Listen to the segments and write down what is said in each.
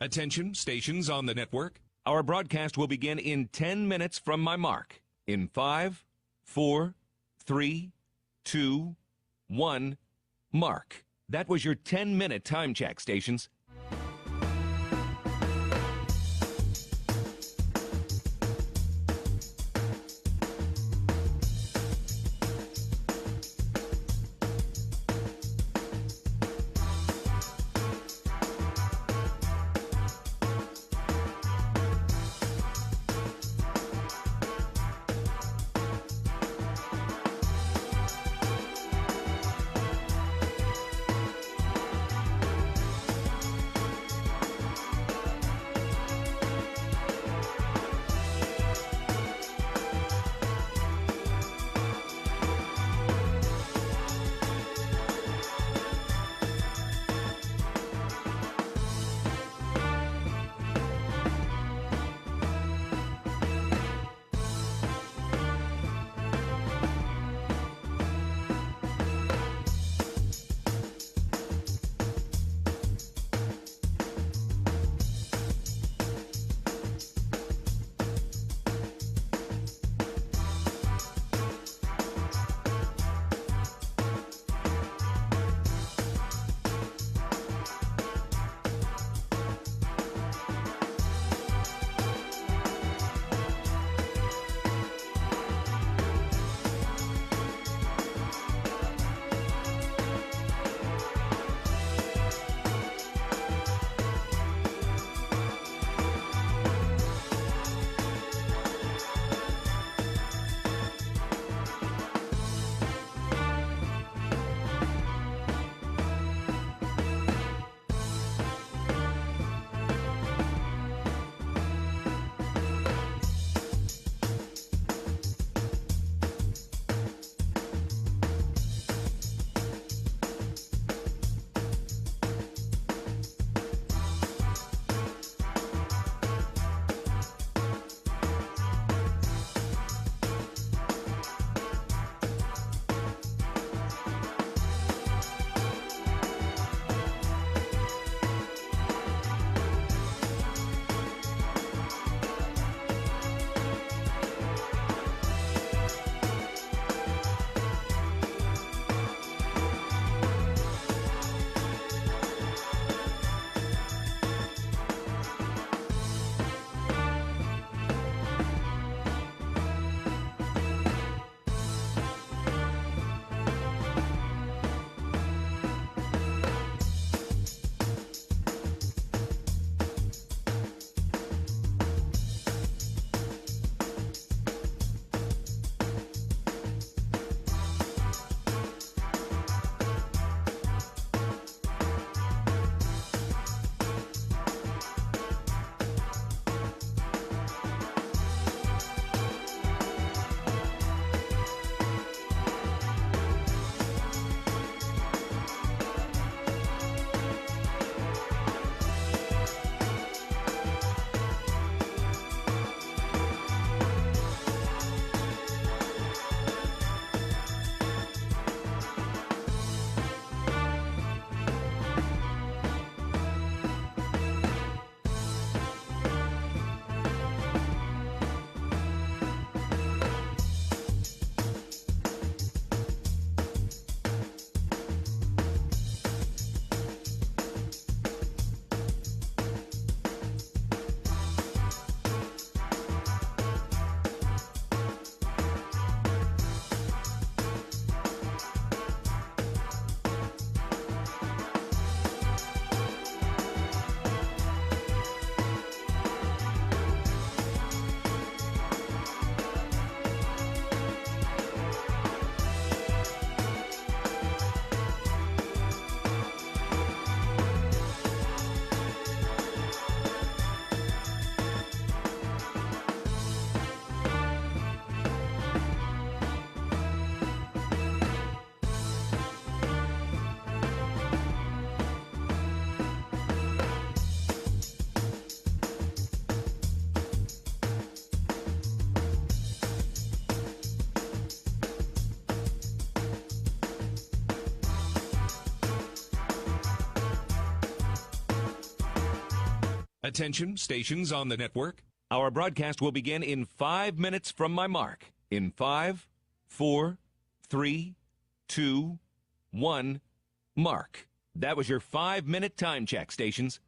Attention, stations on the network. Our broadcast will begin in 10 minutes from my mark. In 5, 4, 3, 2, 1, mark. That was your 10-minute time check, stations. Attention, stations on the network. Our broadcast will begin in 5 minutes from my mark. In 5, 4, 3, 2, 1, mark. That was your 5-minute time check, stations.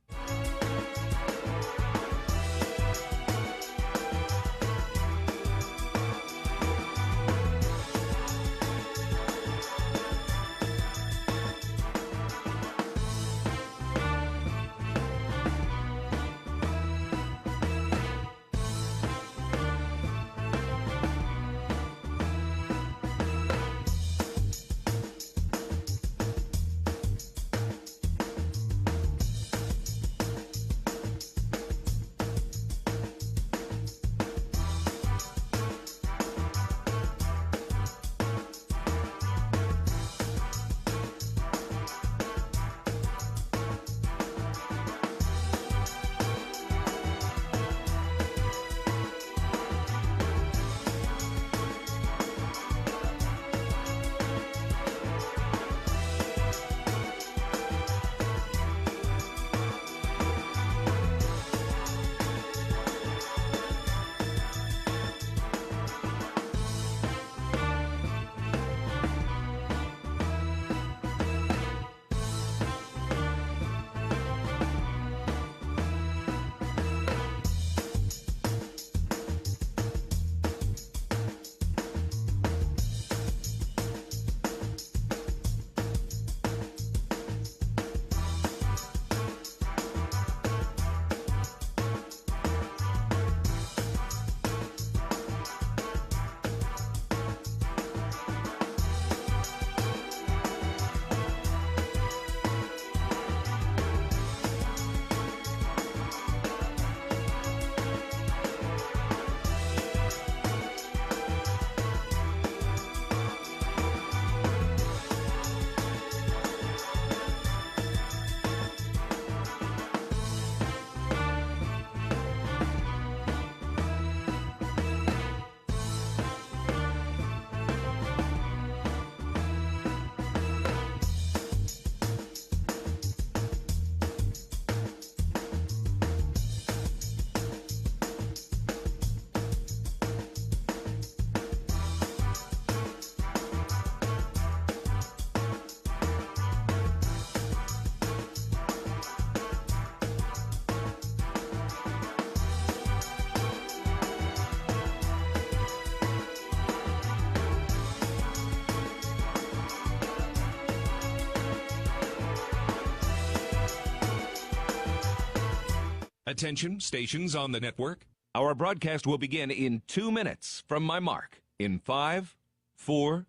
Attention, stations on the network. Our broadcast will begin in 2 minutes from my mark. In 5, 4,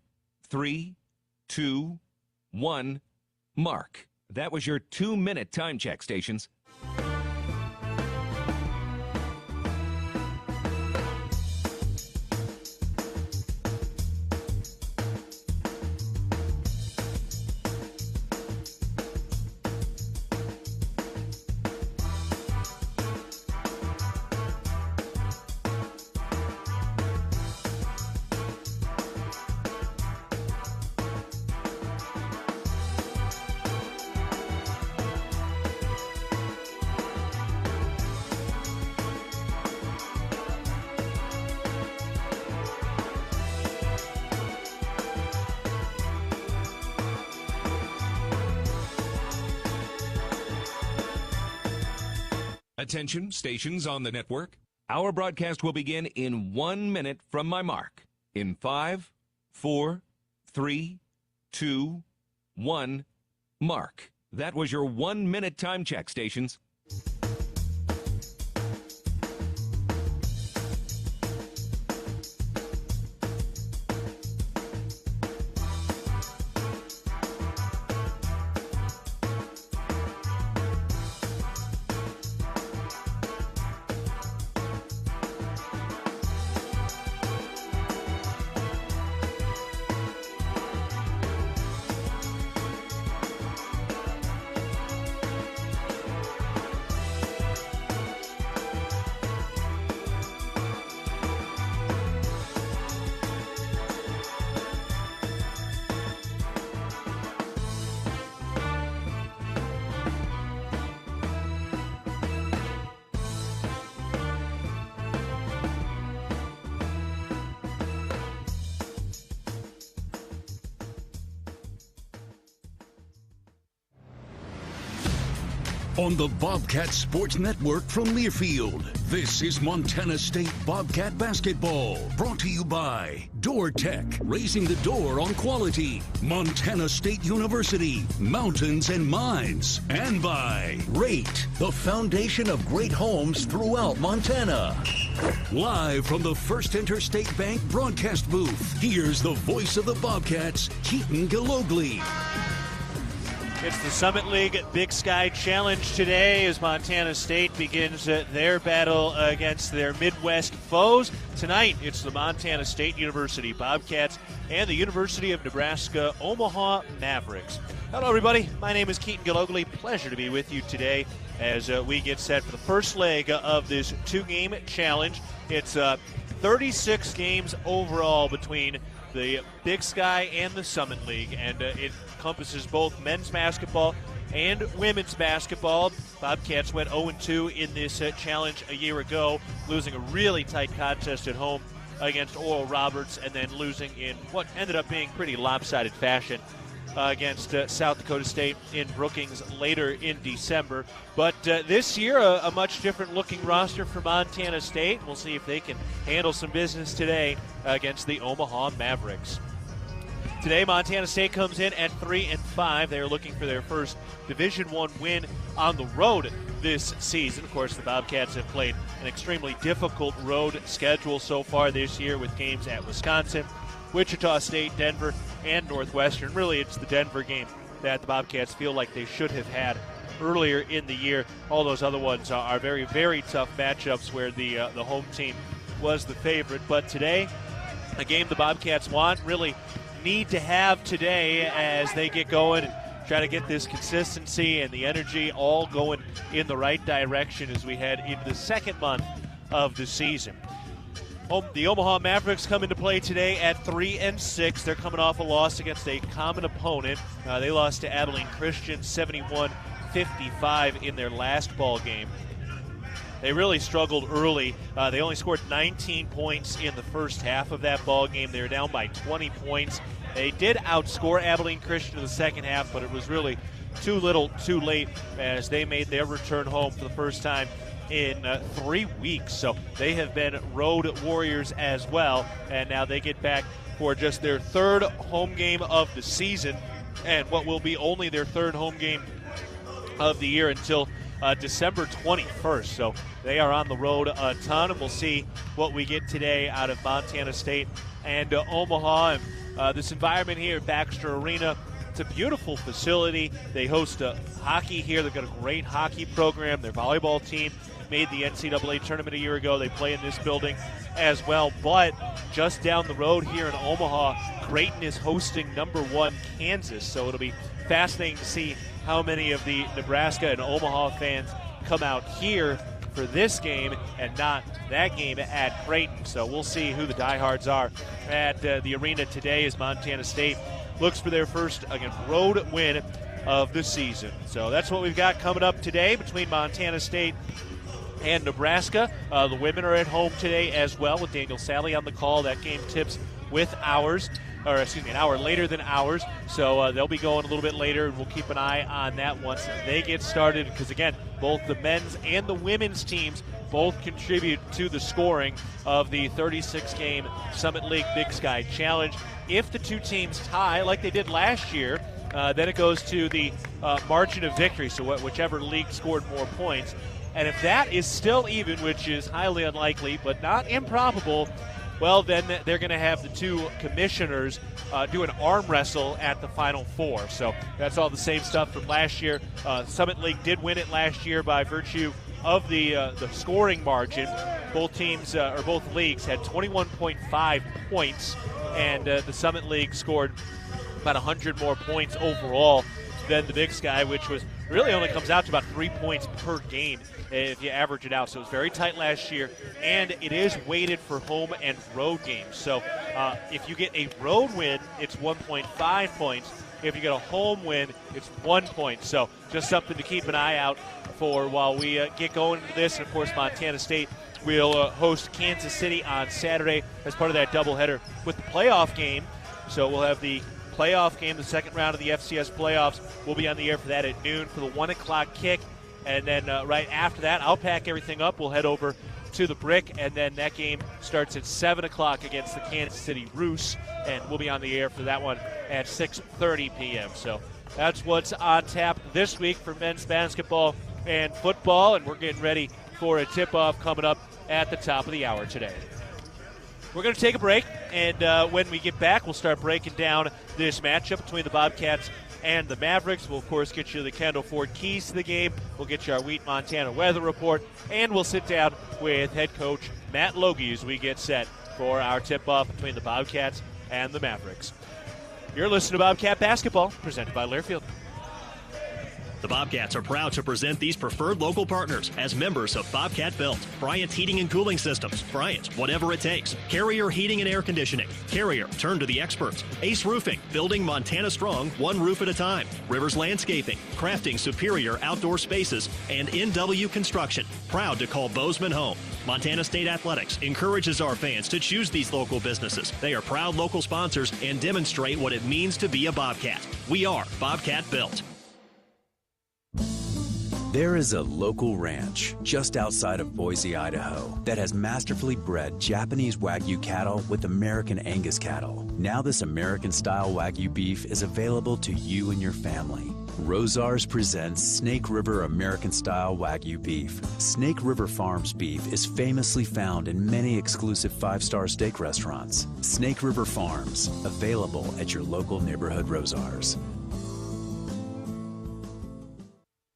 3, 2, 1, mark. That was your 2-minute time check, stations. Attention, stations on the network. Our broadcast will begin in 1 minute from my mark. In 5, 4, 3, 2, 1, mark. That was your 1-minute time check, stations. on the Bobcat Sports Network from Learfield. This is Montana State Bobcat Basketball, brought to you by Door Tech, raising the door on quality. Montana State University, mountains and mines. And by Rate, the foundation of great homes throughout Montana. Live from the First Interstate Bank broadcast booth, here's the voice of the Bobcats, Keaton Gillogly. It's the Summit League Big Sky Challenge today as Montana State begins their battle against their Midwest foes. Tonight, it's the Montana State University Bobcats and the University of Nebraska Omaha Mavericks. Hello, everybody. My name is Keaton Gillogly. Pleasure to be with you today as we get set for the first leg of this two-game challenge. It's 36 games overall between the Big Sky and the Summit League, and it encompasses both men's basketball and women's basketball. Bobcats went 0-2 in this challenge a year ago, losing a really tight contest at home against Oral Roberts, and then losing in what ended up being pretty lopsided fashion against South Dakota State in Brookings later in December. But this year, a much different looking roster for Montana State. We'll see if they can handle some business today against the Omaha Mavericks. Today, Montana State comes in at 3-5. They're looking for their first Division I win on the road this season. Of course, the Bobcats have played an extremely difficult road schedule so far this year with games at Wisconsin, Wichita State, Denver, and Northwestern. Really, it's the Denver game that the Bobcats feel like they should have had earlier in the year. All those other ones are very, very tough matchups where the home team was the favorite. But today, a game the Bobcats really need to have today as they get going and try to get this consistency and the energy all going in the right direction as we head into the second month of the season. The Omaha Mavericks come into play today at 3-6. They're coming off a loss against a common opponent. They lost to Abilene Christian 71-55 in their last ball game. They really struggled early. They only scored 19 points in the first half of that ball game. They were down by 20 points. They did outscore Abilene Christian in the second half, but it was really too little, too late as they made their return home for the first time in 3 weeks. So they have been road warriors as well, and now they get back for just their third home game of the season and what will be only their third home game of the year until December 21st. So they are on the road a ton, and we'll see what we get today out of Montana State and Omaha. And this environment here at Baxter Arena, it's a beautiful facility. They host hockey here. They've got a great hockey program. Their volleyball team made the NCAA tournament a year ago. They play in this building as well. But just down the road here in Omaha, Creighton is hosting number 1 Kansas. So it'll be fascinating to see how many of the Nebraska and Omaha fans come out here for this game and not that game at Creighton. So we'll see who the diehards are at the arena today as Montana State looks for their first road win of the season. So that's what we've got coming up today between Montana State and Nebraska. The women are at home today as well with Daniel Sally on the call. That game tips with an hour later than ours. So they'll be going a little bit later, and we'll keep an eye on that once they get started because, again, both the men's and the women's teams both contribute to the scoring of the 36-game Summit League Big Sky Challenge. If the two teams tie like they did last year, then it goes to the margin of victory, so whichever league scored more points. And if that is still even, which is highly unlikely but not improbable, well, then they're going to have the two commissioners do an arm wrestle at the Final Four. So that's all the same stuff from last year. Summit League did win it last year by virtue of the scoring margin. Both teams, or both leagues, had 21.5 points, and the Summit League scored about 100 more points overall than the Big Sky, which was really only comes out to about 3 points per game if you average it out. So it was very tight last year, and it is weighted for home and road games. So if you get a road win, it's 1.5 points. If you get a home win, it's 1 point. So just something to keep an eye out for while we get going into this. And, of course, Montana State will host Kansas City on Saturday as part of that doubleheader with the playoff game. So we'll have the playoff game, the second round of the FCS playoffs. We'll be on the air for that at noon for the 1 o'clock kick. And then right after that, I'll pack everything up. We'll head over to the Brick, and then that game starts at 7 o'clock against the Kansas City Roos, and we'll be on the air for that one at 6:30 p.m. So that's what's on tap this week for men's basketball and football, and we're getting ready for a tip-off coming up at the top of the hour today. We're going to take a break, and when we get back, we'll start breaking down this matchup between the Bobcats and the Mavericks. We'll, of course, get you the Kendall Ford keys to the game. We'll get you our Wheat Montana weather report, and we'll sit down with head coach Matt Logie as we get set for our tip-off between the Bobcats and the Mavericks. You're listening to Bobcat Basketball, presented by Learfield. The Bobcats are proud to present these preferred local partners as members of Bobcat Built, Bryant Heating and Cooling Systems, Bryant, whatever it takes, Carrier Heating and Air Conditioning, Carrier, turn to the experts, Ace Roofing, building Montana strong, one roof at a time, Rivers Landscaping, crafting superior outdoor spaces, and NW Construction, proud to call Bozeman home. Montana State Athletics encourages our fans to choose these local businesses. They are proud local sponsors and demonstrate what it means to be a Bobcat. We are Bobcat Built. There is a local ranch just outside of Boise, Idaho, that has masterfully bred Japanese Wagyu cattle with American Angus cattle. Now this American-style Wagyu beef is available to you and your family. Rosars presents Snake River American-style Wagyu beef. Snake River Farms beef is famously found in many exclusive five-star steak restaurants. Snake River Farms, available at your local neighborhood Rosars.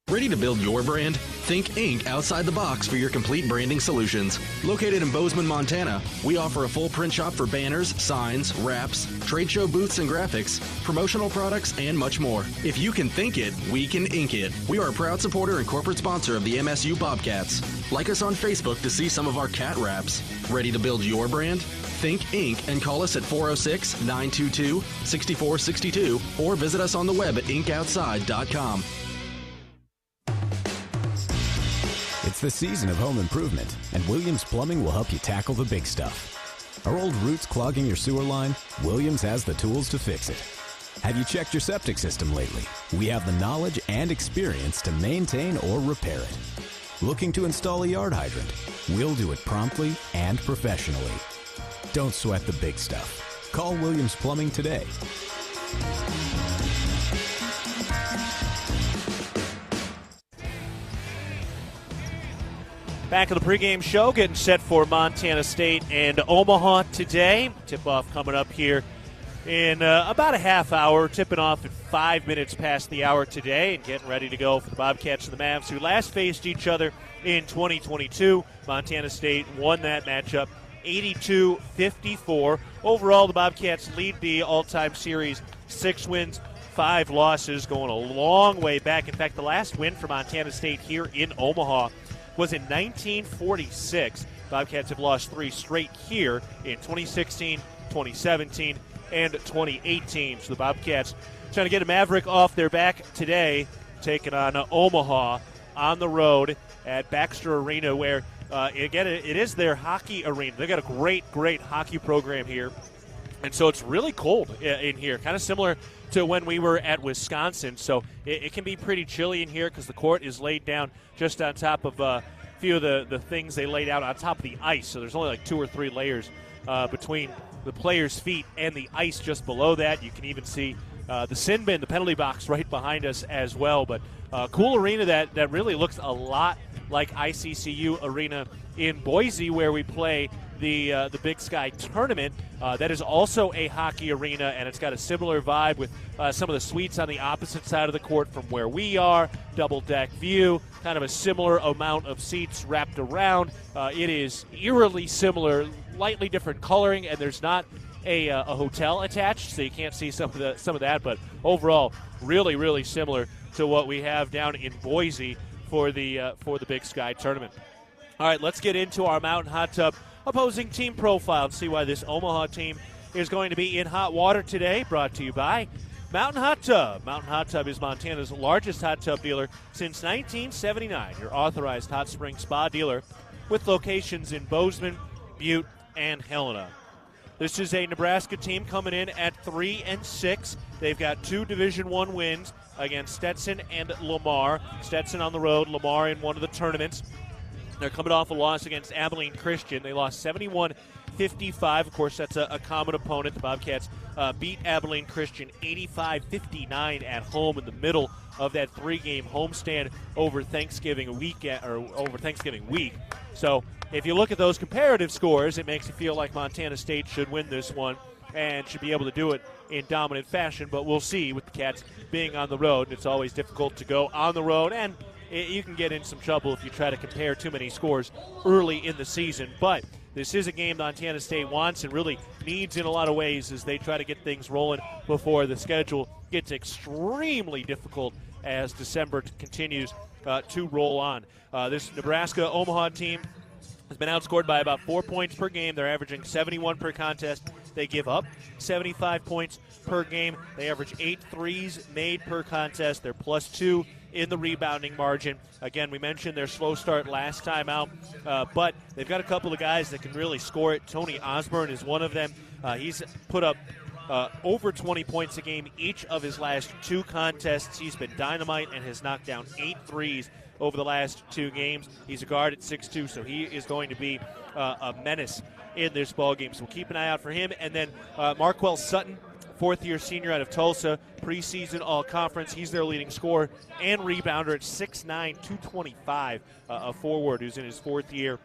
Ready to build your brand? Think Inc. outside the box for your complete branding solutions. Located in Bozeman, Montana, we offer a full print shop for banners, signs, wraps, trade show booths and graphics, promotional products, and much more. If you can think it, we can ink it. We are a proud supporter and corporate sponsor of the MSU Bobcats. Like us on Facebook to see some of our cat wraps. Ready to build your brand? Think Inc. and call us at 406-922-6462 or visit us on the web at inkoutside.com. It's the season of home improvement, and Williams Plumbing will help you tackle the big stuff. Are old roots clogging your sewer line? Williams has the tools to fix it. Have you checked your septic system lately? We have the knowledge and experience to maintain or repair it. Looking to install a yard hydrant? We'll do it promptly and professionally. Don't sweat the big stuff. Call Williams Plumbing today. Back of the pregame show, getting set for Montana State and Omaha today. Tip-off coming up here in about a half hour. Tipping off at 5 minutes past the hour today and getting ready to go for the Bobcats and the Mavs, who last faced each other in 2022. Montana State won that matchup 82-54. Overall, the Bobcats lead the all-time series 6 wins, 5 losses, going a long way back. In fact, the last win for Montana State here in Omaha was in 1946. Bobcats have lost 3 straight here in 2016, 2017, and 2018. So the Bobcats trying to get a Maverick off their back today, taking on Omaha on the road at Baxter Arena, where, again, it is their hockey arena. They've got a great hockey program here. And so it's really cold in here, kind of similar to when we were at Wisconsin. So it can be pretty chilly in here because the court is laid down just on top of a few of the things they laid out on top of the ice. So there's only like 2 or 3 layers between the players' feet and the ice just below that. You can even see the sin bin, the penalty box, right behind us as well. But cool arena that really looks a lot like ICCU Arena in Boise, where we play the Big Sky tournament. That is also a hockey arena, and it's got a similar vibe with some of the suites on the opposite side of the court from where we are. Double-deck view, kind of a similar amount of seats wrapped around. It is eerily similar, lightly different coloring, and there's not a hotel attached, so you can't see some of that. But overall, really similar to what we have down in Boise for the Big Sky tournament. All right, let's get into our Mountain Hot Tub opposing team profile and see why this Omaha team is going to be in hot water today. Brought to you by Mountain Hot Tub. Mountain Hot Tub is Montana's largest hot tub dealer since 1979. Your authorized hot spring spa dealer with locations in Bozeman, Butte, and Helena. This is a Nebraska team coming in at 3-6. They've got 2 Division I wins against Stetson and Lamar. Stetson on the road, Lamar in one of the tournaments. They're coming off a loss against Abilene Christian. They lost 71-55. Of course, that's a common opponent. The Bobcats beat Abilene Christian 85-59 at home in the middle of that 3-game homestand over Thanksgiving week. So if you look at those comparative scores, it makes you feel like Montana State should win this one and should be able to do it in dominant fashion. But we'll see with the Cats being on the road. It's always difficult to go on the road, and you can get in some trouble if you try to compare too many scores early in the season. But this is a game Montana State wants and really needs in a lot of ways as they try to get things rolling before the schedule gets extremely difficult as December continues to roll on. This Nebraska-Omaha team has been outscored by about 4 points per game. They're averaging 71 per contest. They give up 75 points per game. They average 8 threes made per contest. They're +2 in the rebounding margin. Again, we mentioned their slow start last time out, but they've got a couple of guys that can really score it. Tony Osborne is one of them. He's put up over 20 points a game each of his last 2 contests. He's been dynamite and has knocked down 8 threes over the last 2 games. He's a guard at 6'2", so he is going to be a menace in this ballgame. So we'll keep an eye out for him. And then Marquell Sutton, 4th-year senior out of Tulsa, preseason all-conference. He's their leading scorer and rebounder at 6'9", 225, a forward who's in his 4th year,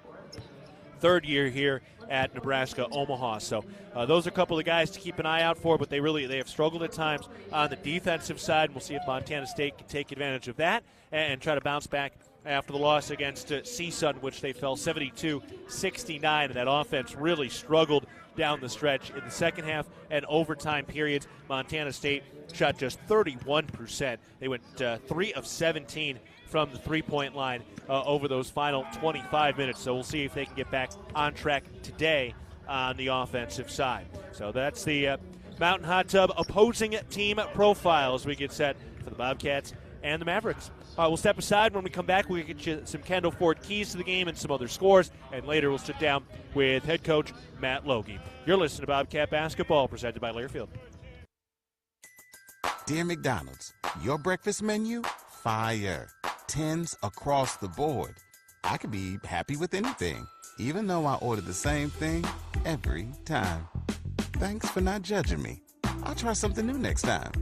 3rd year here at Nebraska-Omaha. So those are a couple of guys to keep an eye out for, but they have struggled at times on the defensive side. We'll see if Montana State can take advantage of that and try to bounce back after the loss against CSUN, which they fell 72-69, and that offense really struggled down the stretch in the second half and overtime periods. Montana State shot just 31%. They went 3 of 17 from the three-point line over those final 25 minutes. So we'll see if they can get back on track today on the offensive side. So that's the Mountain Hot Tub opposing team profile as we get set for the Bobcats and the Mavericks. We'll step aside. When we come back, we'll get you some Kendall Ford keys to the game and some other scores. And later we'll sit down with head coach Matt Logie. You're listening to Bobcat Basketball, presented by Learfield. Dear McDonald's, your breakfast menu, fire. 10s across the board. I could be happy with anything, even though I order the same thing every time. Thanks for not judging me. I'll try something new next time.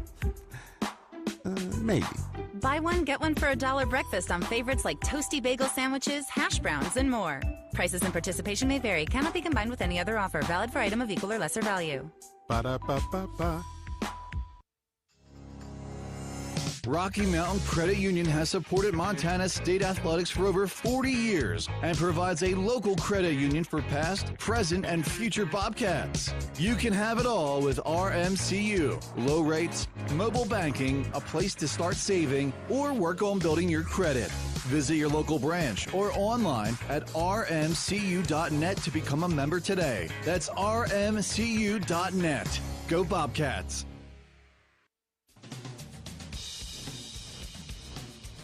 Maybe. Buy one, get one for $1 breakfast on favorites like toasty bagel sandwiches, hash browns, and more. Prices and participation may vary. Cannot be combined with any other offer. Valid for item of equal or lesser value. Ba-da-ba-ba-ba. Rocky Mountain Credit Union has supported Montana State athletics for over 40 years and provides a local credit union for past, present, and future Bobcats. You can have it all with RMCU. Low rates, mobile banking, a place to start saving, or work on building your credit. Visit your local branch or online at rmcu.net to become a member today. That's rmcu.net. Go Bobcats.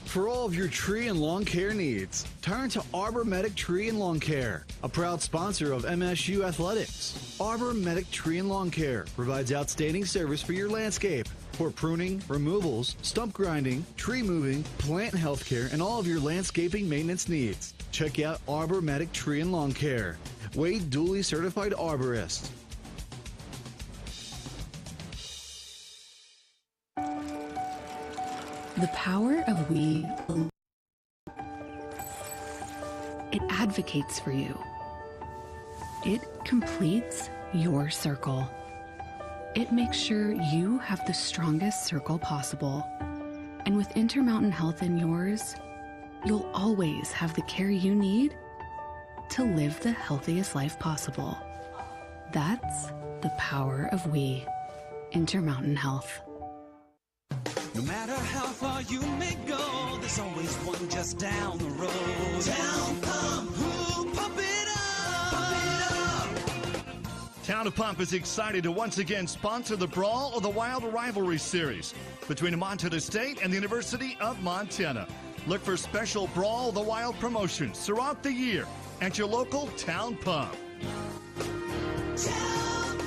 For all of your tree and lawn care needs, turn to Arbor Medic Tree and Lawn Care, a proud sponsor of MSU Athletics. Arbor Medic Tree and Lawn Care provides outstanding service for your landscape. For pruning, removals, stump grinding, tree moving, plant health care, and all of your landscaping maintenance needs. Check out Arbor Medic Tree and Lawn Care. Wade duly certified arborist. The power of we. It advocates for you. It completes your circle. It makes sure you have the strongest circle possible. And with Intermountain Health in yours, you'll always have the care you need to live the healthiest life possible. That's the power of we. Intermountain Health. No matter how far you may go, there's always one just down the road. Town Pump, who pump it up, pump it up. Town of Pump is excited to once again sponsor the Brawl of the Wild Rivalry Series between Montana State and the University of Montana. Look for special Brawl of the Wild promotions throughout the year at your local Town Pump. Town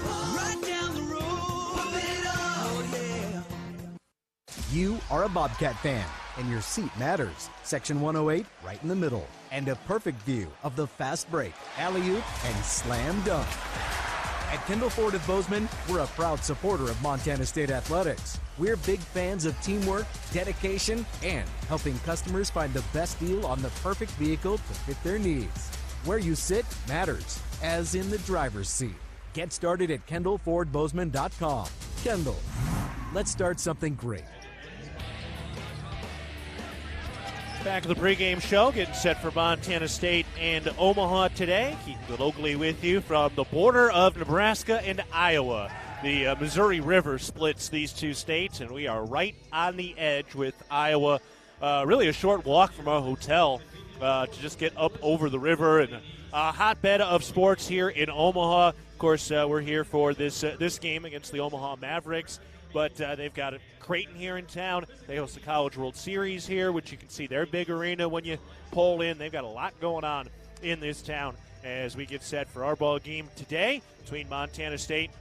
You are a Bobcat fan, and your seat matters. Section 108, right in the middle. And a perfect view of the fast break, alley-oop, and slam dunk. At Kendall Ford of Bozeman, we're a proud supporter of Montana State Athletics. We're big fans of teamwork, dedication, and helping customers find the best deal on the perfect vehicle to fit their needs. Where you sit matters, as in the driver's seat. Get started at KendallFordBozeman.com. Kendall, let's start something great. Back to the pregame show, getting set for Montana State and Omaha today. Keaton Gillogly with you from the border of Nebraska and Iowa. The Missouri River splits these two states, and we are right on the edge with Iowa. Really a short walk from our hotel to just get up over the river, and a hotbed of sports here in Omaha. Of course, we're here for this game against the Omaha Mavericks. But they've got Creighton here in town. They host the College World Series here, which you can see their big arena when you pull in. They've got a lot going on in this town as we get set for our ball game today between Montana State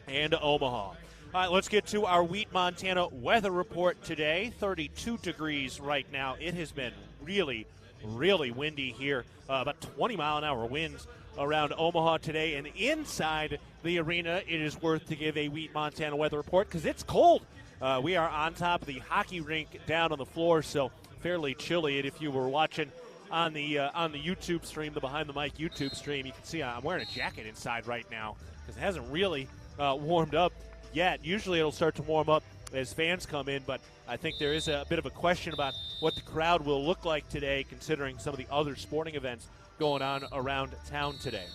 and Omaha. All right, let's get to our Wheat Montana weather report today. 32 degrees right now. It has been really, really windy here. About 20-mile-an-hour winds around Omaha today, and inside the arena, it is worth to give a Wheat Montana weather report because it's cold. We are on top of the hockey rink down on the floor, so fairly chilly. And if you were watching on the YouTube stream, the Behind the Mic YouTube stream, you can see I'm wearing a jacket inside right now because it hasn't really warmed up yet. Usually it'll start to warm up as fans come in, but I think there is a bit of a question about what the crowd will look like today considering some of the other sporting events going on around town today.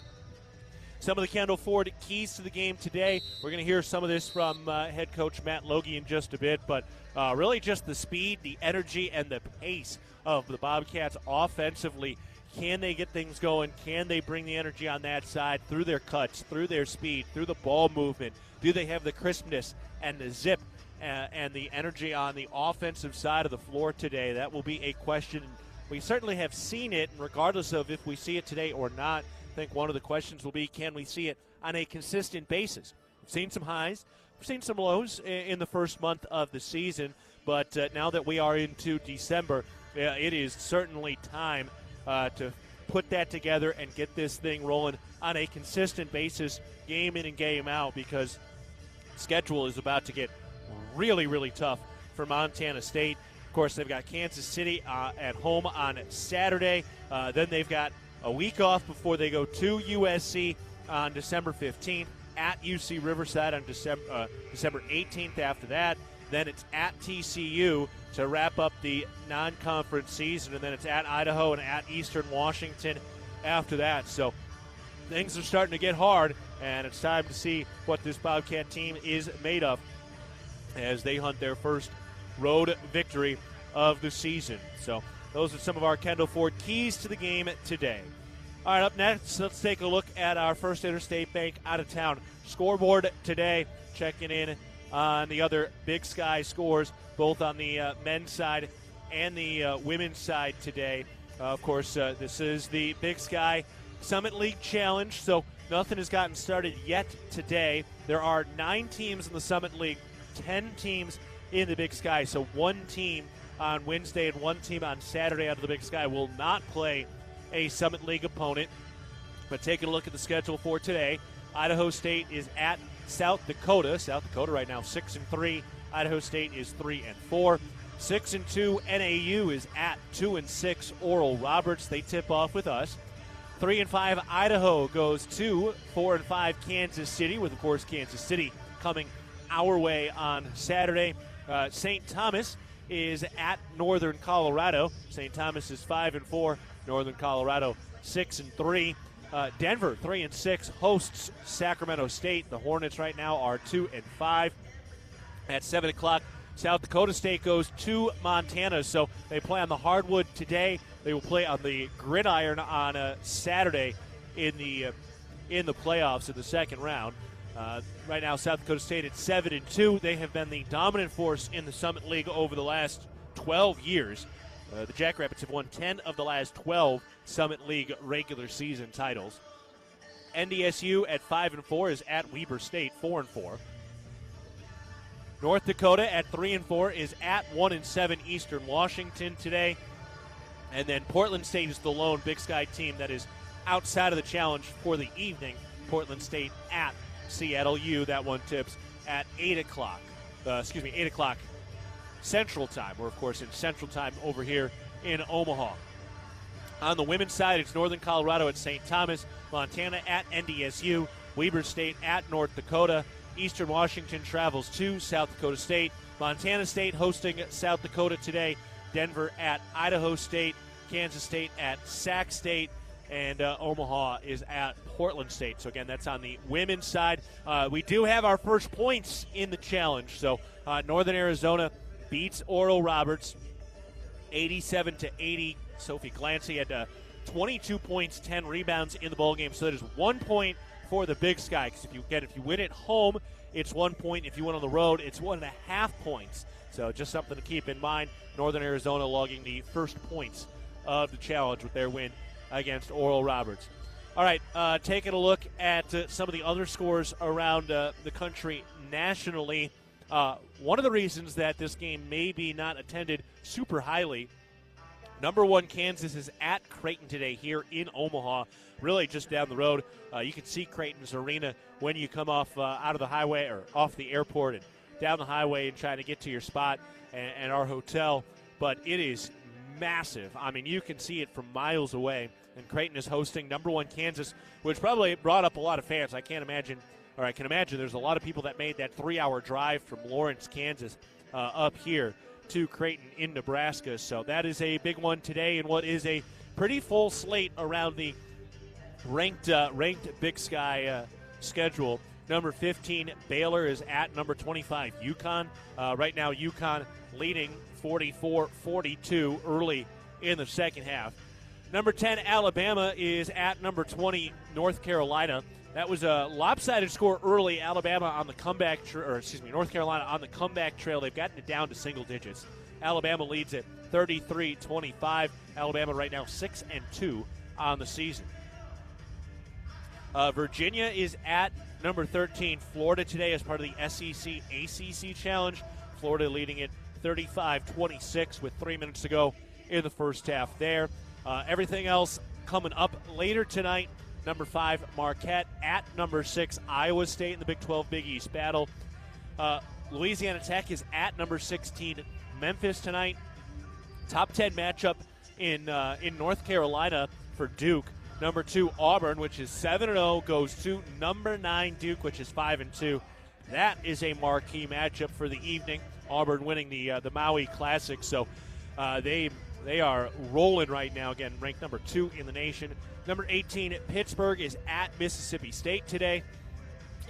Some of the Kendall Ford keys to the game today. We're going to hear some of this from head coach Matt Logie in just a bit, but really just the speed, the energy, and the pace of the Bobcats offensively. Can they get things going? Can they bring the energy on that side through their cuts, through their speed, through the ball movement? Do they have the crispness and the zip and the energy on the offensive side of the floor today? That will be a question. We certainly have seen it, and regardless of if we see it today or not, I think one of the questions will be, can we see it on a consistent basis? We've seen some highs, we've seen some lows in the first month of the season, but now that we are into December, it is certainly time to put that together and get this thing rolling on a consistent basis, game in and game out, because schedule is about to get really, really tough for Montana State. Of course, they've got Kansas City at home on Saturday. Then they've got a week off before they go to USC on December 15th, at UC Riverside on December 18th after that. Then it's at TCU to wrap up the non-conference season, and then it's at Idaho and at Eastern Washington after that. So things are starting to get hard, and it's time to see what this Bobcat team is made of as they hunt their first road victory of the season. So those are some of our Kendall Ford keys to the game today. All right, up next, let's take a look at our First Interstate Bank out-of-town scoreboard today, checking in on the other Big Sky scores, both on the men's side and the women's side today. Of course, this is the Big Sky Summit League Challenge, so nothing has gotten started yet today. There are 9 teams in the Summit League, 10 teams in the Big Sky, so one team on Wednesday and one team on Saturday out of the Big Sky will not play a Summit League opponent. But taking a look at the schedule for today, Idaho State is at South Dakota. South Dakota right now 6-3. Idaho State is 3-4. 6-2 NAU is at 2-6 Oral Roberts. They tip off with us. 3-5 Idaho goes to 4-5 Kansas City, with of course Kansas City coming our way on Saturday. St. Thomas is at Northern Colorado. St. Thomas is 5-4. Northern Colorado 6-3. Denver 3-6 hosts Sacramento State. The Hornets right now are 2-5. At 7 o'clock, South Dakota State goes to Montana, so they play on the hardwood today. They will play on the gridiron on Saturday in the playoffs in the second round. Right now, South Dakota State at 7-2. They have been the dominant force in the Summit League over the last 12 years. The Jackrabbits have won 10 of the last 12 Summit League regular season titles. NDSU at 5-4 is at Weber State 4-4. North Dakota at 3-4 is at 1-7 Eastern Washington today. And then Portland State is the lone Big Sky team that is outside of the challenge for the evening. Portland State at Seattle U. That one tips at 8 o'clock. 8 o'clock Central Time. We're, of course, in Central Time over here in Omaha. On the women's side, it's Northern Colorado at St. Thomas, Montana at NDSU, Weber State at North Dakota, Eastern Washington travels to South Dakota State, Montana State hosting South Dakota today, Denver at Idaho State, Kansas State at Sac State, and Omaha is at Portland State. So, again, that's on the women's side. We do have our first points in the challenge. So, Northern Arizona beats Oral Roberts 87-80. Sophie Glancy had 22 points, 10 rebounds in the ballgame. So that is 1 point for the Big Sky. Because if you win at home, it's 1 point. If you win on the road, it's 1.5 points. So just something to keep in mind. Northern Arizona logging the first points of the challenge with their win against Oral Roberts. All right, taking a look at some of the other scores around the country nationally. One of the reasons that this game may be not attended super highly, number 1 Kansas is at Creighton today here in Omaha, really just down the road. You can see Creighton's arena when you come off out of the highway or off the airport and down the highway and trying to get to your spot and our hotel. But it is massive. I mean, you can see it from miles away. And Creighton is hosting number 1 Kansas, which probably brought up a lot of fans. I can imagine there's a lot of people that made that 3-hour drive from Lawrence, Kansas, up here to Creighton in Nebraska. So that is a big one today in what is a pretty full slate around the ranked Big Sky schedule. Number 15, Baylor is at number 25, UConn. Right now, UConn leading 44-42 early in the second half. Number 10, Alabama is at number 20, North Carolina. That was a lopsided score early. Alabama on the comeback, North Carolina on the comeback trail. They've gotten it down to single digits. Alabama leads it 33-25. Alabama right now 6-2 on the season. Virginia is at number 13, Florida today as part of the SEC-ACC Challenge. Florida leading it 35-26 with 3 minutes to go in the first half there. Everything else coming up later tonight. Number 5, Marquette at number 6, Iowa State in the Big 12 Big East battle. Louisiana Tech is at number 16, Memphis tonight. Top 10 matchup in North Carolina for Duke. Number 2, Auburn, which is 7-0, goes to number 9, Duke, which is 5-2. That is a marquee matchup for the evening. Auburn winning the Maui Classic, so they are rolling right now. Again, ranked number 2 in the nation. Number 18, Pittsburgh is at Mississippi State today.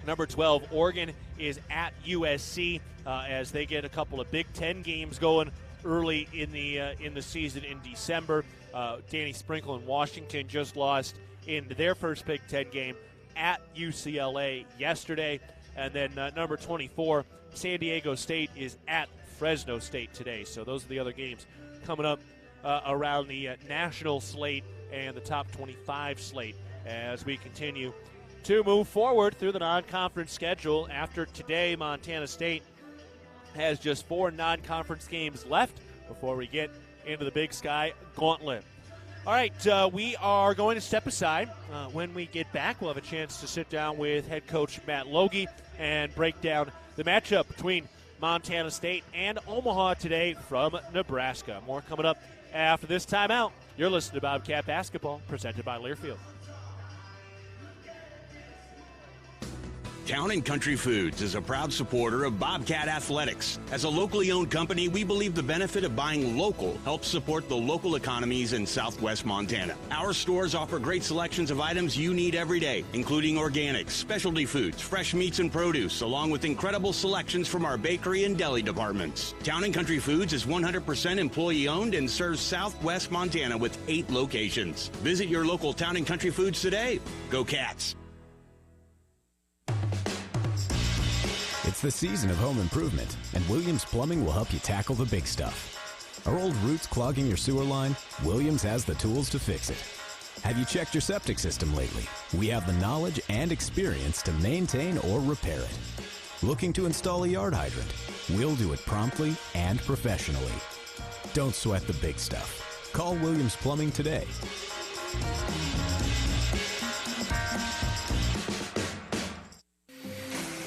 Number 12, Oregon is at USC as they get a couple of Big Ten games going early in the season in December. Danny Sprinkle and Washington just lost in their first Big Ten game at UCLA yesterday. And then number 24, San Diego State is at Fresno State today. So those are the other games coming up around the national slate and the top 25 slate as we continue to move forward through the non-conference schedule. After today, Montana State has just 4 non-conference games left before we get into the Big Sky Gauntlet. All right, we are going to step aside. When we get back, we'll have a chance to sit down with head coach Matt Logie and break down the matchup between Montana State and Omaha today from Nebraska. More coming up after this timeout. You're listening to Bobcat Basketball, presented by Learfield. Town & Country Foods is a proud supporter of Bobcat Athletics. As a locally owned company, we believe the benefit of buying local helps support the local economies in southwest Montana. Our stores offer great selections of items you need every day, including organics, specialty foods, fresh meats and produce, along with incredible selections from our bakery and deli departments. Town & Country Foods is 100% employee-owned and serves southwest Montana with 8 locations. Visit your local Town & Country Foods today. Go Cats! It's the season of home improvement, and Williams Plumbing will help you tackle the big stuff. Are old roots clogging your sewer line? Williams has the tools to fix it. Have you checked your septic system lately? We have the knowledge and experience to maintain or repair it. Looking to install a yard hydrant? We'll do it promptly and professionally. Don't sweat the big stuff. Call Williams Plumbing today.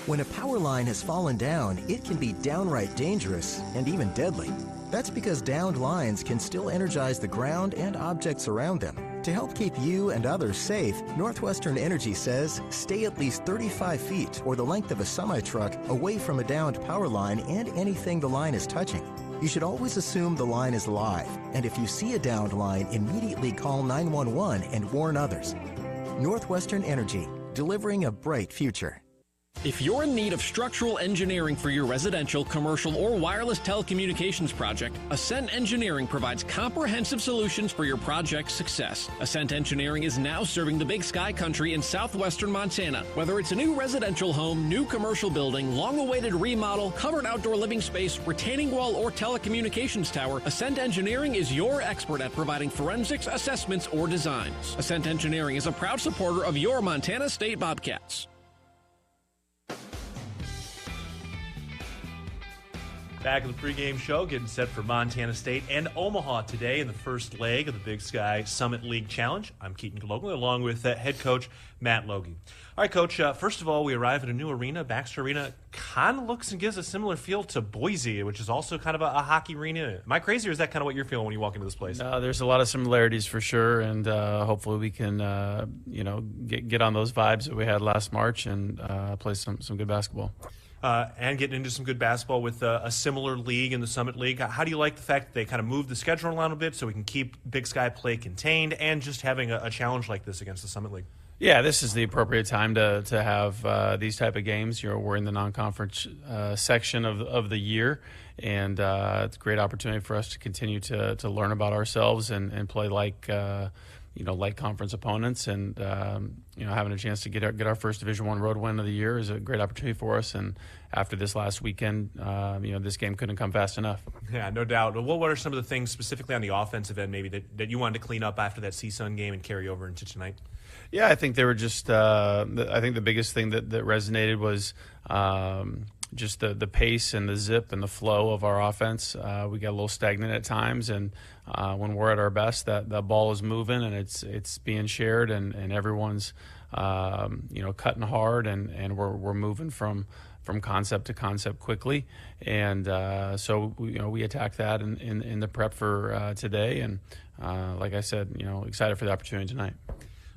When a power line has fallen down, it can be downright dangerous and even deadly. That's because downed lines can still energize the ground and objects around them. To help keep you and others safe, Northwestern Energy says stay at least 35 feet or the length of a semi-truck away from a downed power line and anything the line is touching. You should always assume the line is live, and if you see a downed line, immediately call 911 and warn others. Northwestern Energy, delivering a bright future. If you're in need of structural engineering for your residential, commercial, or wireless telecommunications project, Ascent Engineering provides comprehensive solutions for your project's success. Ascent Engineering is now serving the Big Sky country in southwestern Montana. Whether it's a new residential home, new commercial building, long-awaited remodel, covered outdoor living space, retaining wall, or telecommunications tower, Ascent Engineering is your expert at providing forensics, assessments, or designs. Ascent Engineering is a proud supporter of your Montana State Bobcats. Back of the pregame show, getting set for Montana State and Omaha today in the first leg of the Big Sky Summit League Challenge. I'm Keaton Gillogly, along with head coach Matt Logie. All right, Coach, first of all, we arrive at a new arena. Baxter Arena kind of looks and gives a similar feel to Boise, which is also kind of a hockey arena. Am I crazy, or is that kind of what you're feeling when you walk into this place? There's a lot of similarities for sure, and hopefully we can, get on those vibes that we had last March and play some good basketball. And getting into some good basketball with a similar league in the Summit League. How do you like the fact that they kind of moved the schedule around a bit so we can keep Big Sky play contained and just having a challenge like this against the Summit League? Yeah, this is the appropriate time to have these type of games. We're in the non-conference section of the year, and it's a great opportunity for us to continue to learn about ourselves and play like conference opponents, and having a chance to get our first Division I road win of the year is a great opportunity for us. And after this last weekend, this game couldn't come fast enough. Yeah, no doubt. Well, what are some of the things specifically on the offensive end maybe that you wanted to clean up after that CSUN game and carry over into tonight? Yeah, I think they were just I think the biggest thing that resonated was just the pace and the zip and the flow of our offense. We got a little stagnant at times, and when we're at our best, that ball is moving and it's being shared, and everyone's cutting hard, and we're moving from concept to concept quickly, and so we attack that in the prep for today, and like I said, excited for the opportunity tonight.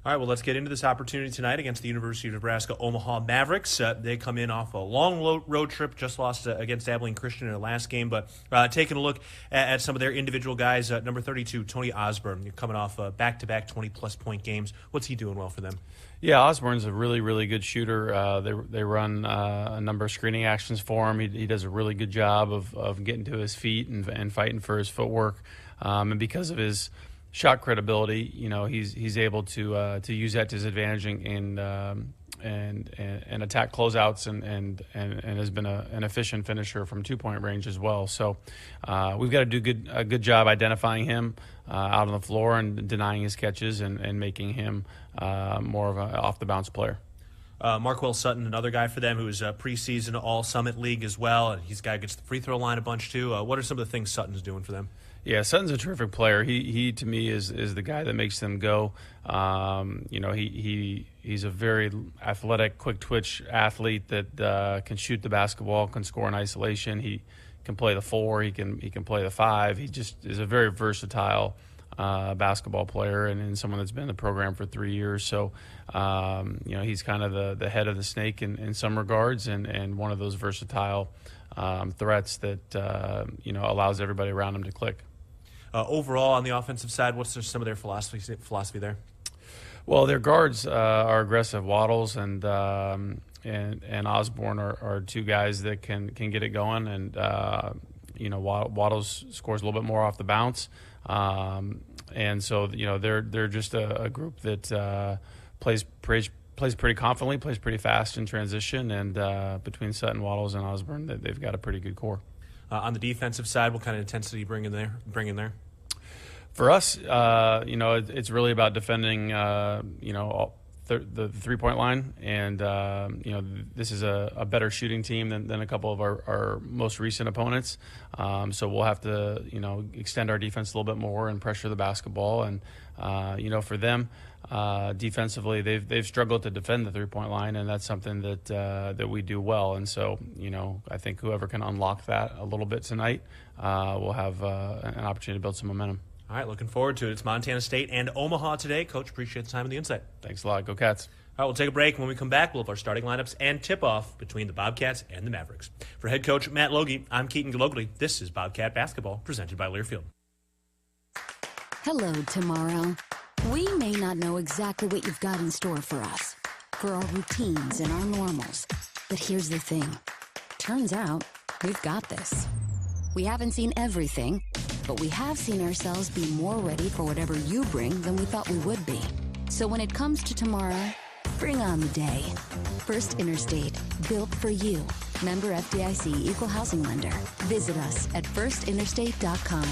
All right, well, let's get into this opportunity tonight against the University of Nebraska Omaha Mavericks. They come in off a long road trip, just lost against Abilene Christian in their last game, but taking a look at some of their individual guys, number 32, Tony Osborne, coming off back-to-back 20-plus point games. What's he doing well for them? Yeah, Osborne's a really, really good shooter. They run a number of screening actions for him. He does a really good job of getting to his feet and fighting for his footwork, and because of his shot credibility, he's able to use that to his advantage and attack closeouts and has been an efficient finisher from 2-point range as well. So we've got to do a good job identifying him out on the floor and denying his catches and making him more of an off the bounce player. Marquell Sutton, another guy for them who's preseason All-Summit League as well, and he's a guy who gets the free throw line a bunch too. What are some of the things Sutton's doing for them? Yeah, Sutton's a terrific player. He to me is the guy that makes them go. He's a very athletic, quick twitch athlete that can shoot the basketball, can score in isolation. He can play the 4. He can play the 5. He just is a very versatile basketball player and someone that's been in the program for 3 years. So he's kind of the head of the snake in some regards, and one of those versatile threats that allows everybody around him to click. Overall, on the offensive side, what's some of their philosophy there? Well, their guards are aggressive. Waddles and Osborne are two guys that can get it going, and Waddles scores a little bit more off the bounce, and so they're just a group that plays pretty confidently, plays pretty fast in transition, and between Sutton, Waddles, and Osborne, they've got a pretty good core. On the defensive side, what kind of intensity you bring in there? For us, it's really about defending, the three-point line, and this is a better shooting team than a couple of our most recent opponents. So we'll have to extend our defense a little bit more and pressure the basketball. And for them, defensively, they've struggled to defend the three-point line, and that's something that we do well. And so I think whoever can unlock that a little bit tonight will have an opportunity to build some momentum. All right, looking forward to it. It's Montana State and Omaha today. Coach, appreciate the time and the insight. Thanks a lot. Go Cats. All right, we'll take a break. When we come back, we'll have our starting lineups and tip-off between the Bobcats and the Mavericks. For head coach Matt Logie, I'm Keaton Gillogly. This is Bobcat Basketball, presented by Learfield. Hello, tomorrow. We may not know exactly what you've got in store for us, for our routines and our normals. But here's the thing. Turns out, we've got this. We haven't seen everything, but we have seen ourselves be more ready for whatever you bring than we thought we would be. So when it comes to tomorrow, bring on the day. First Interstate, built for you. Member FDIC, Equal Housing Lender. Visit us at firstinterstate.com.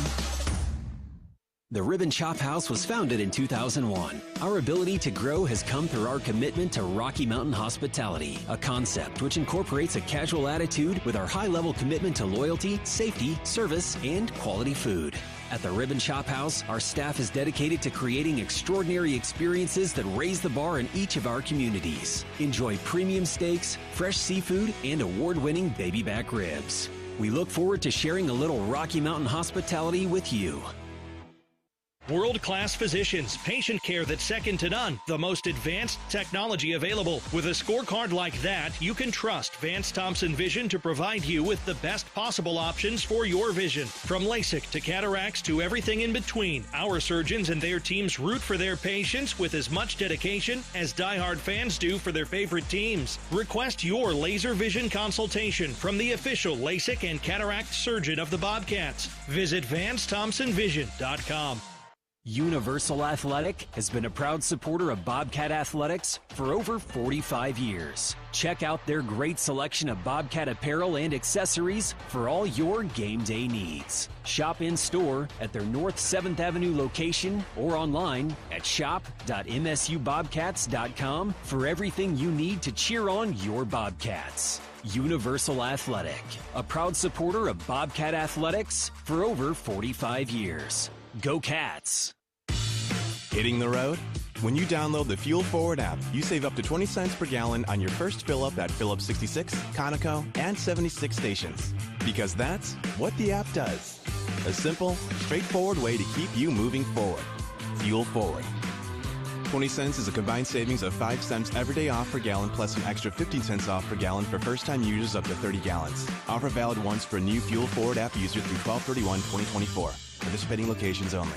The Ribbon Chop House was founded in 2001. Our ability to grow has come through our commitment to Rocky Mountain hospitality, a concept which incorporates a casual attitude with our high-level commitment to loyalty, safety, service, and quality food. At the Ribbon Chop House, our staff is dedicated to creating extraordinary experiences that raise the bar in each of our communities. Enjoy premium steaks, fresh seafood, and award-winning baby back ribs. We look forward to sharing a little Rocky Mountain hospitality with you. World-class physicians, patient care that's second to none, the most advanced technology available. With a scorecard like that, you can trust Vance Thompson Vision to provide you with the best possible options for your vision. From LASIK to cataracts to everything in between, our surgeons and their teams root for their patients with as much dedication as diehard fans do for their favorite teams. Request your laser vision consultation from the official LASIK and cataract surgeon of the Bobcats. Visit VanceThompsonVision.com. Universal Athletic has been a proud supporter of Bobcat Athletics for over 45 years. Check out their great selection of Bobcat apparel and accessories for all your game day needs. Shop in-store at their North 7th Avenue location or online at shop.msubobcats.com for everything you need to cheer on your Bobcats. Universal Athletic, a proud supporter of Bobcat Athletics for over 45 years. Go Cats! Hitting the road? When you download the Fuel Forward app, you save up to 20 cents per gallon on your first fill-up at Phillips 66, Conoco, and 76 stations. Because that's what the app does. A simple, straightforward way to keep you moving forward. Fuel Forward. 20 cents is a combined savings of 5 cents every day off per gallon plus an extra 15 cents off per gallon for first-time users up to 30 gallons. Offer valid once for new Fuel Forward app users through 12/31/2024. Participating locations only.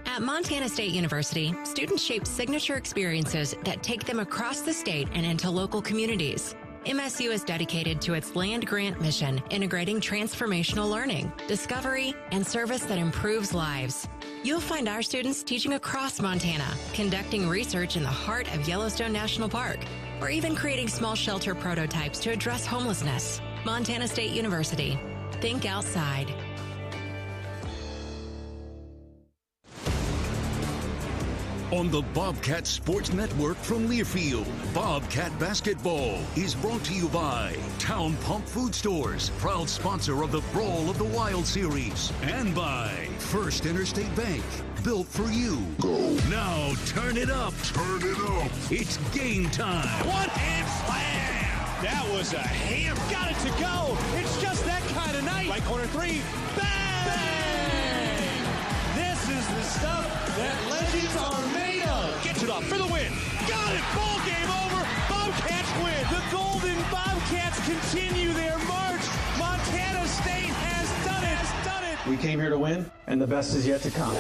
At Montana State University, students shape signature experiences that take them across the state and into local communities. MSU is dedicated to its land-grant mission, integrating transformational learning, discovery, and service that improves lives. You'll find our students teaching across Montana, conducting research in the heart of Yellowstone National Park, or even creating small shelter prototypes to address homelessness. Montana State University. Think outside. On the Bobcat Sports Network from Learfield, Bobcat Basketball is brought to you by Town Pump Food Stores, proud sponsor of the Brawl of the Wild Series, and by First Interstate Bank, built for you. Go. Now turn it up. Turn it up. It's game time. One-hand slam. That was a hammer. Got it to go. It's just that kind of night. Right corner three. Bang! Bang! This is the stuff that legends are made of. Gets it up for the win. Got it. Ball game over. Bobcats win. The Golden Bobcats continue their march. Montana State has done it. We came here to win, and the best is yet to come.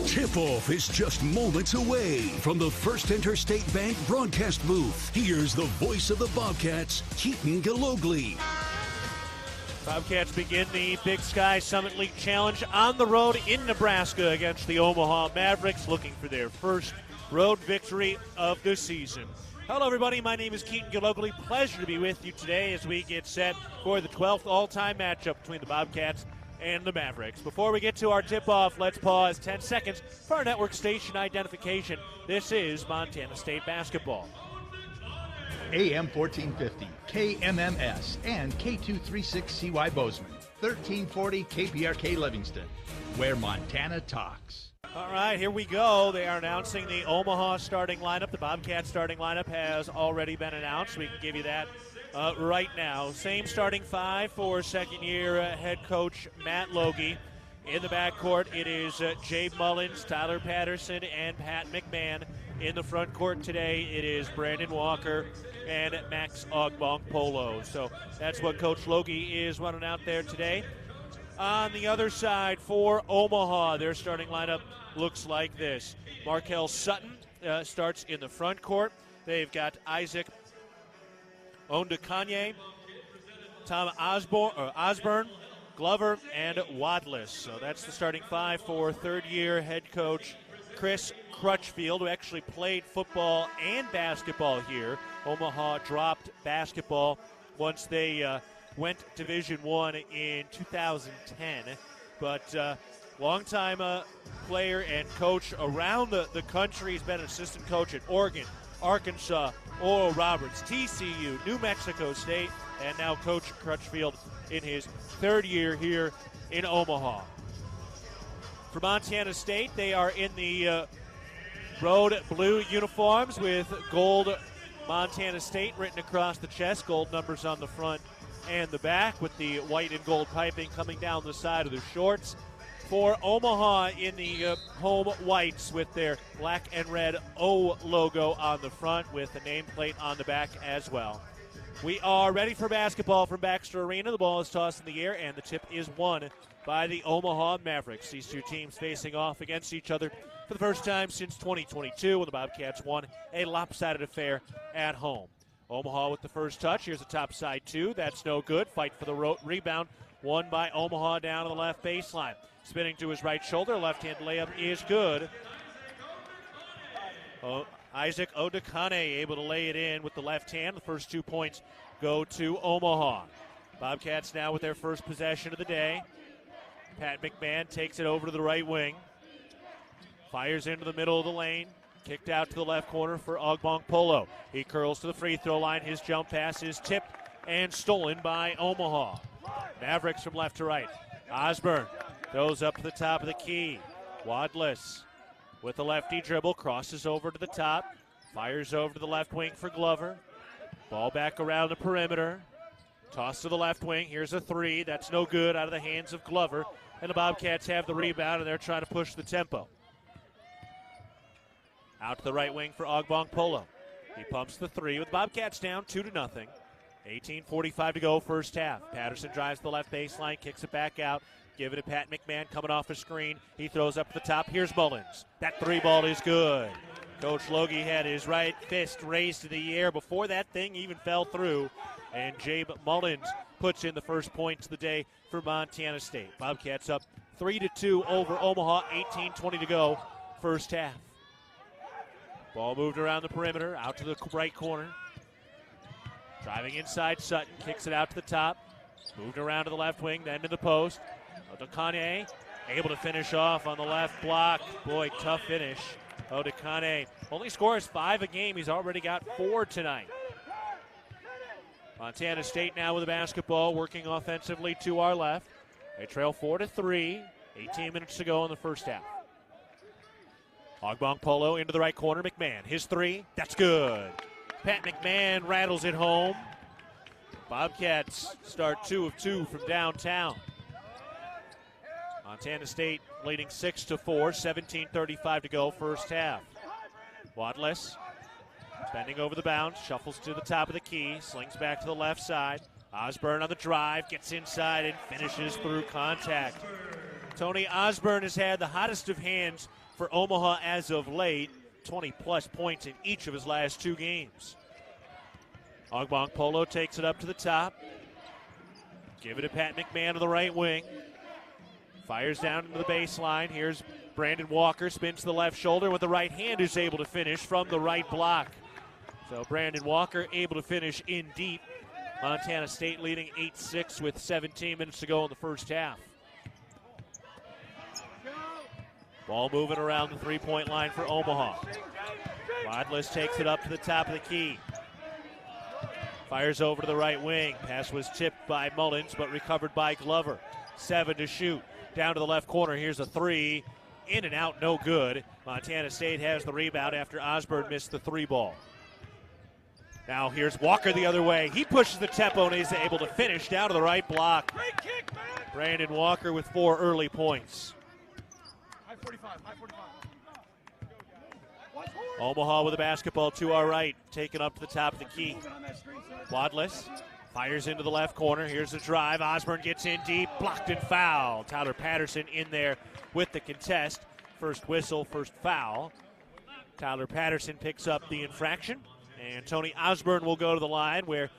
Tip-off is just moments away from the First Interstate Bank broadcast booth. Here's the voice of the Bobcats, Keaton Gillogly. Bobcats begin the Big Sky Summit League Challenge on the road in Nebraska against the Omaha Mavericks, looking for their first road victory of the season. Hello, everybody. My name is Keaton Gillogly. Pleasure to be with you today as we get set for the 12th all-time matchup between the Bobcats and the Mavericks. Before we get to our tip-off, let's pause 10 seconds for our network station identification. This is Montana State basketball. AM 1450, KMMS, and K236CY Bozeman, 1340 KPRK Livingston, where Montana talks. All right, here we go. They are announcing the Omaha starting lineup. The Bobcat starting lineup has already been announced. We can give you that right now. Same starting five for second-year head coach Matt Logie. In the backcourt, it is Jabe Mullins, Tyler Patterson, and Pat McMahon. In the front court today, it is Brandon Walker and Max Ogbong-Polo. So that's what Coach Logie is running out there today. On the other side for Omaha, their starting lineup looks like this. Markel Sutton starts in the front court. They've got Isaac Ondekanye, Tom Osborne, Glover, and Wadless. So that's the starting five for third-year head coach Chris Crutchfield, who actually played football and basketball here. Omaha dropped basketball once they went Division I in 2010. But longtime player and coach around the country. He's been an assistant coach at Oregon, Arkansas, Oral Roberts, TCU, New Mexico State, and now Coach Crutchfield in his third year here in Omaha. For Montana State, they are in the road blue uniforms with gold Montana State written across the chest, gold numbers on the front and the back with the white and gold piping coming down the side of the shorts. For Omaha in the home whites with their black and red O logo on the front with the nameplate on the back as well. We are ready for basketball from Baxter Arena. The ball is tossed in the air, and the tip is won by the Omaha Mavericks. These two teams facing off against each other for the first time since 2022 when the Bobcats won a lopsided affair at home. Omaha with the first touch. Here's a top side two. That's no good. Fight for the rebound. Won by Omaha down to the left baseline. Spinning to his right shoulder. Left-hand layup is good. Isaac Ondekanye able to lay it in with the left hand. The first 2 points go to Omaha. Bobcats now with their first possession of the day. Pat McMahon takes it over to the right wing. Fires into the middle of the lane. Kicked out to the left corner for Ogbong-Polo. He curls to the free throw line. His jump pass is tipped and stolen by Omaha. Mavericks from left to right. Osborne throws up to the top of the key. Wadless with the lefty dribble, crosses over to the top, fires over to the left wing for Glover. Ball back around the perimeter. Toss to the left wing. Here's a three. That's no good out of the hands of Glover. And the Bobcats have the rebound, and they're trying to push the tempo. Out to the right wing for Ogbong-Polo. He pumps the three with the Bobcats down 2-0. 18:45 to go first half. Patterson drives the left baseline, kicks it back out. Give it to Pat McMahon coming off a screen. He throws up to the top. Here's Mullins. That three ball is good. Coach Logie had his right fist raised to the air before that thing even fell through. And Jabe Mullins puts in the first points of the day for Montana State. Bobcats up 3-2 over Omaha. 18:20 to go first half. Ball moved around the perimeter, out to the right corner. Driving inside, Sutton kicks it out to the top. Moved around to the left wing, then to the post. Ondekanye able to finish off on the left block. Boy, tough finish. Ondekanye only scores 5 a game. He's already got 4 tonight. Montana State now with the basketball, working offensively to our left. They trail 4-3. 18 minutes to go in the first half. Ogbong-Polo into the right corner. McMahon, his three. That's good. Pat McMahon rattles it home. Bobcats start 2 of 2 from downtown. Montana State leading 6-4. 17:35 to go first half. Wadless bending over the bounce, shuffles to the top of the key, slings back to the left side. Osborne on the drive, gets inside and finishes through contact. Tony Osborne has had the hottest of hands for Omaha as of late. 20-plus points in each of his last 2 games. Ogbong-Polo takes it up to the top. Give it to Pat McMahon to the right wing. Fires down into the baseline. Here's Brandon Walker, spins to the left shoulder with the right hand, is able to finish from the right block. So Brandon Walker able to finish in deep. Montana State leading 8-6 with 17 minutes to go in the first half. Ball moving around the three-point line for Omaha. Wadless takes it up to the top of the key. Fires over to the right wing. Pass was tipped by Mullins, but recovered by Glover. 7 to shoot. Down to the left corner. Here's a three. In and out, no good. Montana State has the rebound after Osborne missed the three ball. Now here's Walker the other way. He pushes the tempo and is able to finish down to the right block. Great kick, man. Brandon Walker with 4 early points. High 45. Omaha with the basketball to our right, taken up to the top of the key. Wadless fires into the left corner. Here's the drive. Osborne gets in deep, blocked and fouled. Tyler Patterson in there with the contest. First whistle, first foul. Tyler Patterson picks up the infraction, and Tony Osborne will go to the line where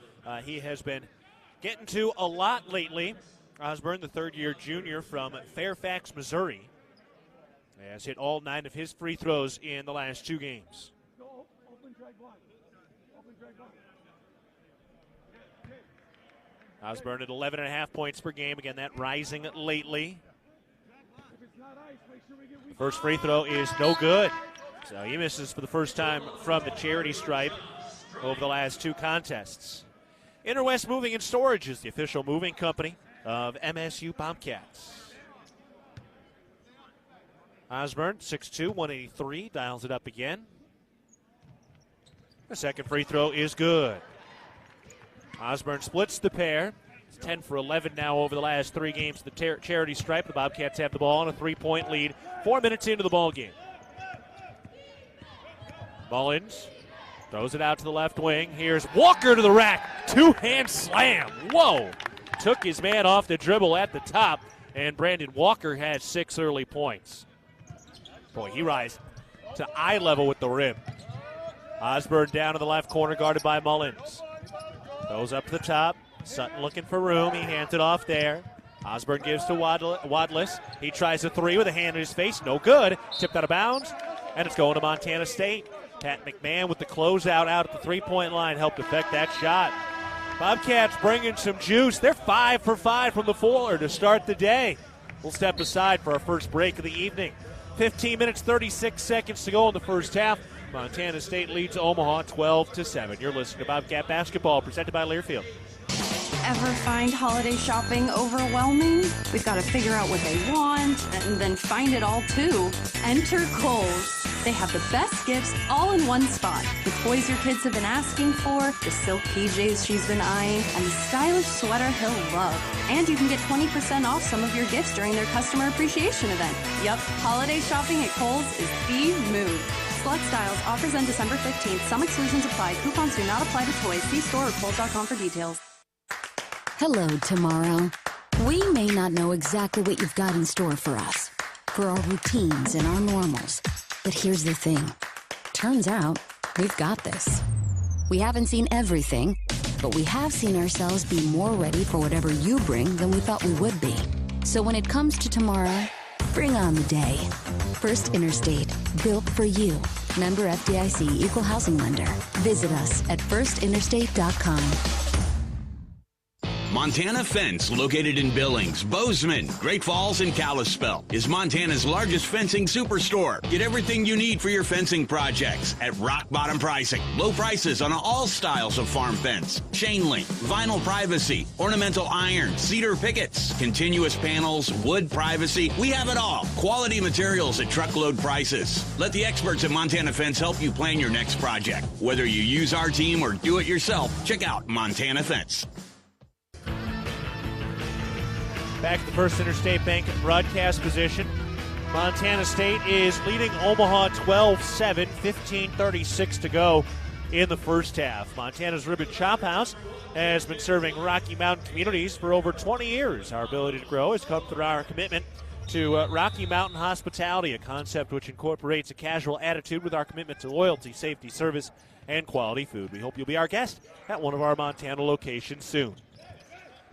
he has been getting to a lot lately. Osborne, the third-year junior from Fairfax, Missouri, has hit all 9 of his free throws in the last 2 games. Osborne at 11.5 points per game. Again, that rising lately. The first free throw is no good. So he misses for the first time from the charity stripe over the last 2 contests. Interwest Moving and Storage is the official moving company of MSU Bobcats. Osborne, 6'2", 183, dials it up again. The second free throw is good. Osborne splits the pair. It's 10 for 11 now over the last 3 games. The charity stripe. The Bobcats have the ball on a 3-point lead. 4 minutes into the ball game. Mullins throws it out to the left wing. Here's Walker to the rack. 2-hand slam. Whoa. Took his man off the dribble at the top, and Brandon Walker has 6 early points. Boy, he rises to eye level with the rim. Osborne down to the left corner, guarded by Mullins. Goes up to the top. Sutton looking for room. He hands it off there. Osborne gives to Wadless. He tries a 3 with a hand in his face. No good. Tipped out of bounds, and it's going to Montana State. Pat McMahon with the closeout out at the 3-point line helped affect that shot. Bobcats bringing some juice. They're 5 for 5 from the floor to start the day. We'll step aside for our first break of the evening. 15 minutes, 36 seconds to go in the first half. Montana State leads Omaha 12-7. You're listening to Bobcat Basketball, presented by Learfield. Ever find holiday shopping overwhelming? We've got to figure out what they want and then find it all too. Enter Kohl's. They have the best gifts all in one spot. The toys your kids have been asking for, the silk PJs she's been eyeing, and the stylish sweater he'll love. And you can get 20% off some of your gifts during their customer appreciation event. Yup, holiday shopping at Kohl's is the move. Select styles, offers end December 15th. Some exclusions apply. Coupons do not apply to toys. See store or Kohl's.com for details. Hello, tomorrow. We may not know exactly what you've got in store for us, for our routines and our normals. But here's the thing. Turns out, we've got this. We haven't seen everything, but we have seen ourselves be more ready for whatever you bring than we thought we would be. So when it comes to tomorrow, bring on the day. First Interstate, built for you. Member FDIC, Equal Housing Lender. Visit us at firstinterstate.com. Montana Fence, located in Billings, Bozeman, Great Falls, and Kalispell, is Montana's largest fencing superstore. Get everything you need for your fencing projects at rock bottom pricing. Low prices on all styles of farm fence, chain link, vinyl privacy, ornamental iron, cedar pickets, continuous panels, wood privacy. We have it all. Quality materials at truckload prices. Let the experts at Montana Fence help you plan your next project. Whether you use our team or do it yourself, check out Montana Fence. Back to the First Interstate Bank broadcast position. Montana State is leading Omaha 12-7, 15:36 to go in the first half. Montana's Ribbon Chop House has been serving Rocky Mountain communities for over 20 years. Our ability to grow has come through our commitment to Rocky Mountain hospitality, a concept which incorporates a casual attitude with our commitment to loyalty, safety, service, and quality food. We hope you'll be our guest at one of our Montana locations soon.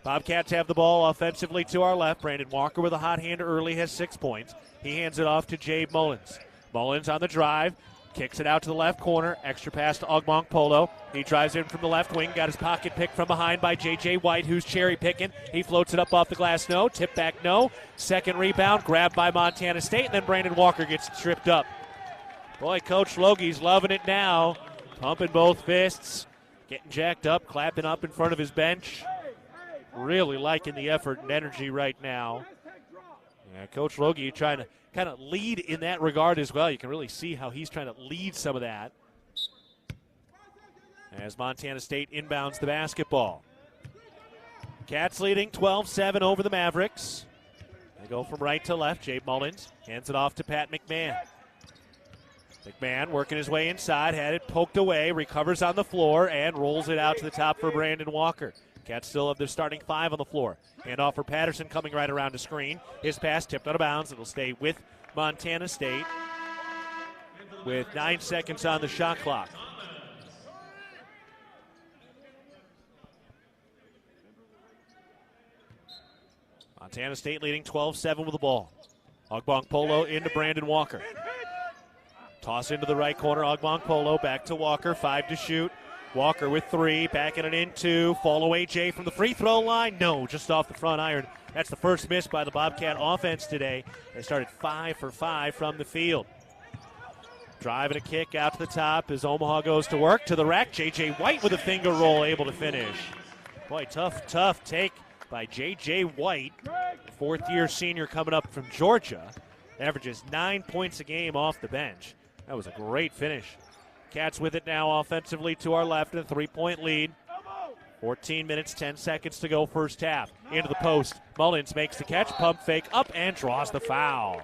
Bobcats have the ball offensively to our left. Brandon Walker with a hot hand early has 6 points. He hands it off to Jabe Mullins. Mullins on the drive, Kicks it out to the left corner. Extra pass to Ogbong Polo. He drives in from the left wing. Got his pocket picked from behind by J.J. White, who's cherry picking. He floats it up off the glass. No. Tip back. No. Second rebound. Grabbed by Montana State. And then Brandon Walker gets tripped up. Boy, Coach Logie's loving it now. Pumping both fists. Getting jacked up. Clapping up in front of his bench. Really liking the effort and energy right now. Yeah, Coach Logie trying to kind of lead in that regard as well. You can really see how he's trying to lead some of that. As Montana State inbounds the basketball. Cats leading 12-7 over the Mavericks. They go from right to left. Jabe Mullins hands it off to Pat McMahon. McMahon working his way inside, had it poked away, recovers on the floor, and rolls it out to the top for Brandon Walker. Cats still have their starting five on the floor. Handoff for Patterson coming right around the screen. His pass tipped out of bounds. It'll stay with Montana State with 9 seconds on the shot clock. Montana State leading 12-7 with the ball. Ogbong Polo into Brandon Walker. Toss into the right corner. Ogbong Polo back to Walker. 5 to shoot. Walker with 3, backing it in 2. Fall away Jay from the free throw line. No, just off the front iron. That's the first miss by the Bobcat offense today. They started 5 for 5 from the field. Driving a kick out to the top as Omaha goes to work. To the rack, J.J. White with a finger roll, able to finish. Boy, tough take by J.J. White. Fourth-year senior coming up from Georgia. Averages 9 points a game off the bench. That was a great finish. Cats with it now offensively to our left, a 3-point lead. 14 minutes, 10 seconds to go first half. Into the post. Mullins makes the catch, pump fake up, and draws the foul.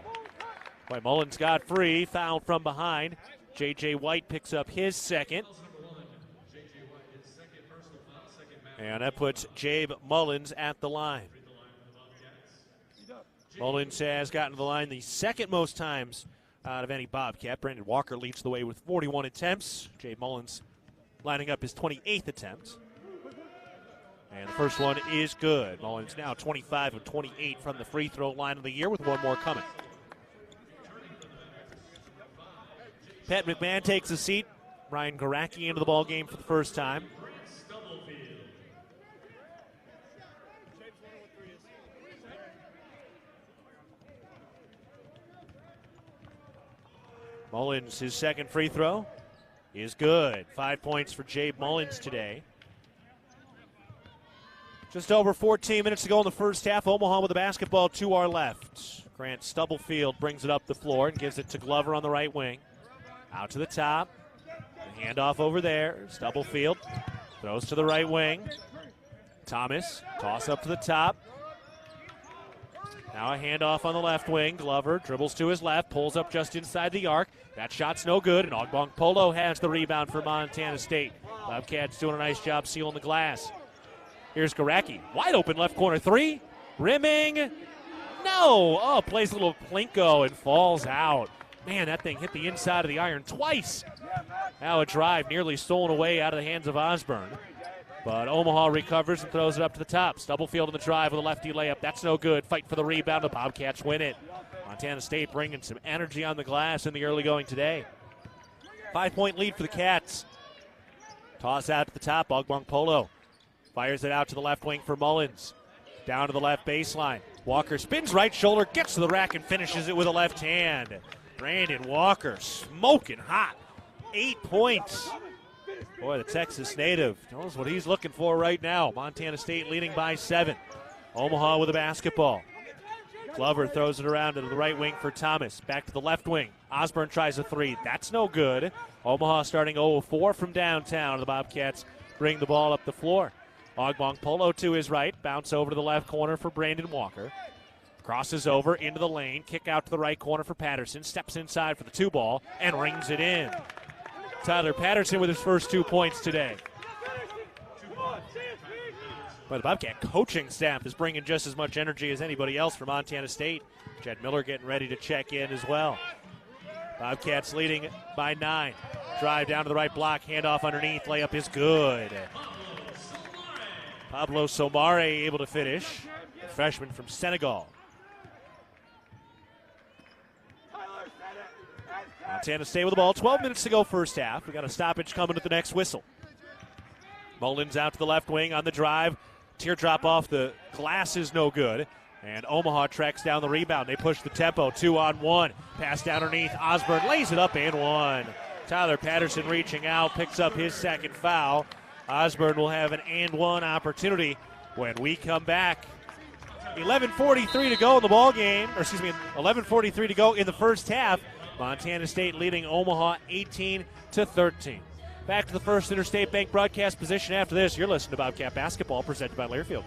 Boy, Mullins got free, fouled from behind. J.J. White picks up his second. And that puts Jabe Mullins at the line. Mullins has gotten to the line the second most times out of any Bobcat. Brandon Walker leads the way with 41 attempts. Jabe Mullins lining up his 28th attempt. And the first one is good. Mullins now 25 of 28 from the free throw line of the year with one more coming. Pat McMahon takes a seat. Ryan Garacki into the ball game for the first time. Mullins, his second free throw is good. 5 points for Jabe Mullins today. Just over 14 minutes to go in the first half. Omaha with the basketball to our left. Grant Stubblefield brings it up the floor and gives it to Glover on the right wing. Out to the top. The handoff over there. Stubblefield throws to the right wing. Thomas, toss up to the top. Now a handoff on the left wing. Glover dribbles to his left, pulls up just inside the arc. That shot's no good, and Ogbong Polo has the rebound for Montana State. Bobcats doing a nice job sealing the glass. Here's Garacki. Wide open left corner three. Rimming. No. Oh, plays a little plinko and falls out. Man, that thing hit the inside of the iron twice. Now a drive nearly stolen away out of the hands of Osborne. But Omaha recovers and throws it up to the top. Stubblefield in the drive with a lefty layup. That's no good. Fight for the rebound. The Bobcats win it. Montana State bringing some energy on the glass in the early going today. 5-point lead for the Cats. Toss out to the top. Ogbong Polo fires it out to the left wing for Mullins. Down to the left baseline. Walker spins right shoulder, gets to the rack, and finishes it with a left hand. Brandon Walker smoking hot. 8 points. Boy, the Texas native knows what he's looking for right now. Montana State leading by 7. Omaha with the basketball. Glover throws it around to the right wing for Thomas. Back to the left wing. Osborne tries a three. That's no good. Omaha starting 0-4 from downtown. The Bobcats bring the ball up the floor. Ogbong Polo to his right. Bounce over to the left corner for Brandon Walker. Crosses over into the lane. Kick out to the right corner for Patterson. Steps inside for the 2-ball and rings it in. Tyler Patterson with his first 2 points today. But the Bobcat coaching staff is bringing just as much energy as anybody else for Montana State. Jed Miller getting ready to check in as well. Bobcats leading by 9. Drive down to the right block. Handoff underneath. Layup is good. Pablo Somare able to finish. A freshman from Senegal. Montana State with the ball. 12 minutes to go first half. We got a stoppage coming at the next whistle. Mullins out to the left wing on the drive. Teardrop off the glass is no good. And Omaha tracks down the rebound. They push the tempo. 2-on-1. Pass down underneath. Osborne lays it up and one. Tyler Patterson reaching out. Picks up his second foul. Osborne will have an and one opportunity when we come back. 11:43 to go in the ball game. 11:43 to go in the first half. Montana State leading Omaha 18-13. Back to the First Interstate Bank broadcast position after this. You're listening to Bobcat Basketball presented by Learfield.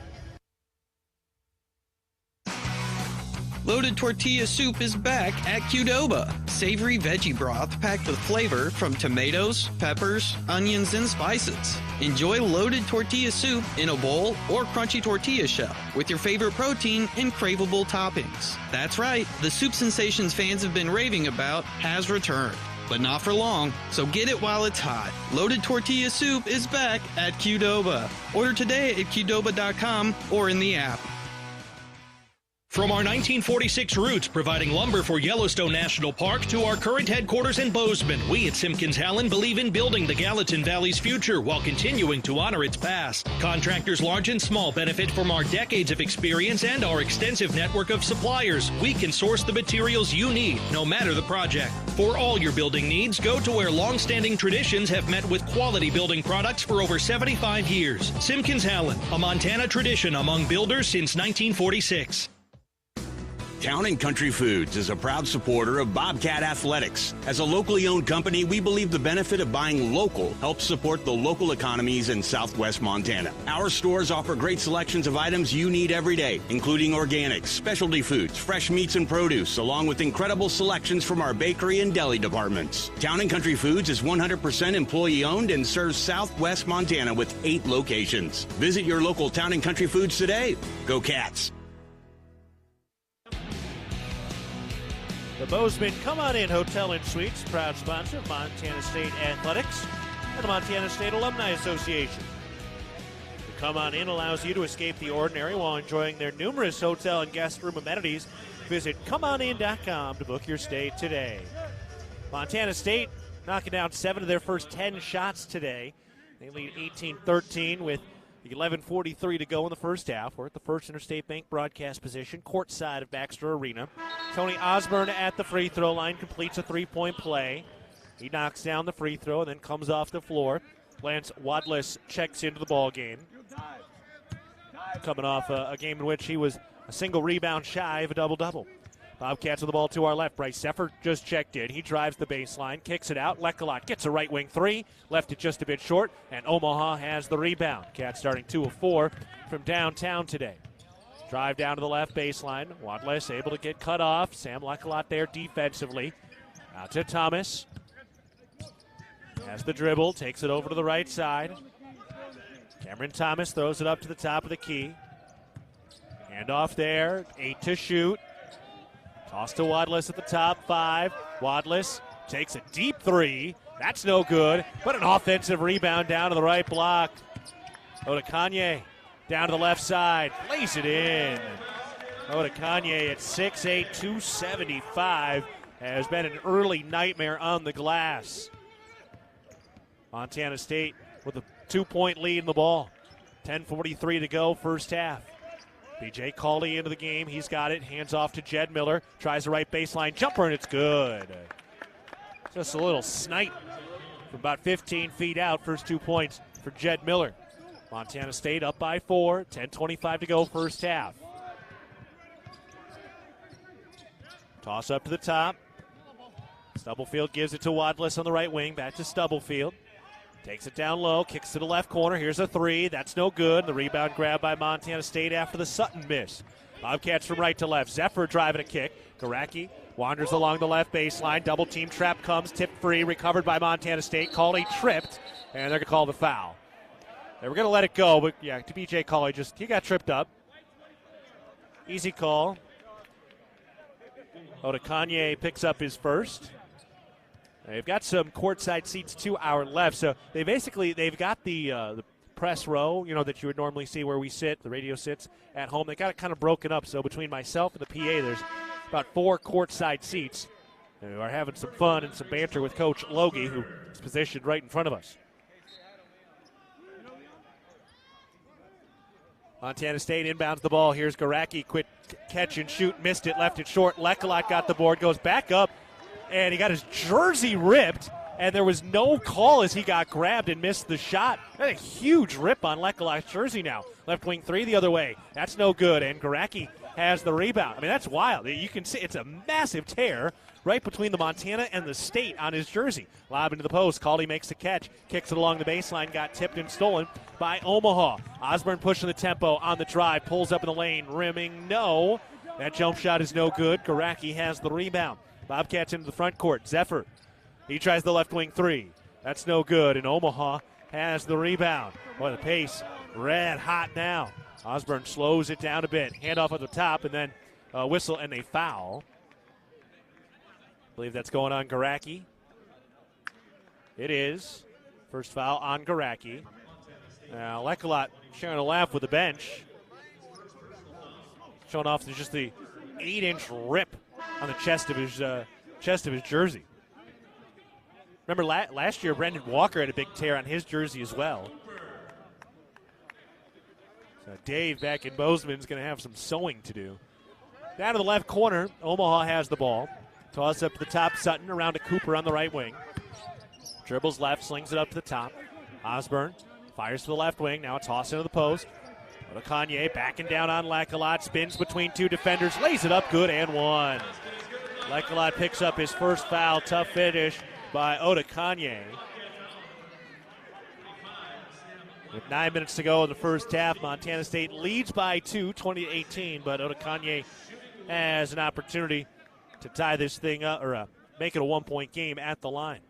Loaded Tortilla Soup is back at Qdoba. Savory veggie broth packed with flavor from tomatoes, peppers, onions, and spices. Enjoy Loaded Tortilla Soup in a bowl or crunchy tortilla shell with your favorite protein and craveable toppings. That's right, the soup sensations fans have been raving about has returned. But not for long, so get it while it's hot. Loaded Tortilla Soup is back at Qdoba. Order today at Qdoba.com or in the app. From our 1946 roots providing lumber for Yellowstone National Park to our current headquarters in Bozeman, we at Simpkins Hallen believe in building the Gallatin Valley's future while continuing to honor its past. Contractors large and small benefit from our decades of experience and our extensive network of suppliers. We can source the materials you need, no matter the project. For all your building needs, go to where long-standing traditions have met with quality building products for over 75 years. Simpkins Hallen, a Montana tradition among builders since 1946. Town & Country Foods is a proud supporter of Bobcat Athletics. As a locally owned company, we believe the benefit of buying local helps support the local economies in southwest Montana. Our stores offer great selections of items you need every day, including organics, specialty foods, fresh meats and produce, along with incredible selections from our bakery and deli departments. Town & Country Foods is 100% employee-owned and serves southwest Montana with 8 locations. Visit your local Town & Country Foods today. Go Cats! The Bozeman Come On In Hotel and Suites, proud sponsor of Montana State Athletics and the Montana State Alumni Association. The Come On In allows you to escape the ordinary while enjoying their numerous hotel and guest room amenities. Visit ComeOnIn.com to book your stay today. Montana State knocking down 7 of their first 10 shots today. They lead 18-13 with 11:43 to go in the first half. We're at the First Interstate Bank broadcast position, courtside of Baxter Arena. Tony Osborne at the free throw line completes a three-point play. He knocks down the free throw and then comes off the floor. Lance Wadless checks into the ball game. Coming off a game in which he was a single rebound shy of a double-double. Bobcats with the ball to our left. Bryce Zephyr just checked in. He drives the baseline, kicks it out. Lekalot gets a right wing three, left it just a bit short, and Omaha has the rebound. Cats starting 2 of 4 from downtown today. Drive down to the left baseline. Wadless able to get cut off. Sam Lekalot there defensively. Out to Thomas. Has the dribble, takes it over to the right side. Cameron Thomas throws it up to the top of the key. Hand off there, 8 to shoot. Toss to Wadless at the top, 5. Wadless takes a deep 3. That's no good, but an offensive rebound down to the right block. Odekanye down to the left side, lays it in. Odekanye at 6'8", 275, has been an early nightmare on the glass. Montana State with a 2-point lead in the ball. 10:43 to go, first half. B.J. Cawley into the game. He's got it. Hands off to Jed Miller. Tries the right baseline jumper, and it's good. Just a little snipe from about 15 feet out. First 2 points for Jed Miller. Montana State up by 4. 10:25 to go, first half. Toss up to the top. Stubblefield gives it to Wadless on the right wing. Back to Stubblefield. Takes it down low, kicks to the left corner. Here's a 3. That's no good. The rebound grab by Montana State after the Sutton miss. Bobcats from right to left. Zephyr driving a kick. Garacki wanders along the left baseline. Double team trap comes. Tipped free. Recovered by Montana State. Cawley tripped. And they're going to call the foul. They were going to let it go, but yeah, to B.J. Cawley, he got tripped up. Easy call. Odekanye picks up his first. They've got some courtside seats to our left, so they've got the press row, that you would normally see where we sit, the radio sits at home. They got it kind of broken up, so between myself and the PA, there's about 4 courtside seats. who are having some fun and some banter with Coach Logie, who is positioned right in front of us. Montana State inbounds the ball. Here's Garacki, quick catch and shoot, missed it, left it short. Lekalot got the board, goes back up, and he got his jersey ripped, and there was no call as he got grabbed and missed the shot. That's a huge rip on Lekalot's jersey now. Left wing three the other way. That's no good, and Garacki has the rebound. I mean, that's wild. You can see it's a massive tear right between the Montana and the State on his jersey. Lob into the post. Cawley makes the catch. Kicks it along the baseline. Got tipped and stolen by Omaha. Osborne pushing the tempo on the drive. Pulls up in the lane. Rimming. No. That jump shot is no good. Garacki has the rebound. Bobcats into the front court. Zephyr. He tries the left wing three. That's no good. And Omaha has the rebound. Boy, the pace red hot now. Osborne slows it down a bit. Handoff at the top and then whistle and a foul. I believe that's going on Garacki. It is. First foul on Garacki. Now, Lekalot sharing a laugh with the bench. Showing off just the 8-inch rip on the chest of his jersey. Remember last year, Brendan Walker had a big tear on his jersey as well. So Dave back in Bozeman's going to have some sewing to do. Down to the left corner, Omaha has the ball. Toss up to the top, Sutton around to Cooper on the right wing. Dribbles left, slings it up to the top. Osborne fires to the left wing. Now a toss into the post. Kanye backing down on Lekalot. Spins between two defenders. Lays it up good and one. Lekalot picks up his first foul. Tough finish by Kanye. With 9 minutes to go in the first half, Montana State leads by 2, 20-18, but Kanye has an opportunity to tie this thing up or make it a 1-point game at the line.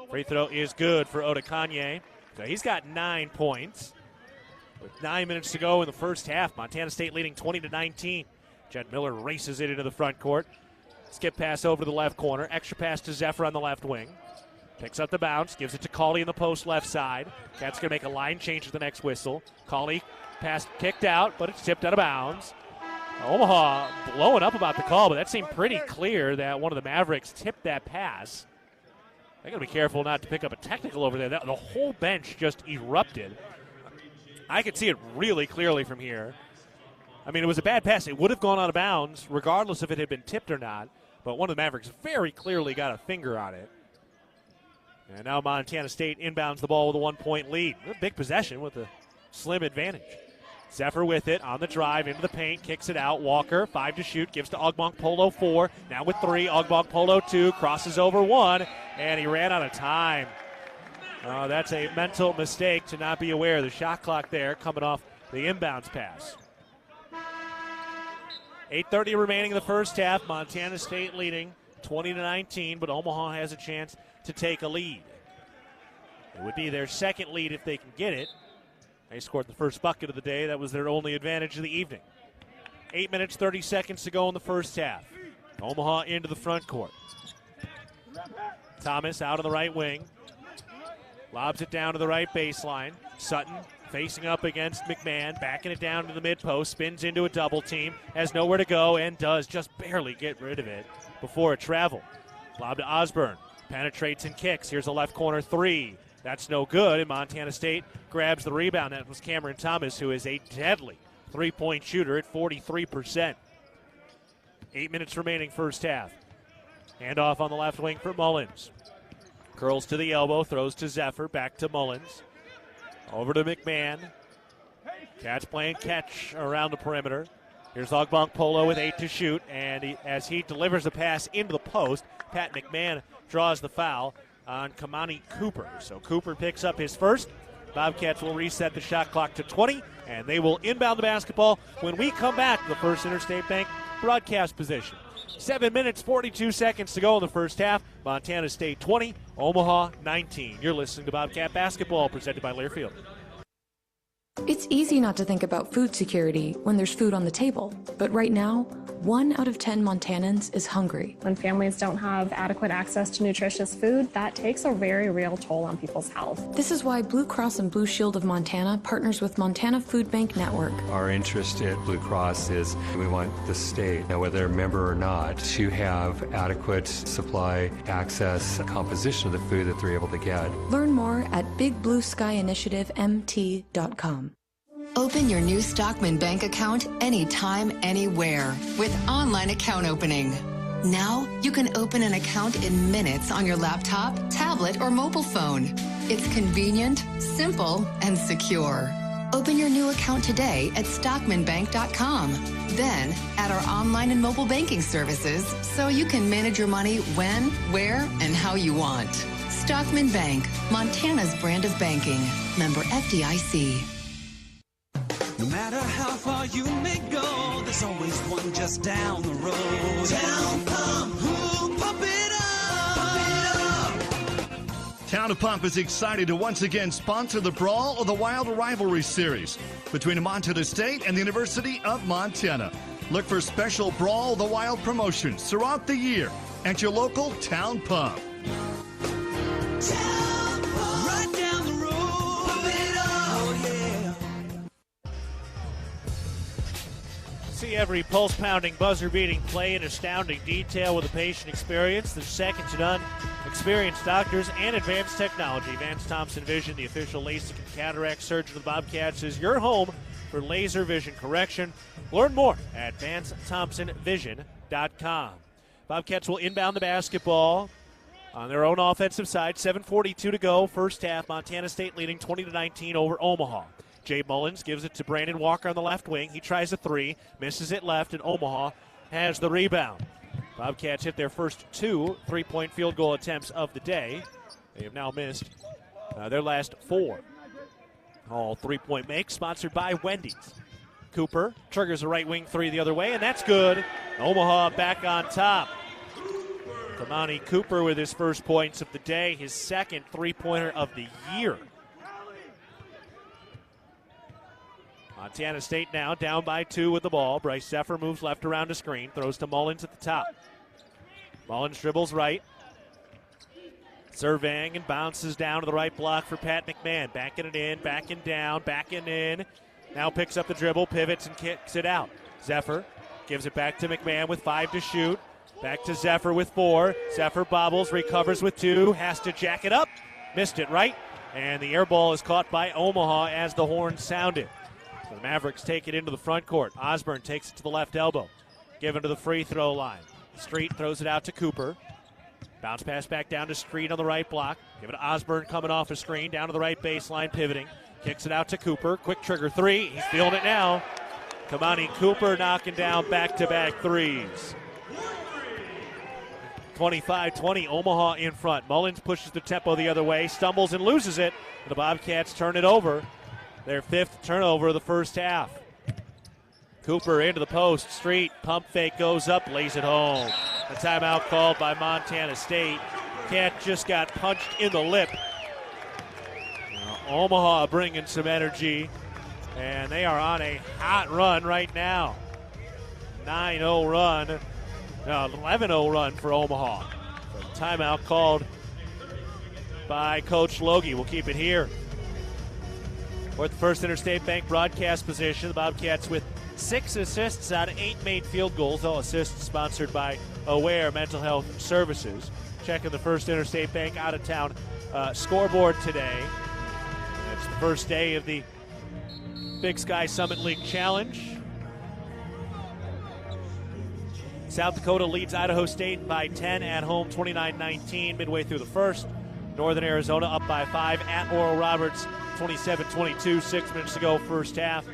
Free throw is good for Kanye. So he's got 9 points. With 9 minutes to go in the first half, Montana State leading 20-19. Jed Miller races it into the front court. Skip pass over to the left corner. Extra pass to Zephyr on the left wing. Picks up the bounce. Gives it to Cawley in the post left side. Cat's going to make a line change at the next whistle. Cawley pass kicked out, but it's tipped out of bounds. Omaha blowing up about the call, but that seemed pretty clear that one of the Mavericks tipped that pass. They got to be careful not to pick up a technical over there. The whole bench just erupted. I could see it really clearly from here. I mean, it was a bad pass. It would have gone out of bounds regardless if it had been tipped or not. But one of the Mavericks very clearly got a finger on it. And now Montana State inbounds the ball with a 1-point lead. A big possession with a slim advantage. Zephyr with it on the drive into the paint, kicks it out. Walker, 5 to shoot, gives to Ogbonk Polo 4. Now with 3, Ogbonk Polo 2, crosses over 1, and he ran out of time. That's a mental mistake to not be aware of the shot clock there coming off the inbounds pass. 8:30 remaining in the first half. Montana State leading 20-19, but Omaha has a chance to take a lead. It would be their second lead if they can get it. They scored the first bucket of the day. That was their only advantage of the evening. 8 minutes, 30 seconds to go in the first half. Omaha into the front court. Thomas out on the right wing. Lobs it down to the right baseline. Sutton facing up against McMahon, backing it down to the mid-post, spins into a double team, has nowhere to go, and does just barely get rid of it before it traveled. Lob to Osborne, penetrates and kicks. Here's a left corner 3. That's no good, and Montana State grabs the rebound. That was Cameron Thomas, who is a deadly three-point shooter at 43%. 8 minutes remaining first half. Handoff on the left wing for Mullins. Curls to the elbow, throws to Zephyr, back to Mullins. Over to McMahon. Cats playing catch around the perimeter. Here's Ogbonk Polo with 8 to shoot, and as he delivers the pass into the post, Pat McMahon draws the foul on Kamani Cooper. So Cooper picks up his first. Bobcats will reset the shot clock to 20, and they will inbound the basketball when we come back to the First Interstate Bank broadcast position. 7 minutes, 42 seconds to go in the first half. Montana State 20, Omaha 19. You're listening to Bobcat Basketball, presented by Learfield. It's easy not to think about food security when there's food on the table. But right now, 1 out of 10 Montanans is hungry. When families don't have adequate access to nutritious food, that takes a very real toll on people's health. This is why Blue Cross and Blue Shield of Montana partners with Montana Food Bank Network. Our interest at Blue Cross is we want the state, whether they're a member or not, to have adequate supply, access, composition of the food that they're able to get. Learn more at bigblueskyinitiativemt.com. Open your new Stockman Bank account anytime, anywhere with online account opening. Now, you can open an account in minutes on your laptop, tablet, or mobile phone. It's convenient, simple, and secure. Open your new account today at stockmanbank.com. Then, add our online and mobile banking services so you can manage your money when, where, and how you want. Stockman Bank, Montana's brand of banking. Member FDIC. No matter how far you may go, there's always one just down the road. Town Pump, who pump it up. Town of Pump is excited to once again sponsor the Brawl of the Wild Rivalry Series between Montana State and the University of Montana. Look for special Brawl of the Wild promotions throughout the year at your local Town Pump. Town Pump, right down the road. Pump it up, oh yeah. See every pulse-pounding, buzzer-beating play in astounding detail with a patient experience. There's second to none. Experienced doctors and advanced technology. Vance Thompson Vision, the official LASIK and cataract surgeon of the Bobcats, is your home for laser vision correction. Learn more at VanceThompsonVision.com. Bobcats will inbound the basketball on their own offensive side. 7:42 to go, first half. Montana State leading 20-19 over Omaha. Jay Mullins gives it to Brandon Walker on the left wing. He tries a three, misses it left, and Omaha has the rebound. Bobcats hit their first 2 3-point field goal attempts of the day. They have now missed their last 4. All 3-point makes, sponsored by Wendy's. Cooper triggers a right wing three the other way, and that's good. Omaha back on top. Kamani Cooper with his first points of the day, his second 3-pointer of the year. Montana State now down by 2 with the ball. Bryce Zephyr moves left around a screen, throws to Mullins at the top. Mullins dribbles right. Surveying and bounces down to the right block for Pat McMahon. Backing it in, backing down, backing in. Now picks up the dribble, pivots, and kicks it out. Zephyr gives it back to McMahon with 5 to shoot. Back to Zephyr with 4. Zephyr bobbles, recovers with 2, has to jack it up. Missed it right. And the air ball is caught by Omaha as the horn sounded. So the Mavericks take it into the front court. Osborne takes it to the left elbow. Given to the free throw line. Street throws it out to Cooper. Bounce pass back down to Street on the right block. Give it to Osborne coming off a screen. Down to the right baseline, pivoting. Kicks it out to Cooper. Quick trigger three. He's feeling it now. Kamani Cooper knocking down back-to-back threes. 25-20, Omaha in front. Mullins pushes the tempo the other way, stumbles and loses it. The Bobcats turn it over. Their 5th turnover of the first half. Cooper into the post. Street, pump fake, goes up, lays it home. A timeout called by Montana State. Cat just got punched in the lip. Omaha bringing some energy, and they are on a hot run right now. 9-0 run. No, 11-0 run for Omaha. So timeout called by Coach Logie. We'll keep it here. We're at the First Interstate Bank broadcast position. The Bobcats with 6 assists out of 8 made field goals. All assists sponsored by Aware Mental Health Services. Checking the First Interstate Bank out-of-town scoreboard today. It's the first day of the Big Sky Summit League Challenge. South Dakota leads Idaho State by 10 at home, 29-19, midway through the first. Northern Arizona up by 5 at Oral Roberts, 27-22, 6 minutes to go, first half.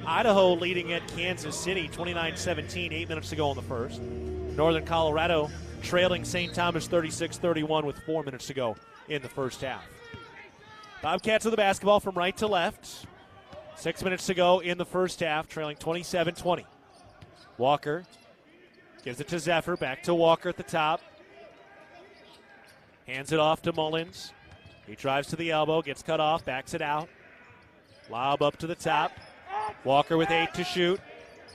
Idaho leading at Kansas City, 29-17, 8 minutes to go in the first. Northern Colorado trailing St. Thomas 36-31 with 4 minutes to go in the first half. Bobcats with the basketball from right to left. 6 minutes to go in the first half, trailing 27-20. Walker gives it to Zephyr, back to Walker at the top. Hands it off to Mullins. He drives to the elbow, gets cut off, backs it out. Lob up to the top. Walker with 8 to shoot.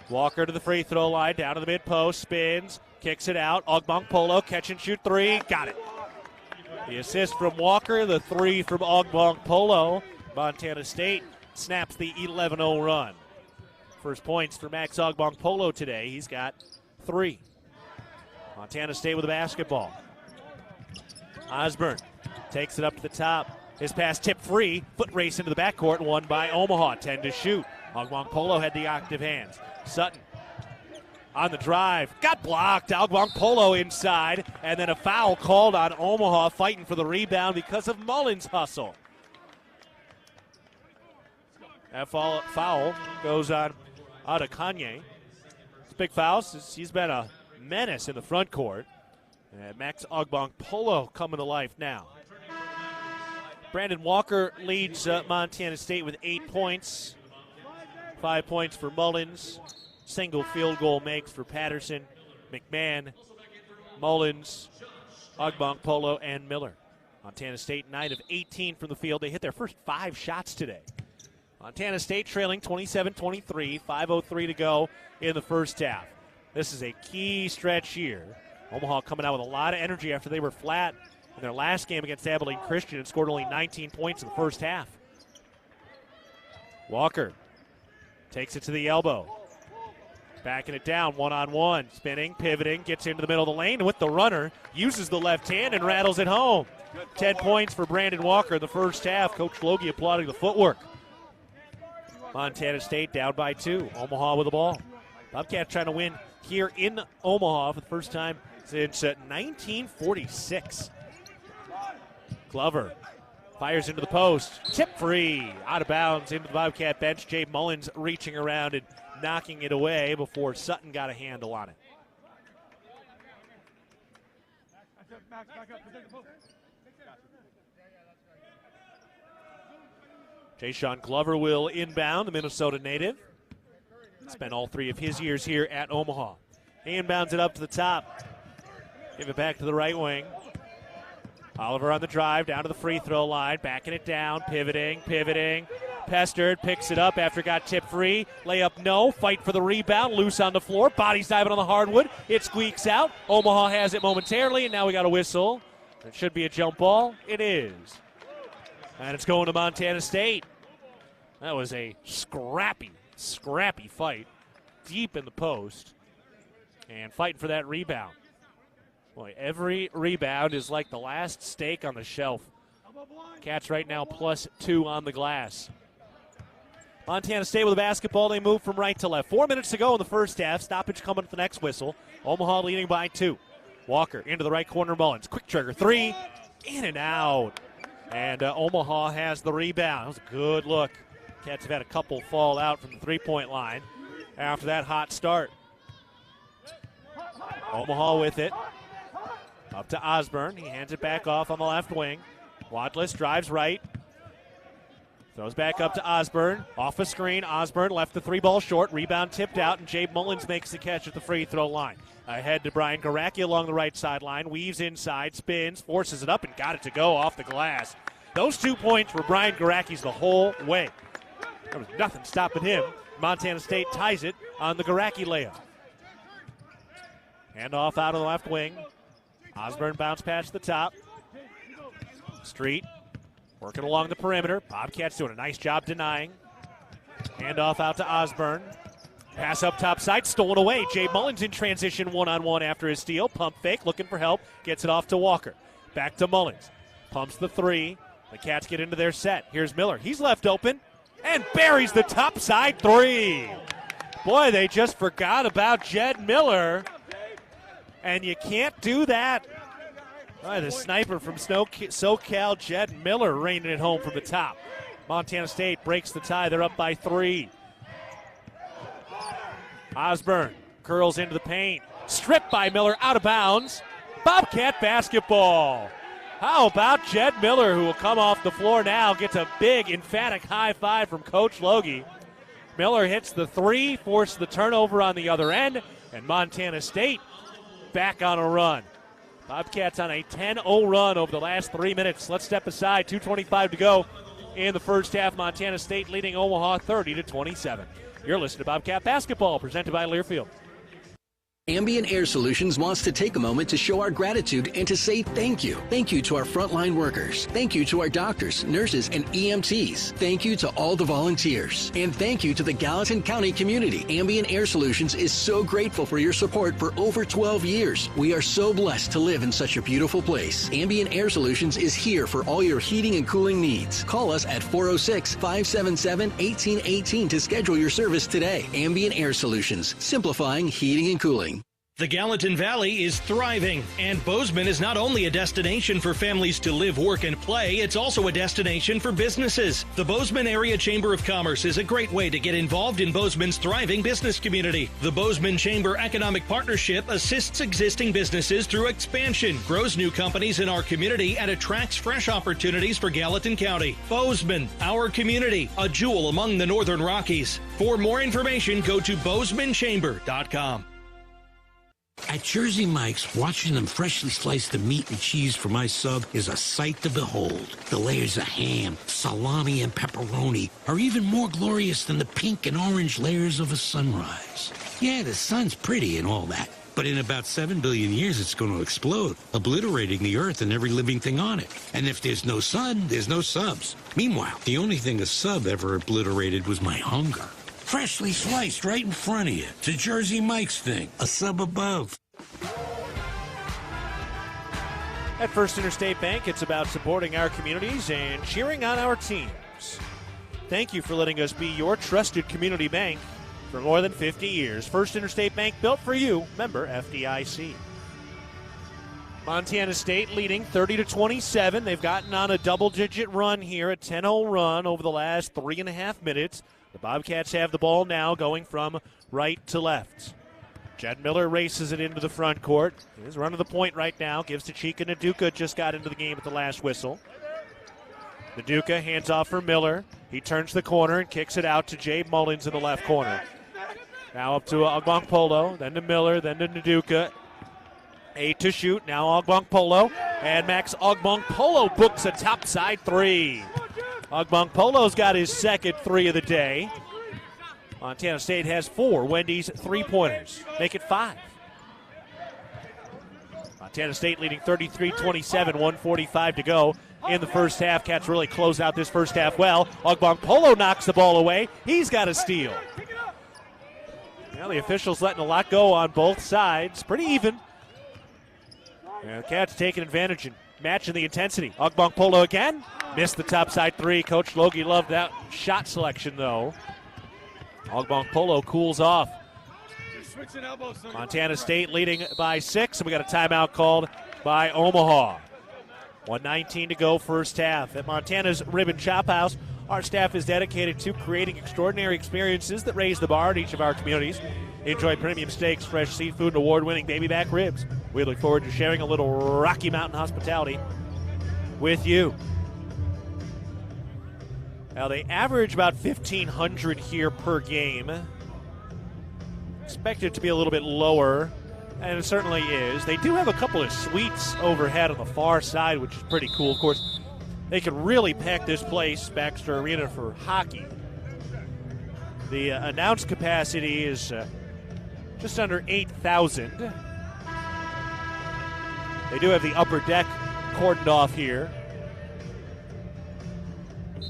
Walker to the free throw line, down to the mid-post, spins, kicks it out. Ogbong Polo, catch and shoot three, got it. The assist from Walker, the three from Ogbong Polo. Montana State snaps the 11-0 run. First points for Max Ogbong Polo today. He's got 3. Montana State with the basketball. Osborne takes it up to the top. His pass tipped free. Foot race into the backcourt, won by Omaha. 10 to shoot. Ogbong Polo had the active hands. Sutton on the drive. Got blocked. Ogbong Polo inside. And then a foul called on Omaha, fighting for the rebound because of Mullins' hustle. That foul goes on Adekanye. It's big fouls. He's been a menace in the front court. And Max Ogbong Polo coming to life now. Brandon Walker leads Montana State with 8 points. 5 points for Mullins. Single field goal makes for Patterson, McMahon, Mullins, Ogbong Polo, and Miller. Montana State 9 of 18 from the field. They hit their first 5 shots today. Montana State trailing 27-23, 5:03 to go in the first half. This is a key stretch here. Omaha coming out with a lot of energy after they were flat in their last game against Abilene Christian and scored only 19 points in the first half. Walker takes it to the elbow. Backing it down, one-on-one, spinning, pivoting, gets into the middle of the lane with the runner, uses the left hand and rattles it home. 10 points for Brandon Walker in the first half. Coach Logie applauding the footwork. Montana State down by 2. Omaha with the ball. Bobcats trying to win here in Omaha for the first time since 1946. Glover fires into the post. Tip free. Out of bounds into the Bobcat bench. Jay Mullins reaching around and knocking it away before Sutton got a handle on it. Jay-Sean Glover will inbound, the Minnesota native. Spent all 3 of his years here at Omaha. He inbounds it up to the top. Give it back to the right wing. Oliver on the drive, down to the free throw line, backing it down, pivoting. Pestered, picks it up after it got tipped free. Layup no, fight for the rebound, loose on the floor, bodies diving on the hardwood. It squeaks out. Omaha has it momentarily, and now we got a whistle. It should be a jump ball. It is. And it's going to Montana State. That was a scrappy fight deep in the post and fighting for that rebound. Boy, every rebound is like the last steak on the shelf. Cats right now +2 on the glass. Montana State with the basketball. They move from right to left. 4 minutes to go in the first half. Stoppage coming at the next whistle. Omaha leading by 2. Walker into the right corner. Mullins. Quick trigger. 3. In and out. And Omaha has the rebound. That was a good look. Cats have had a couple fall out from the three-point line after that hot start. Omaha with it. Up to Osborne. He hands it back off on the left wing. Wadless drives right. Throws back up to Osborne. Off a screen. Osborne left the 3-ball short. Rebound tipped out, and Jabe Mullins makes the catch at the free throw line. Ahead to Brian Garacki along the right sideline. Weaves inside, spins, forces it up, and got it to go off the glass. Those 2 points were Brian Garacki's the whole way. There was nothing stopping him. Montana State ties it on the Garacki layup. Handoff out of the left wing. Osborne bounce pass to the top. Street working along the perimeter. Bobcats doing a nice job denying. Handoff out to Osborne. Pass up top side, stolen away. Jay Mullins in transition one-on-one after his steal. Pump fake, looking for help. Gets it off to Walker. Back to Mullins. Pumps the 3. The Cats get into their set. Here's Miller. He's left open and buries the top side 3. Boy, they just forgot about Jed Miller. And you can't do that. The sniper from SoCal, Jed Miller, raining it home from the top. Montana State breaks the tie. They're up by 3. Osborne curls into the paint. Stripped by Miller, out of bounds. Bobcat basketball. How about Jed Miller, who will come off the floor now, gets a big, emphatic high five from Coach Logie. Miller hits the 3, forces the turnover on the other end, and Montana State back on a run. Bobcats on a 10-0 run over the last 3 minutes. Let's step aside. 2:25 to go in the first half. Montana State leading Omaha 30-27. You're listening to Bobcat Basketball, presented by Learfield. Ambient Air Solutions wants to take a moment to show our gratitude and to say thank you. Thank you to our frontline workers. Thank you to our doctors, nurses, and EMTs. Thank you to all the volunteers. And thank you to the Gallatin County community. Ambient Air Solutions is so grateful for your support for over 12 years. We are so blessed to live in such a beautiful place. Ambient Air Solutions is here for all your heating and cooling needs. Call us at 406-577-1818 to schedule your service today. Ambient Air Solutions, simplifying heating and cooling. The Gallatin Valley is thriving, and Bozeman is not only a destination for families to live, work, and play, it's also a destination for businesses. The Bozeman Area Chamber of Commerce is a great way to get involved in Bozeman's thriving business community. The Bozeman Chamber Economic Partnership assists existing businesses through expansion, grows new companies in our community, and attracts fresh opportunities for Gallatin County. Bozeman, our community, a jewel among the Northern Rockies. For more information, go to bozemanchamber.com. At Jersey Mike's, watching them freshly slice the meat and cheese for my sub is a sight to behold. The layers of ham, salami, and pepperoni are even more glorious than the pink and orange layers of a sunrise. Yeah, the sun's pretty and all that, but in about 7 billion years it's going to explode, obliterating the earth and every living thing on it. And if there's no sun, there's no subs. Meanwhile, the only thing a sub ever obliterated was my hunger. Freshly sliced right in front of you. It's a Jersey Mike's thing. A sub above. At First Interstate Bank, it's about supporting our communities and cheering on our teams. Thank you for letting us be your trusted community bank for more than 50 years. First Interstate Bank, built for you. Member FDIC. Montana State leading 30-27. They've gotten on a double-digit run here, a 10-0 run over the last 3.5 minutes. The Bobcats have the ball now, going from right to left. Jed Miller races it into the front court. He's running the point right now. Gives to Chika Naduka. Just got into the game at the last whistle. Naduka hands off for Miller. He turns the corner and kicks it out to Jay Mullins in the left corner. Now up to Ogbongpolo, then to Miller, then to Naduka. 8 to shoot. Now Ogbongpolo. And Max Ogbongpolo books a topside three. Ogbongpolo's got his second three of the day. Montana State has 4 Wendy's three-pointers. Make it 5. Montana State leading 33-27, 1:45 to go in the first half. Cats really close out this first half well. Ogbongpolo knocks the ball away. He's got a steal. Now the officials letting a lot go on both sides. Pretty even. And the Cats taking advantage and matching the intensity. Ogbongpolo again. Missed the topside three. Coach Logie loved that shot selection, though. Ogbongpolo cools off. Montana State leading by 6, and we got a timeout called by Omaha. 1:19 to go first half. At Montana's Ribbon Chop House, our staff is dedicated to creating extraordinary experiences that raise the bar at each of our communities. Enjoy premium steaks, fresh seafood, and award-winning baby back ribs. We look forward to sharing a little Rocky Mountain hospitality with you. Now, they average about 1,500 here per game. Expected to be a little bit lower, and it certainly is. They do have a couple of suites overhead on the far side, which is pretty cool. Of course, they could really pack this place, Baxter Arena, for hockey. The announced capacity is just under 8,000. They do have the upper deck cordoned off here.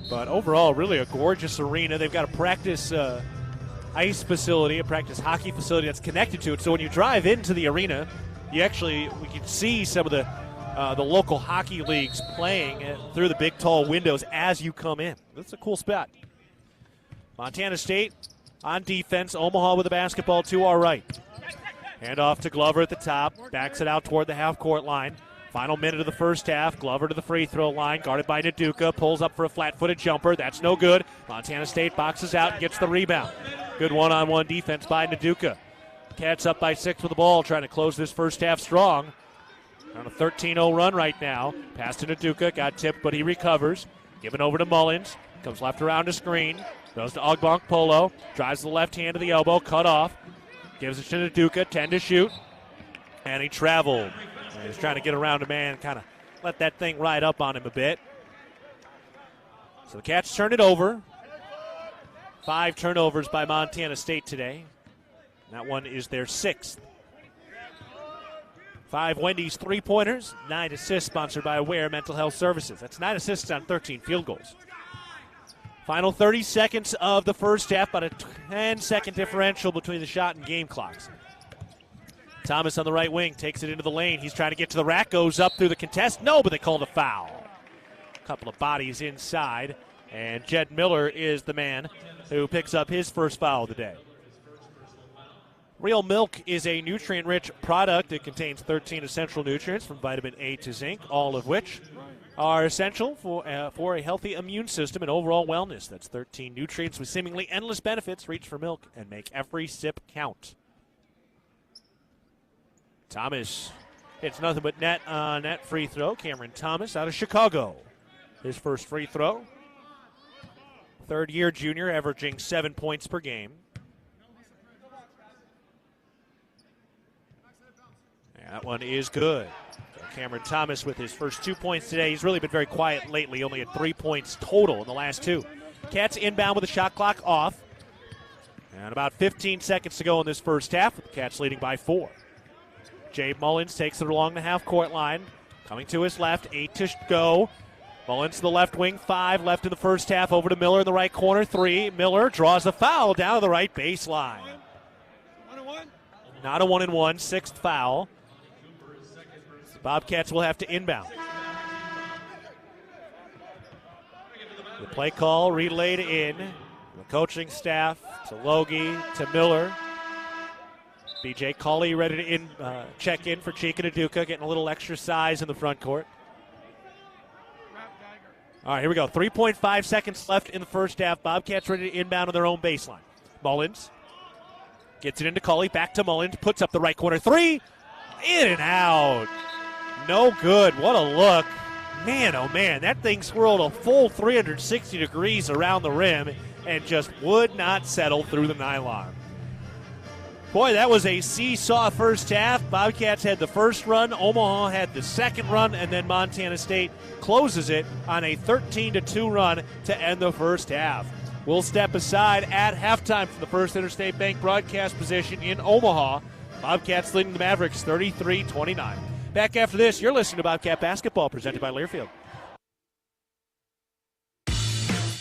But overall, really a gorgeous arena. They've got a practice ice facility, a practice hockey facility that's connected to it. So when you drive into the arena, we can see some of the local hockey leagues playing through the big, tall windows as you come in. That's a cool spot. Montana State on defense. Omaha with the basketball to our right. Hand off to Glover at the top. Backs it out toward the half-court line. Final minute of the first half. Glover to the free throw line. Guarded by Naduka. Pulls up for a flat-footed jumper. That's no good. Montana State boxes out and gets the rebound. Good one-on-one defense by Naduka. Cats up by 6 with the ball, trying to close this first half strong. On a 13-0 run right now. Pass to Naduka. Got tipped, but he recovers. Given over to Mullins. Comes left around the screen. Goes to Ogbongpolo. Drives the left hand to the elbow. Cut off. Gives it to Naduka. 10 to shoot. And he traveled. He's trying to get around a man, kind of let that thing ride up on him a bit. So the Cats turn it over. 5 turnovers by Montana State today. That one is their 6th. 5 Wendy's 3-pointers, 9 assists, sponsored by Aware Mental Health Services. That's 9 assists on 13 field goals. Final 30 seconds of the first half, about a 10-second differential between the shot and game clocks. Thomas on the right wing takes it into the lane. He's trying to get to the rack, goes up through the contest. No, but they called a foul. A couple of bodies inside, and Jed Miller is the man who picks up his first foul of the day. Real milk is a nutrient-rich product. It contains 13 essential nutrients from vitamin A to zinc, all of which are essential for a healthy immune system and overall wellness. That's 13 nutrients with seemingly endless benefits. Reach for milk and make every sip count. Thomas hits nothing but net on that free throw. Cameron Thomas out of Chicago. His first free throw. Third-year junior, averaging 7 points per game. And that one is good. So Cameron Thomas with his first 2 points today. He's really been very quiet lately, only had 3 points total in the last 2. Cats inbound with the shot clock off. And about 15 seconds to go in this first half, with the Cats leading by 4. Jay Mullins takes it along the half-court line. Coming to his left, 8 to go. Mullins to the left wing, 5 left in the first half. Over to Miller in the right corner, 3. Miller draws a foul down to the right baseline. Not a 1-and-1, 6th foul. The Bobcats will have to inbound. The play call relayed in. The coaching staff to Logie, to Miller. B.J. Cawley ready to check in for Chika Naduka, getting a little extra size in the front court. All right, here we go. 3.5 seconds left in the first half. Bobcats ready to inbound on their own baseline. Mullins gets it into Cawley, back to Mullins, puts up the right corner 3. In and out. No good. What a look. Man, oh man, that thing swirled a full 360 degrees around the rim and just would not settle through the nylon. Boy, that was a seesaw first half. Bobcats had the first run, Omaha had the second run, and then Montana State closes it on a 13-2 run to end the first half. We'll step aside at halftime from the First Interstate Bank broadcast position in Omaha. Bobcats leading the Mavericks 33-29. Back after this, you're listening to Bobcat Basketball presented by Learfield.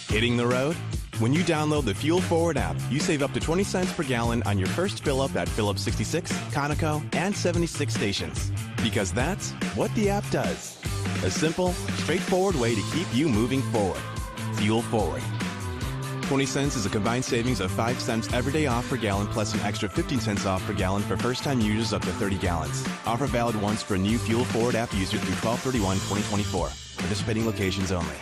Hitting the road? When you download the Fuel Forward app, you save up to 20 cents per gallon on your first fill-up at Phillips 66, Conoco, and 76 stations. Because that's what the app does. A simple, straightforward way to keep you moving forward. Fuel Forward. 20 cents is a combined savings of 5 cents every day off per gallon plus an extra 15 cents off per gallon for first-time users up to 30 gallons. Offer valid once for new Fuel Forward app users through 12/31/2024. Participating locations only.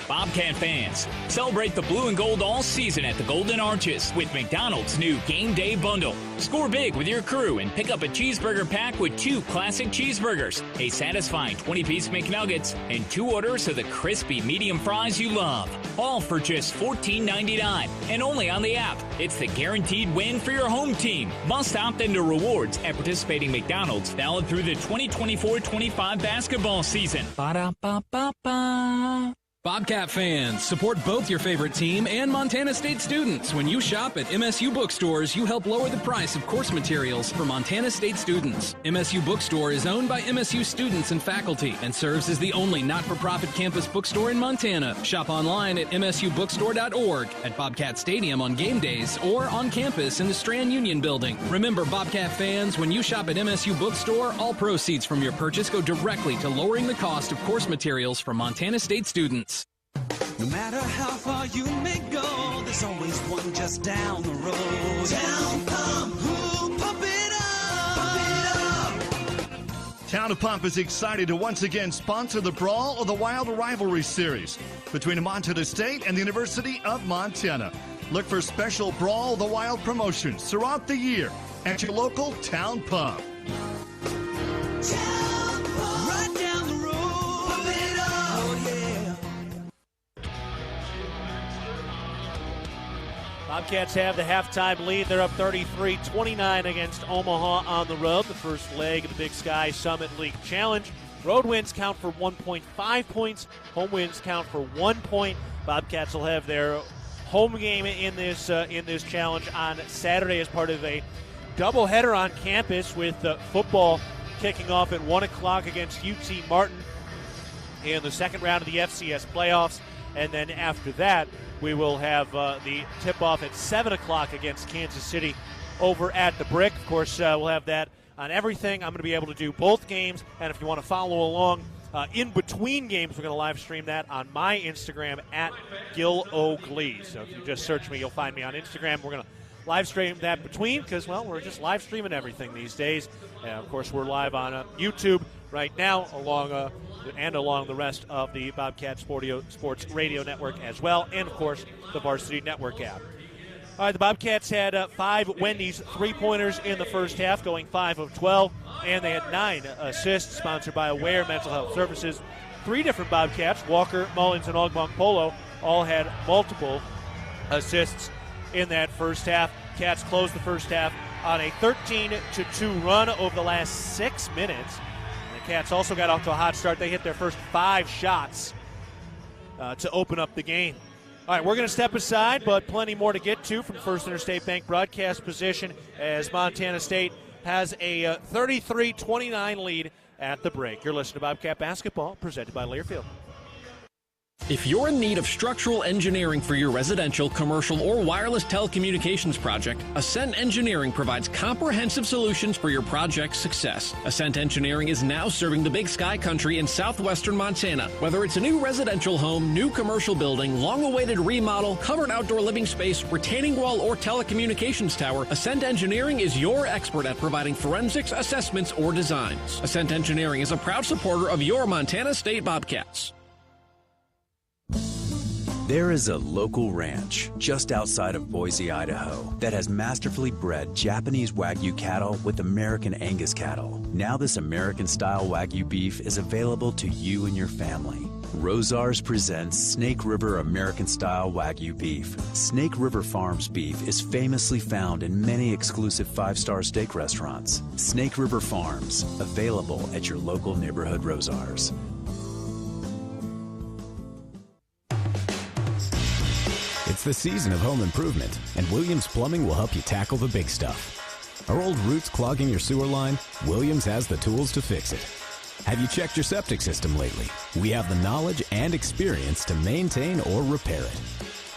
Bobcat fans, celebrate the blue and gold all season at the Golden Arches with McDonald's new Game Day Bundle. Score big with your crew and pick up a cheeseburger pack with 2 classic cheeseburgers, a satisfying 20-piece McNuggets, and 2 orders of the crispy medium fries you love. All for just $14.99 and only on the app. It's the guaranteed win for your home team. Must opt into rewards at participating McDonald's, valid through the 2024-25 basketball season. Ba-da-ba-ba-ba. Bobcat fans, support both your favorite team and Montana State students. When you shop at MSU bookstores, you help lower the price of course materials for Montana State students. MSU Bookstore is owned by MSU students and faculty and serves as the only not-for-profit campus bookstore in Montana. Shop online at msubookstore.org, at Bobcat Stadium on game days, or on campus in the Strand Union Building. Remember, Bobcat fans, when you shop at MSU Bookstore, all proceeds from your purchase go directly to lowering the cost of course materials for Montana State students. No matter how far you may go, there's always one just down the road. Town Pump, who pump it up, pump it up. Town of Pump is excited to once again sponsor the Brawl of the Wild Rivalry Series between Montana State and the University of Montana. Look for special Brawl of the Wild promotions throughout the year at your local Town Pump. Town Pump, right down the road, pump it up, oh yeah. Bobcats have the halftime lead. They're up 33-29 against Omaha on the road. The first leg of the Big Sky Summit League Challenge. Road wins count for 1.5 points. Home wins count for 1 point. Bobcats will have their home game in this challenge on Saturday as part of a doubleheader on campus with football kicking off at 1 o'clock against UT Martin in the second round of the FCS playoffs. And then after that, we will have the tip-off at 7 o'clock against Kansas City over at the Brick. Of course, we'll have that on everything. I'm going to be able to do both games, and if you want to follow along in between games, we're going to live stream that on my Instagram at Gillogly. So if you just search me, you'll find me on Instagram. We're going to live stream that between because, well, we're just live streaming everything these days. And, of course, we're live on YouTube right now along the rest of the Bobcat Sports Radio Network as well, and, of course, the Varsity Network app. All right, the Bobcats had 5 Wendy's three-pointers in the first half, going 5 of 12, and they had 9 assists, sponsored by Aware Mental Health Services. 3 different Bobcats, Walker, Mullins, and Ogmont Polo, all had multiple assists in that first half. Cats closed the first half on a 13-2 run over the last 6 minutes. The Cats also got off to a hot start. They hit their first 5 shots to open up the game. All right, we're going to step aside, but plenty more to get to from First Interstate Bank broadcast position as Montana State has a 33-29 lead at the break. You're listening to Bobcat Basketball, presented by Learfield. If you're in need of structural engineering for your residential, commercial, or wireless telecommunications project, Ascent Engineering provides comprehensive solutions for your project's success. Ascent Engineering is now serving the Big Sky Country in southwestern Montana. Whether it's a new residential home, new commercial building, long-awaited remodel, covered outdoor living space, retaining wall, or telecommunications tower, Ascent Engineering is your expert at providing forensics, assessments, or designs. Ascent Engineering is a proud supporter of your Montana State Bobcats. There is a local ranch just outside of Boise, Idaho, that has masterfully bred Japanese Wagyu cattle with American Angus cattle. Now this American-style Wagyu beef is available to you and your family. Rosars presents Snake River American-style Wagyu beef. Snake River Farms beef is famously found in many exclusive 5-star steak restaurants. Snake River Farms, available at your local neighborhood Rosars. It's the season of home improvement, and Williams Plumbing will help you tackle the big stuff. Are old roots clogging your sewer line? Williams has the tools to fix it. Have you checked your septic system lately? We have the knowledge and experience to maintain or repair it.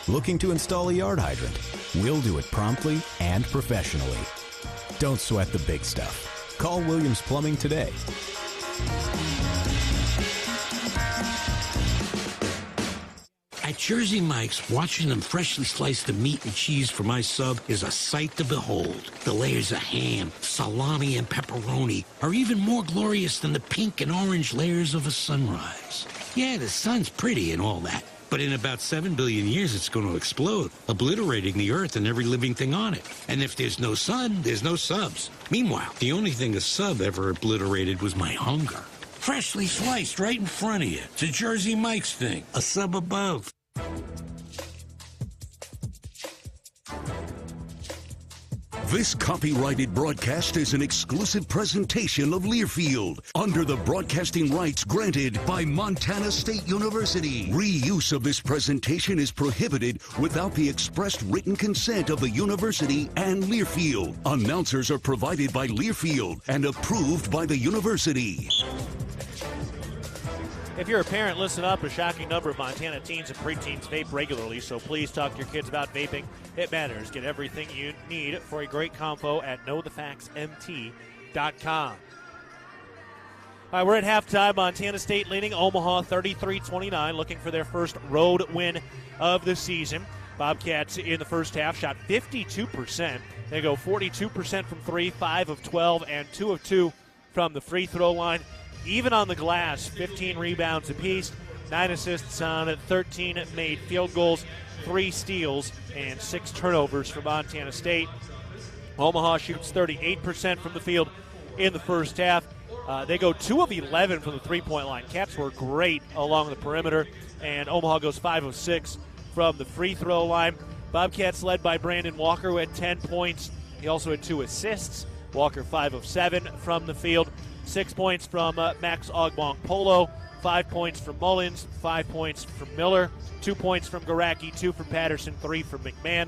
Looking to install a yard hydrant? We'll do it promptly and professionally. Don't sweat the big stuff. Call Williams Plumbing today. At Jersey Mike's, watching them freshly slice the meat and cheese for my sub is a sight to behold. The layers of ham, salami, and pepperoni are even more glorious than the pink and orange layers of a sunrise. Yeah, the sun's pretty and all that, but in about 7 billion years it's going to explode, obliterating the earth and every living thing on it. And if there's no sun, there's no subs. Meanwhile, the only thing a sub ever obliterated was my hunger. Freshly sliced right in front of you. It's a Jersey Mike's thing. A sub above. This copyrighted broadcast is an exclusive presentation of Learfield under the broadcasting rights granted by Montana State University. Reuse of this presentation is prohibited without the expressed written consent of the university and Learfield. Announcers are provided by Learfield and approved by the university. If you're a parent, listen up. A shocking number of Montana teens and preteens vape regularly, so please talk to your kids about vaping. It matters. Get everything you need for a great combo at knowthefactsmt.com. All right, we're at halftime. Montana State leading Omaha 33-29, looking for their first road win of the season. Bobcats in the first half shot 52%. They go 42% from 3, 5 of 12, and 2 of 2 from the free throw line. Even on the glass, 15 rebounds apiece, 9 assists on 13 made field goals, 3 steals, and 6 turnovers for Montana State. Omaha shoots 38% from the field in the first half. They go 2 of 11 from the three-point line. Cats were great along the perimeter, and Omaha goes 5 of 6 from the free throw line. Bobcats led by Brandon Walker, who had 10 points. He also had 2 assists. Walker 5 of 7 from the field. 6 points from Max Ogbong-Polo, 5 points from Mullins, 5 points from Miller, 2 points from Garacki, 2 from Patterson, 3 from McMahon.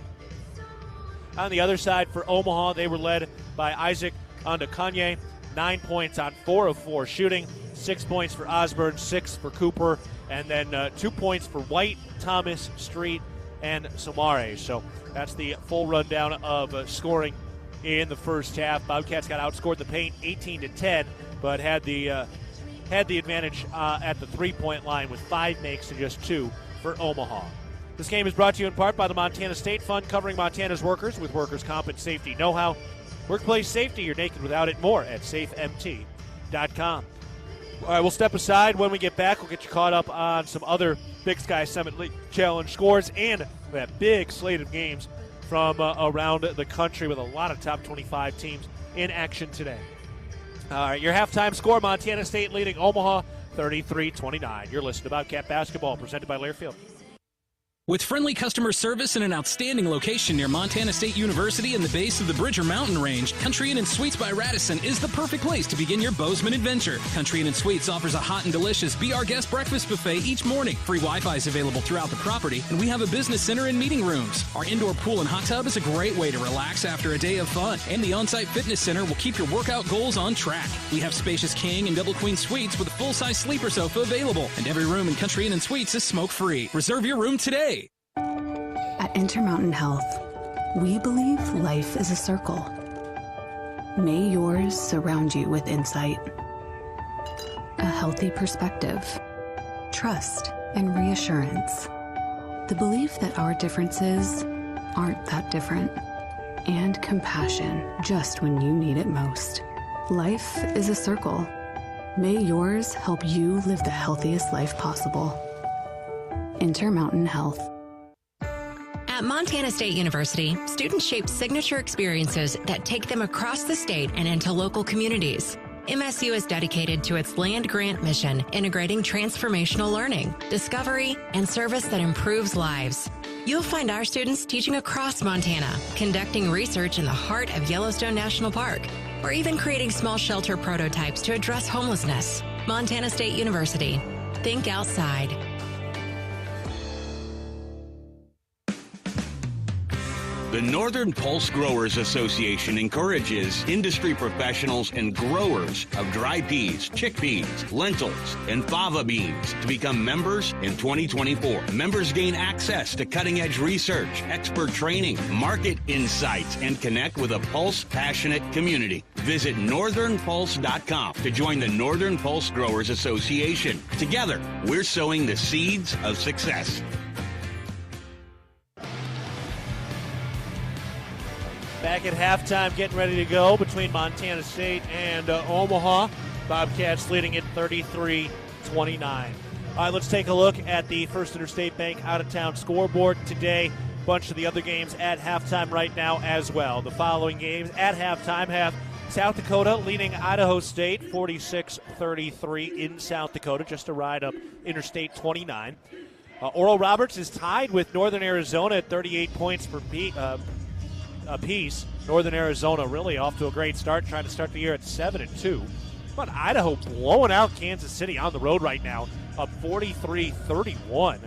On the other side for Omaha, they were led by Isaac Ondakanye, 9 points on 4 of 4 shooting, 6 points for Osborne, 6 for Cooper, and then 2 points for White, Thomas, Street, and Samare. So that's the full rundown of scoring in the first half. Bobcats got outscored in the paint 18-10, but had the advantage at the three-point line with 5 makes to just 2 for Omaha. This game is brought to you in part by the Montana State Fund, covering Montana's workers with workers' comp and safety know-how. Workplace safety, you're naked without it. More at safemt.com. All right, we'll step aside. When we get back, we'll get you caught up on some other Big Sky Summit League Challenge scores and that big slate of games from around the country with a lot of top 25 teams in action today. All right, your halftime score, Montana State leading Omaha 33-29. You're listening to Bobcat Basketball, presented by Learfield. With friendly customer service and an outstanding location near Montana State University and the base of the Bridger Mountain Range, Country Inn & Suites by Radisson is the perfect place to begin your Bozeman adventure. Country Inn & Suites offers a hot and delicious Be Our Guest breakfast buffet each morning. Free Wi-Fi is available throughout the property, and we have a business center and meeting rooms. Our indoor pool and hot tub is a great way to relax after a day of fun, and the on-site fitness center will keep your workout goals on track. We have spacious king and double queen suites with a full-size sleeper sofa available, and every room in Country Inn & Suites is smoke-free. Reserve your room today. At Intermountain Health, we believe life is a circle. May yours surround you with insight, a healthy perspective, trust, and reassurance. The belief that our differences aren't that different, and compassion just when you need it most. Life is a circle. May yours help you live the healthiest life possible. Intermountain Health. At Montana State University, students shape signature experiences that take them across the state and into local communities. MSU is dedicated to its land-grant mission, integrating transformational learning, discovery, and service that improves lives. You'll find our students teaching across Montana, conducting research in the heart of Yellowstone National Park, or even creating small shelter prototypes to address homelessness. Montana State University. Think outside. The Northern Pulse Growers Association encourages industry professionals and growers of dry peas, chickpeas, lentils, and fava beans to become members in 2024. Members gain access to cutting-edge research, expert training, market insights, and connect with a Pulse-passionate community. Visit northernpulse.com to join the Northern Pulse Growers Association. Together, we're sowing the seeds of success. Back at halftime, getting ready to go between Montana State and Omaha. Bobcats leading it 33-29. All right, let's take a look at the First Interstate Bank out-of-town scoreboard today. A bunch of the other games at halftime right now as well. The following games at halftime have South Dakota leading Idaho State 46-33 in South Dakota, just a ride up Interstate 29. Oral Roberts is tied with Northern Arizona at 38 points per apiece. Northern Arizona really off to a great start, trying to start the year at 7-2. But Idaho blowing out Kansas City on the road right now, up 43-31.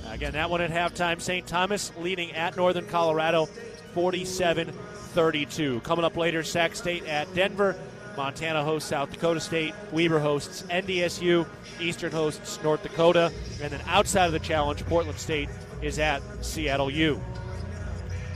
Again, that one at halftime. St. Thomas leading at Northern Colorado, 47-32. Coming up later, Sac State at Denver. Montana hosts South Dakota State. Weber hosts NDSU. Eastern hosts North Dakota. And then outside of the challenge, Portland State is at Seattle U.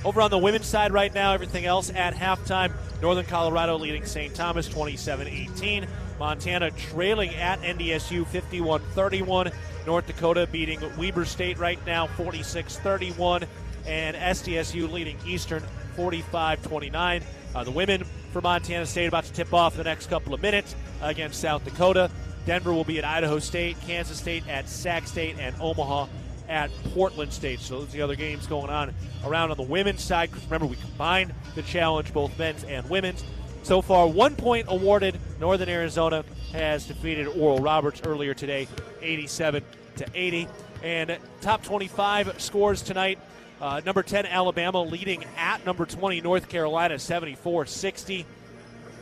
Over on the women's side right now, everything else at halftime. Northern Colorado leading St. Thomas 27-18. Montana trailing at NDSU 51-31. North Dakota beating Weber State right now 46-31. And SDSU leading Eastern 45-29. The women for Montana State about to tip off the next couple of minutes against South Dakota. Denver will be at Idaho State, Kansas State at Sac State, and Omaha at Portland State. So those are the other games going on around on the women's side. Because remember, we combined the challenge, both men's and women's. So far, 1 point awarded. Northern Arizona has defeated Oral Roberts earlier today, 87-80. And top 25 scores tonight. Number 10, Alabama leading at number 20, North Carolina, 74-60.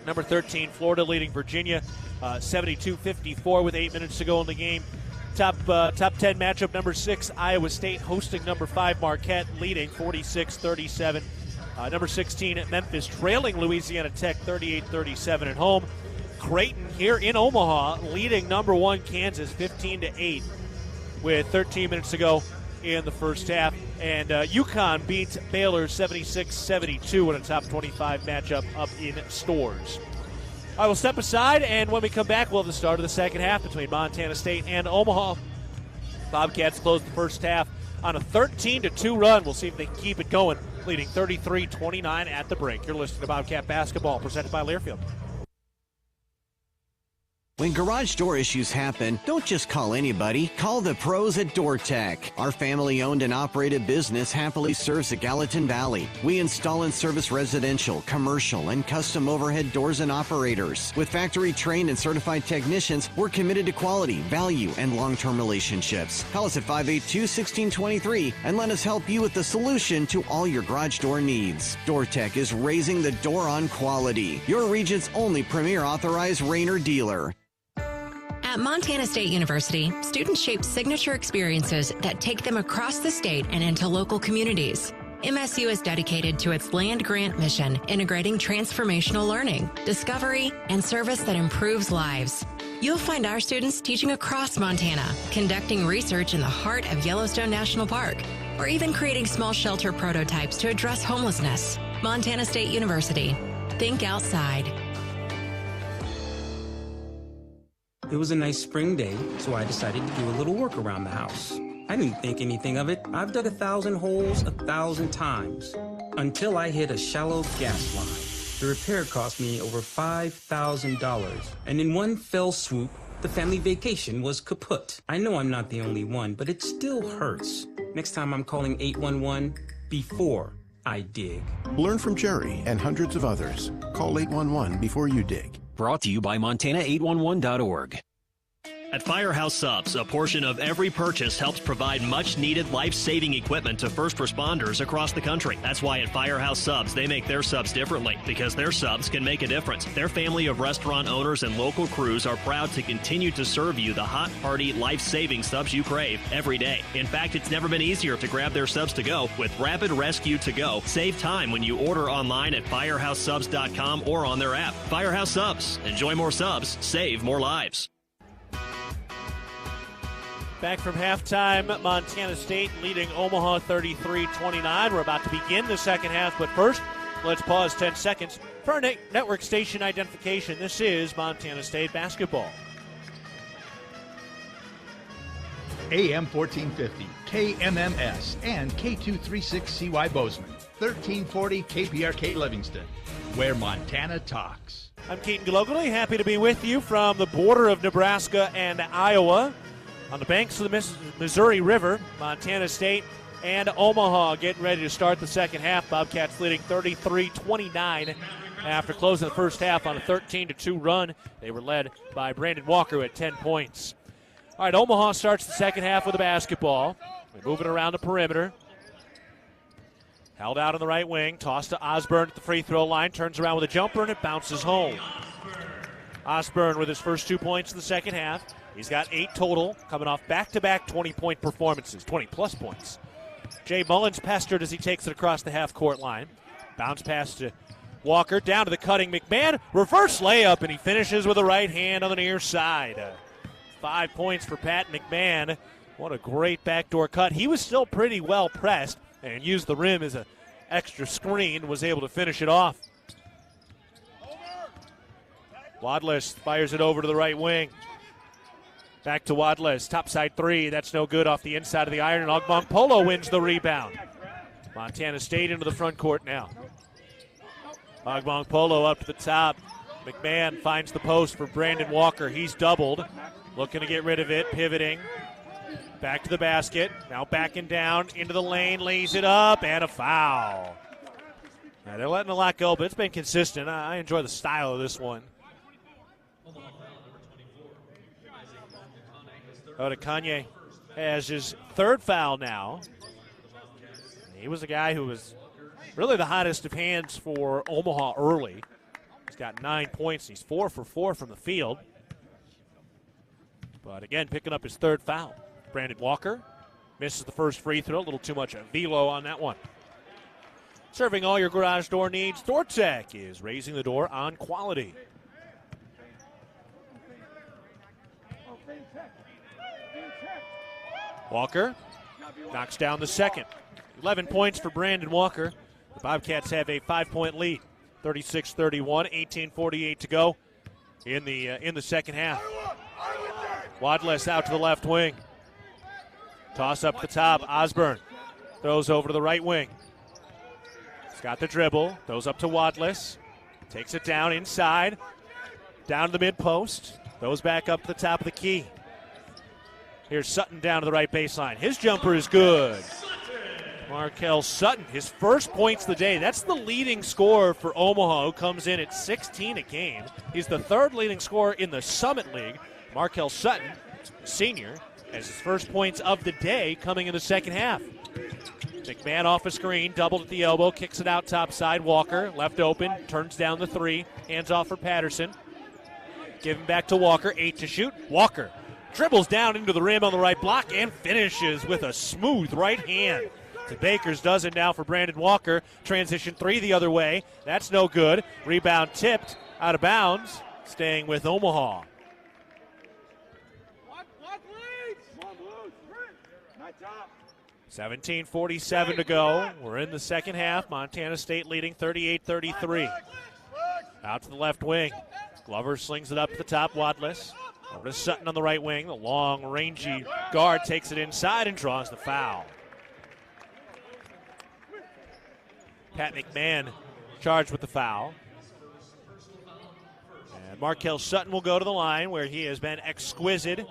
Number 13, Florida leading Virginia, 72-54 with 8 minutes to go in the game. Top 10 matchup, number 6, Iowa State hosting number 5, Marquette, leading 46-37. Number 16, Memphis trailing Louisiana Tech 38-37 at home. Creighton here in Omaha leading number 1, Kansas 15-8 with 13 minutes to go in the first half. And UConn beats Baylor 76-72 in a top 25 matchup up in Stores. I will step aside, and when we come back, we'll have the start of the second half between Montana State and Omaha. Bobcats closed the first half on a 13-2 run. We'll see if they can keep it going, leading 33-29 at the break. You're listening to Bobcat Basketball, presented by Learfield. When garage door issues happen, don't just call anybody. Call the pros at DoorTech. Our family-owned and operated business happily serves the Gallatin Valley. We install and service residential, commercial, and custom overhead doors and operators. With factory-trained and certified technicians, we're committed to quality, value, and long-term relationships. Call us at 582-1623 and let us help you with the solution to all your garage door needs. DoorTech is raising the door on quality. Your region's only premier authorized Rainer dealer. At Montana State University, students shape signature experiences that take them across the state and into local communities. MSU is dedicated to its land grant mission, integrating transformational learning, discovery, and service that improves lives. You'll find our students teaching across Montana, conducting research in the heart of Yellowstone National Park, or even creating small shelter prototypes to address homelessness. Montana State University. Think outside. It was a nice spring day, so I decided to do a little work around the house. I didn't think anything of it. I've dug 1,000 holes 1,000 times until I hit a shallow gas line. The repair cost me over $5,000, and in one fell swoop, the family vacation was kaput. I know I'm not the only one, but it still hurts. Next time I'm calling 811 before I dig. Learn from Jerry and hundreds of others. Call 811 before you dig. Brought to you by Montana811.org. At Firehouse Subs, a portion of every purchase helps provide much-needed life-saving equipment to first responders across the country. That's why at Firehouse Subs, they make their subs differently, because their subs can make a difference. Their family of restaurant owners and local crews are proud to continue to serve you the hot, hearty, life-saving subs you crave every day. In fact, it's never been easier to grab their subs to go with Rapid Rescue to Go. Save time when you order online at firehousesubs.com or on their app. Firehouse Subs. Enjoy more subs. Save more lives. Back from halftime, Montana State leading Omaha 33-29. We're about to begin the second half, but first, let's pause 10 seconds for our network station identification. This is Montana State basketball. AM 1450, KMMS, and K236CY Bozeman, 1340 KPRK Livingston, where Montana talks. I'm Keaton Gillogly, happy to be with you from the border of Nebraska and Iowa. On the banks of the Missouri River, Montana State and Omaha getting ready to start the second half. Bobcats leading 33-29 after closing the first half on a 13-2 run. They were led by Brandon Walker at 10 points. All right, Omaha starts the second half with the basketball. They're moving around the perimeter. Held out on the right wing, tossed to Osborne at the free throw line, turns around with a jumper, and it bounces home. Osborne with his first 2 points in the second half. He's got 8 total, coming off back-to-back 20-point performances, 20-plus points. Jay Mullins pestered as he takes it across the half-court line. Bounce pass to Walker, down to the cutting McMahon. Reverse layup, and he finishes with a right hand on the near side. 5 points for Pat McMahon. What a great backdoor cut. He was still pretty well pressed and used the rim as an extra screen, was able to finish it off. Wadless fires it over to the right wing. Back to Wadless, topside three. That's no good off the inside of the iron, and Ogmongpolo wins the rebound. Montana State into the front court now. Ogmongpolo up to the top. McMahon finds the post for Brandon Walker. He's doubled, looking to get rid of it, pivoting. Back to the basket, now backing down into the lane, lays it up, and a foul. Now they're letting a lot go, but it's been consistent. I enjoy the style of this one. Kanye has his third foul now. He was a guy who was really the hottest of hands for Omaha early. He's got 9 points. He's 4 for 4 from the field. But again, picking up his third foul. Brandon Walker misses the first free throw. A little too much velo on that one. Serving all your garage door needs, DoorTech is raising the door on quality. Walker knocks down the second. 11 points for Brandon Walker. The Bobcats have a 5-point lead. 36-31, 18:48 to go in the second half. Wadless out to the left wing. Toss up the top. Osborne throws over to the right wing. He's got the dribble. Throws up to Wadless. Takes it down inside. Down to the mid post. Throws back up to the top of the key. Here's Sutton down to the right baseline. His jumper is good. Markel Sutton, his first points of the day. That's the leading scorer for Omaha, who comes in at 16 a game. He's the third leading scorer in the Summit League. Markel Sutton, senior, has his first points of the day coming in the second half. McMahon off a screen, doubled at the elbow, kicks it out top side. Walker, left open, turns down the three, hands off for Patterson. Give him back to Walker, 8 to shoot. Walker dribbles down into the rim on the right block and finishes with a smooth right hand. To Baker's dozen now for Brandon Walker. Transition three the other way. That's no good. Rebound tipped out of bounds. Staying with Omaha. 17:47 to go. We're in the second half. Montana State leading 38-33. Out to the left wing. Glover slings it up to the top. Wadless. Over to Sutton on the right wing. The long, rangy guard takes it inside and draws the foul. Pat McMahon charged with the foul. And Markel Sutton will go to the line where he has been exquisite.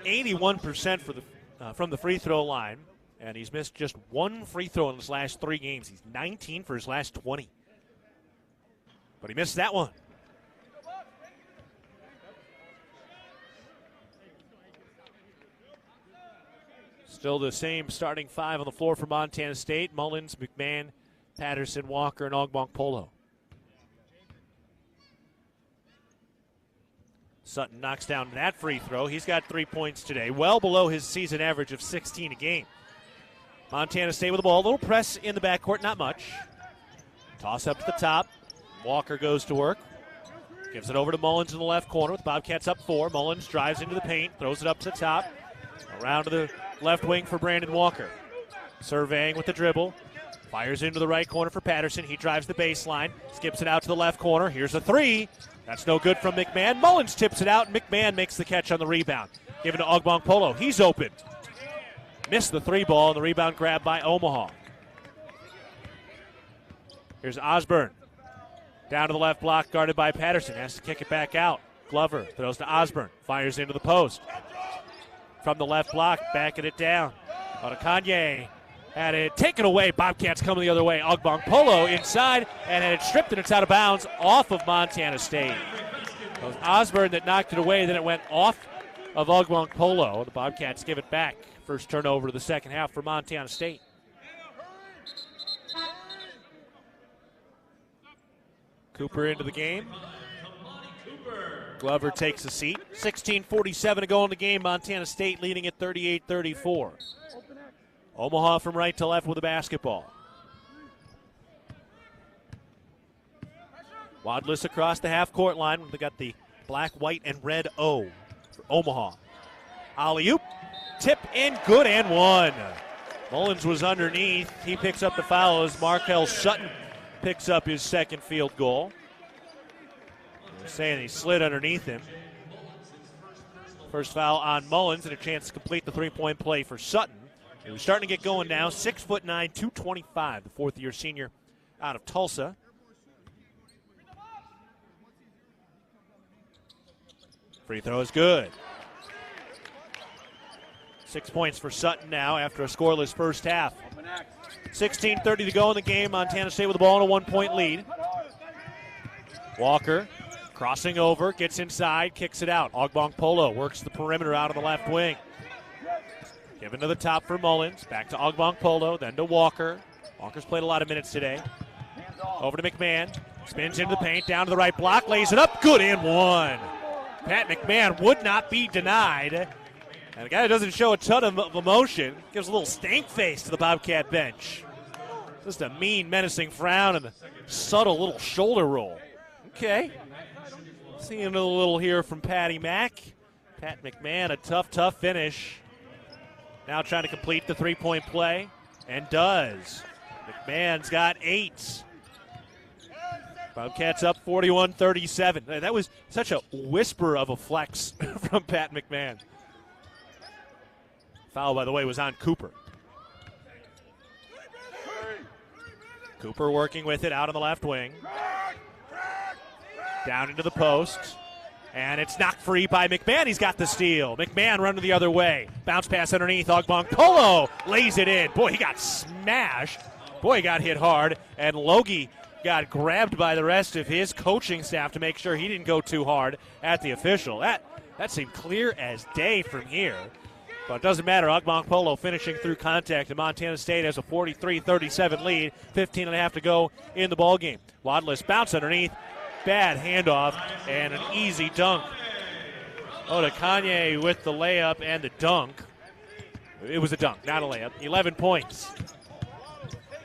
81% from the free throw line. And he's missed just one free throw in his last 3 games. He's 19 for his last 20. But he missed that one. Still the same starting 5 on the floor for Montana State. Mullins, McMahon, Patterson, Walker, and Ogbong Polo. Sutton knocks down that free throw. He's got 3 points today, well below his season average of 16 a game. Montana State with the ball. A little press in the backcourt, not much. Toss up to the top. Walker goes to work. Gives it over to Mullins in the left corner with Bobcats up 4. Mullins drives into the paint, throws it up to the top. Around to the left wing for Brandon Walker. Surveying with the dribble. Fires into the right corner for Patterson. He drives the baseline. Skips it out to the left corner. Here's a three. That's no good from McMahon. Mullins tips it out, and McMahon makes the catch on the rebound. Given to Ogbong Polo. He's open. Missed the 3 ball, and the rebound grabbed by Omaha. Here's Osborne. Down to the left block, guarded by Patterson. Has to kick it back out. Glover throws to Osborne. Fires into the post. From the left block, backing it down. Kanye had it taken away. Bobcats coming the other way. Ogbong Polo inside and had it stripped, and it's out of bounds off of Montana State. It was Osborne that knocked it away, then it went off of Ogbong Polo. The Bobcats give it back. First turnover of the second half for Montana State. Cooper into the game. Glover takes a seat. 16:47 to go in the game. Montana State leading at 38-34. Omaha from right to left with the basketball. Wadless across the half-court line. They got the black, white, and red O for Omaha. Alley-oop. Tip in, good, and one. Mullins was underneath. He picks up the foul as Markel Sutton picks up his second field goal. They're saying he slid underneath him. First foul on Mullins and a chance to complete the three-point play for Sutton. He was starting to get going now. 6'9", 225, the fourth-year senior out of Tulsa. Free throw is good. 6 points for Sutton now after a scoreless first half. 16:30 to go in the game. Montana State with the ball and a 1-point lead. Walker crossing over, gets inside, kicks it out. Ogbong Polo works the perimeter out on the left wing. Given to the top for Mullins. Back to Ogbong Polo, then to Walker. Walker's played a lot of minutes today. Over to McMahon. Spins into the paint, down to the right block, lays it up, good and one. Pat McMahon would not be denied. And a guy who doesn't show a ton of emotion gives a little stank face to the Bobcat bench. Just a mean, menacing frown and a subtle little shoulder roll. Okay. Seeing a little here from Patty Mack. Pat McMahon, a tough finish. Now trying to complete the three-point play, and does. McMahon's got 8. Bobcats up 41-37. That was such a whisper of a flex from Pat McMahon. Foul, by the way, was on Cooper. Cooper working with it out on the left wing. Down into the post. And it's knocked free by McMahon. He's got the steal. McMahon running the other way. Bounce pass underneath. Ogbong Polo lays it in. Boy, he got smashed. Boy, he got hit hard. And Logie got grabbed by the rest of his coaching staff to make sure he didn't go too hard at the official. That seemed clear as day from here. But it doesn't matter. Ogbong Polo finishing through contact, and Montana State has a 43-37 lead. 15.5 to go in the ballgame. Wadless bounce underneath. Bad handoff and an easy dunk. Odekanye with the layup and the dunk. It was a dunk, not a layup. 11 points.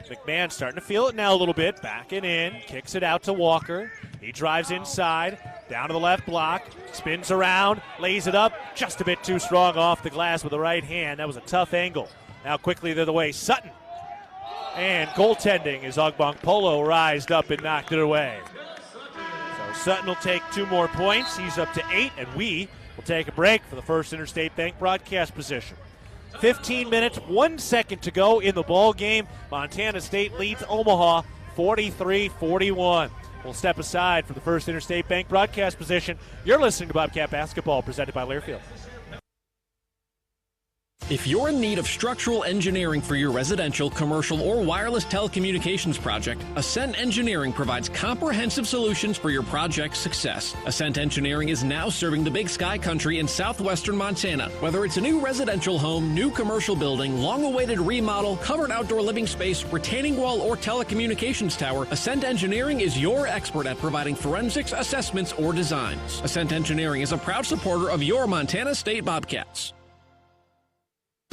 McMahon starting to feel it now a little bit. Backing in, kicks it out to Walker. He drives inside, down to the left block, spins around, lays it up, just a bit too strong off the glass with the right hand. That was a tough angle. Now quickly the other way, Sutton. And goaltending as Ogbong Polo rised up and knocked it away. Sutton will take 2 more points. He's up to 8, and we will take a break for the First Interstate Bank broadcast position. 15 minutes, 1 second to go in the ball game. Montana State leads Omaha 43-41. We'll step aside for the First Interstate Bank broadcast position. You're listening to Bobcat Basketball, presented by Learfield. If you're in need of structural engineering for your residential, commercial, or wireless telecommunications project, Ascent Engineering provides comprehensive solutions for your project's success. Ascent Engineering is now serving the Big Sky Country in southwestern Montana. Whether it's a new residential home, new commercial building, long-awaited remodel, covered outdoor living space, retaining wall, or telecommunications tower, Ascent Engineering is your expert at providing forensics, assessments, or designs. Ascent Engineering is a proud supporter of your Montana State Bobcats.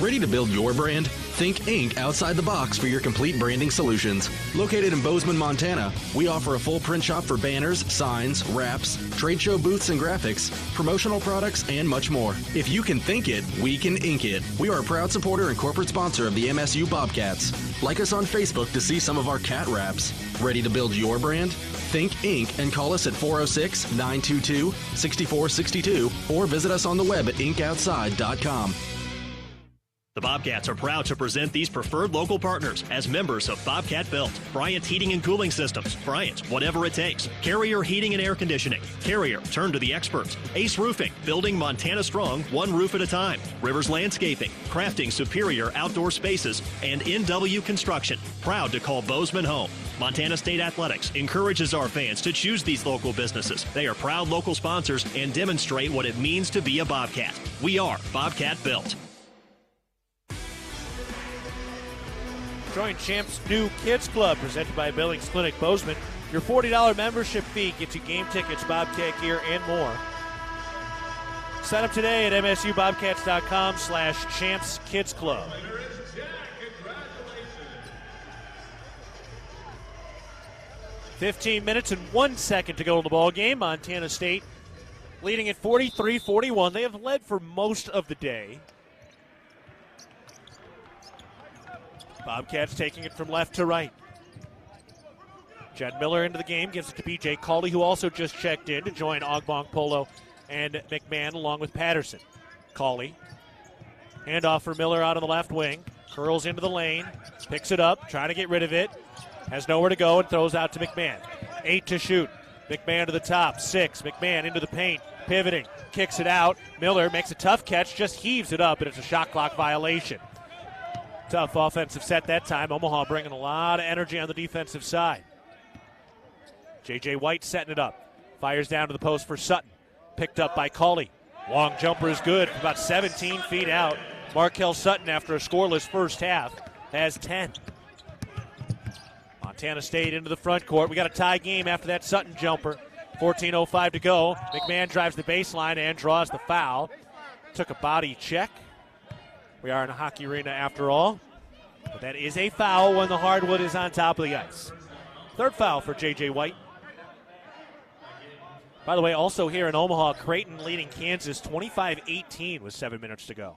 Ready to build your brand? Think Inc. outside the box for your complete branding solutions. Located in Bozeman, Montana, we offer a full print shop for banners, signs, wraps, trade show booths and graphics, promotional products, and much more. If you can think it, we can ink it. We are a proud supporter and corporate sponsor of the MSU Bobcats. Like us on Facebook to see some of our cat wraps. Ready to build your brand? Think Inc. and call us at 406-922-6462 or visit us on the web at inkoutside.com. The Bobcats are proud to present these preferred local partners as members of Bobcat Built, Bryant Heating and Cooling Systems, Bryant, whatever it takes, Carrier Heating and Air Conditioning, Carrier, turn to the experts, Ace Roofing, building Montana strong, one roof at a time, Rivers Landscaping, crafting superior outdoor spaces, and NW Construction, proud to call Bozeman home. Montana State Athletics encourages our fans to choose these local businesses. They are proud local sponsors and demonstrate what it means to be a Bobcat. We are Bobcat Built. Join Champs' new Kids Club presented by Billings Clinic Bozeman. Your $40 membership fee gets you game tickets, Bobcat gear, and more. Sign up today at msubobcats.com/Champs Kids Club. $15 minutes and 1 second to go in the ball game. Montana State leading at 43-41. They have led for most of the day. Bobcats taking it from left to right. Jed Miller into the game, gives it to B.J. Cawley, who also just checked in to join Ogbong Polo and McMahon along with Patterson. Cawley, handoff for Miller out on the left wing, curls into the lane, picks it up, trying to get rid of it, has nowhere to go and throws out to McMahon. 8 to shoot. McMahon to the top, 6. McMahon into the paint, pivoting, kicks it out. Miller makes a tough catch, just heaves it up, and it's a shot clock violation. Tough offensive set that time. Omaha bringing a lot of energy on the defensive side. J.J. White setting it up. Fires down to the post for Sutton. Picked up by Cawley. Long jumper is good from about 17 feet out. Markel Sutton, after a scoreless first half, has 10. Montana State into the front court. We got a tie game after that Sutton jumper. 14:05 to go. McMahon drives the baseline and draws the foul. Took a body check. We are in a hockey arena after all. But that is a foul when the hardwood is on top of the ice. Third foul for J.J. White. By the way, also here in Omaha, Creighton leading Kansas 25-18 with 7 minutes to go.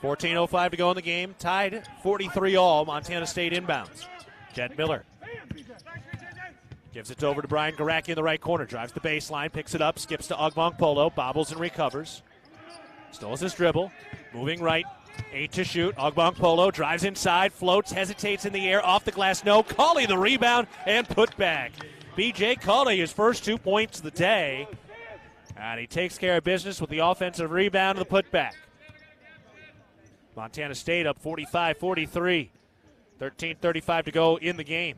$14:05 to go in the game. Tied 43-all. Montana State inbounds. Jed Miller gives it over to Brian Garacki in the right corner. Drives the baseline, picks it up, skips to Ogbong-Polo, bobbles and recovers. Still has his dribble. Moving right. 8 to shoot. Ogbong-Polo drives inside, floats, hesitates in the air, off the glass. No. Cawley the rebound and put back. B.J. Cawley, his first 2 points of the day. And he takes care of business with the offensive rebound and the putback. Montana State up 45-43. 13:35 to go in the game.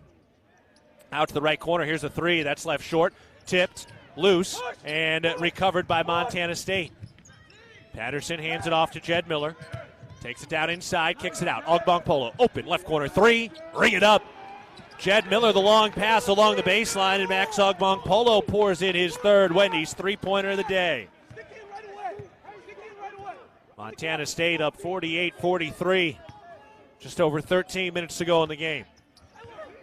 Out to the right corner. Here's a three. That's left short. Tipped, loose, and recovered by Montana State. Patterson hands it off to Jed Miller. Takes it down inside, kicks it out. Ogbong-Polo, open, left corner three. Ring it up. Jed Miller, the long pass along the baseline, and Max Ogbong-Polo pours in his third Wendy's three-pointer of the day. Montana State up 48-43. Just over 13 minutes to go in the game.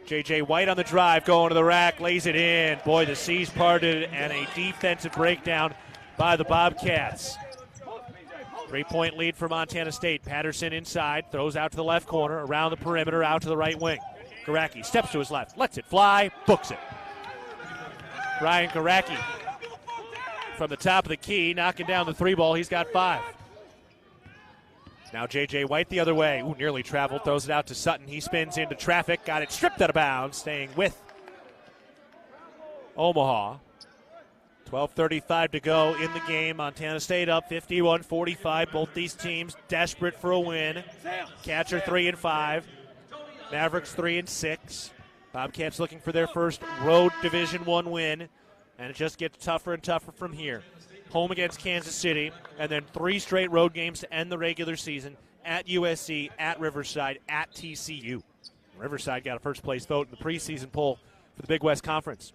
J.J. White on the drive, going to the rack, lays it in. Boy, the seas parted, and a defensive breakdown by the Bobcats. 3-point lead for Montana State. Patterson inside, throws out to the left corner, around the perimeter, out to the right wing. Garacki steps to his left, lets it fly, books it. Brian Garacki from the top of the key, knocking down the three ball. He's got 5. Now J.J. White the other way. Ooh, nearly traveled, throws it out to Sutton. He spins into traffic, got it stripped out of bounds, staying with Omaha. 12:35 to go in the game. Montana State up 51-45. Both these teams desperate for a win. Cats are 3-5. Mavericks 3-6. Bobcats looking for their first road Division I win, and it just gets tougher and tougher from here. Home against Kansas City, and then 3 straight road games to end the regular season at USC, at Riverside, at TCU. Riverside got a first-place vote in the preseason poll for the Big West Conference.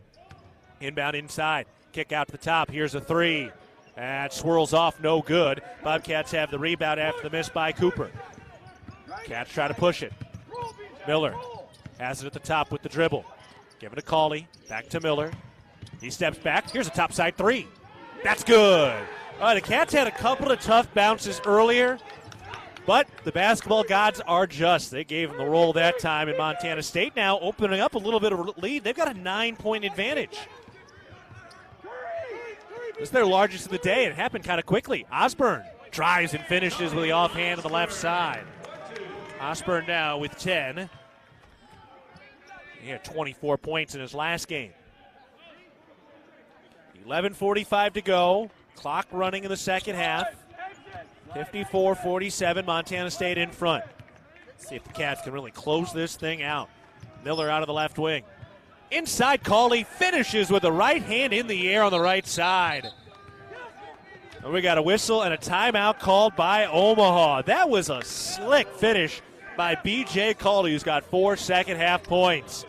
Inbound inside. Kick out to the top. Here's a three. That swirls off, no good. Bobcats have the rebound after the miss by Cooper. Cats try to push it. Miller has it at the top with the dribble. Give it to Cawley. Back to Miller. He steps back. Here's a topside three. That's good. All right, the Cats had a couple of tough bounces earlier, but the basketball gods are just. They gave them the roll that time, and Montana State now opening up a little bit of a lead. They've got a 9-point advantage. This is their largest of the day. It happened kind of quickly. Osborne drives and finishes with the offhand on the left side. Osborne now with 10. He had 24 points in his last game. 11:45 to go. Clock running in the second half. 54-47, Montana State in front. Let's see if the Cats can really close this thing out. Miller out of the left wing. Inside, Cawley finishes with the right hand in the air on the right side. And we got a whistle and a timeout called by Omaha. That was a slick finish by B.J. Cawley, who's got 4 second-half points.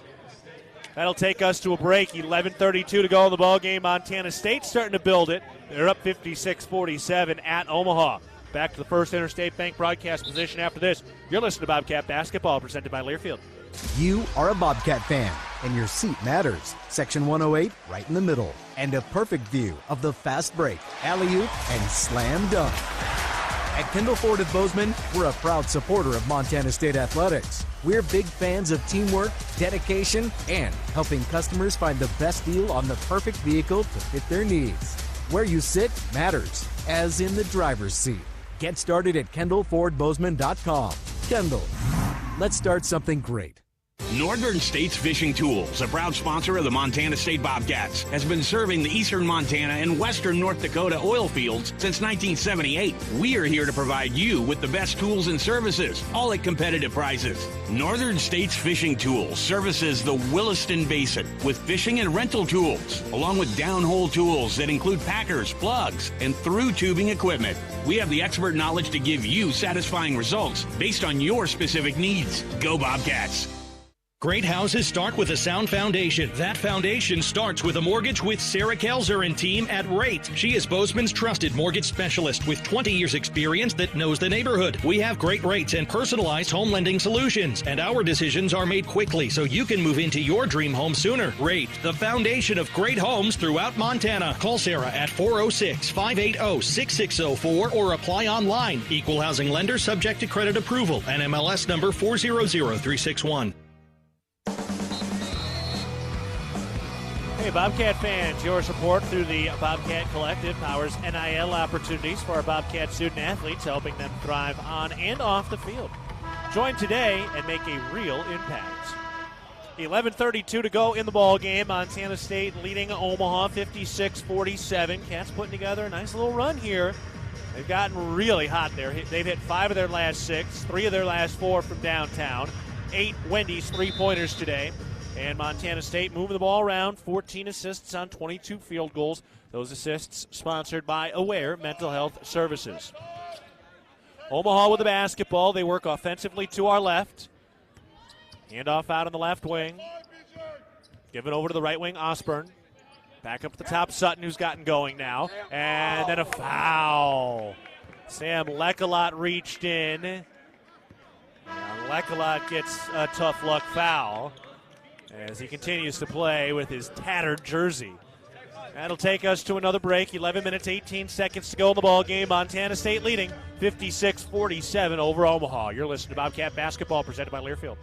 That'll take us to a break. 11:32 to go in the ballgame. Montana State starting to build it. They're up 56-47 at Omaha. Back to the First Interstate Bank broadcast position after this. You're listening to Bobcat Basketball, presented by Learfield. You are a Bobcat fan, and your seat matters. Section 108, right in the middle. And a perfect view of the fast break, alley-oop, and slam dunk. At Kendall Ford of Bozeman, we're a proud supporter of Montana State Athletics. We're big fans of teamwork, dedication, and helping customers find the best deal on the perfect vehicle to fit their needs. Where you sit matters, as in the driver's seat. Get started at KendallFordBozeman.com. Kendall, let's start something great. Northern States Fishing Tools, a proud sponsor of the Montana State Bobcats, has been serving the eastern Montana and western North Dakota oil fields since 1978. We are here to provide you with the best tools and services, all at competitive prices. Northern States Fishing Tools services the Williston Basin with fishing and rental tools, along with downhole tools that include packers, plugs, and through tubing equipment. We have the expert knowledge to give you satisfying results based on your specific needs. Go Bobcats! Great houses start with a sound foundation. That foundation starts with a mortgage with Sarah Kelzer and team at Rate. She is Bozeman's trusted mortgage specialist with 20 years experience that knows the neighborhood. We have great rates and personalized home lending solutions, and our decisions are made quickly so you can move into your dream home sooner. Rate, the foundation of great homes throughout Montana. Call Sarah at 406-580-6604 or apply online. Equal housing lender subject to credit approval. NMLS number 400361. Hey, Bobcat fans, your support through the Bobcat Collective powers NIL opportunities for our Bobcat student athletes, helping them thrive on and off the field. Join today and make a real impact. 11:32 to go in the ball game. Montana State leading Omaha 56-47. Cats putting together a nice little run here. They've gotten really hot there. They've hit 5 of their last 6, 3 of their last 4 from downtown, 8 Wendy's three-pointers today. And Montana State moving the ball around, 14 assists on 22 field goals. Those assists sponsored by Aware Mental Health Services. Omaha with the basketball. They work offensively to our left. Handoff out on the left wing. Give it over to the right wing, Osborne. Back up at the top, Sutton, who's gotten going now. And then a foul. Sam Lekalot reached in. And Lekalot gets a tough luck foul as he continues to play with his tattered jersey. That'll take us to another break. 11 minutes, 18 seconds to go in the ball game. Montana State leading 56-47 over Omaha. You're listening to Bobcat Basketball presented by Learfield.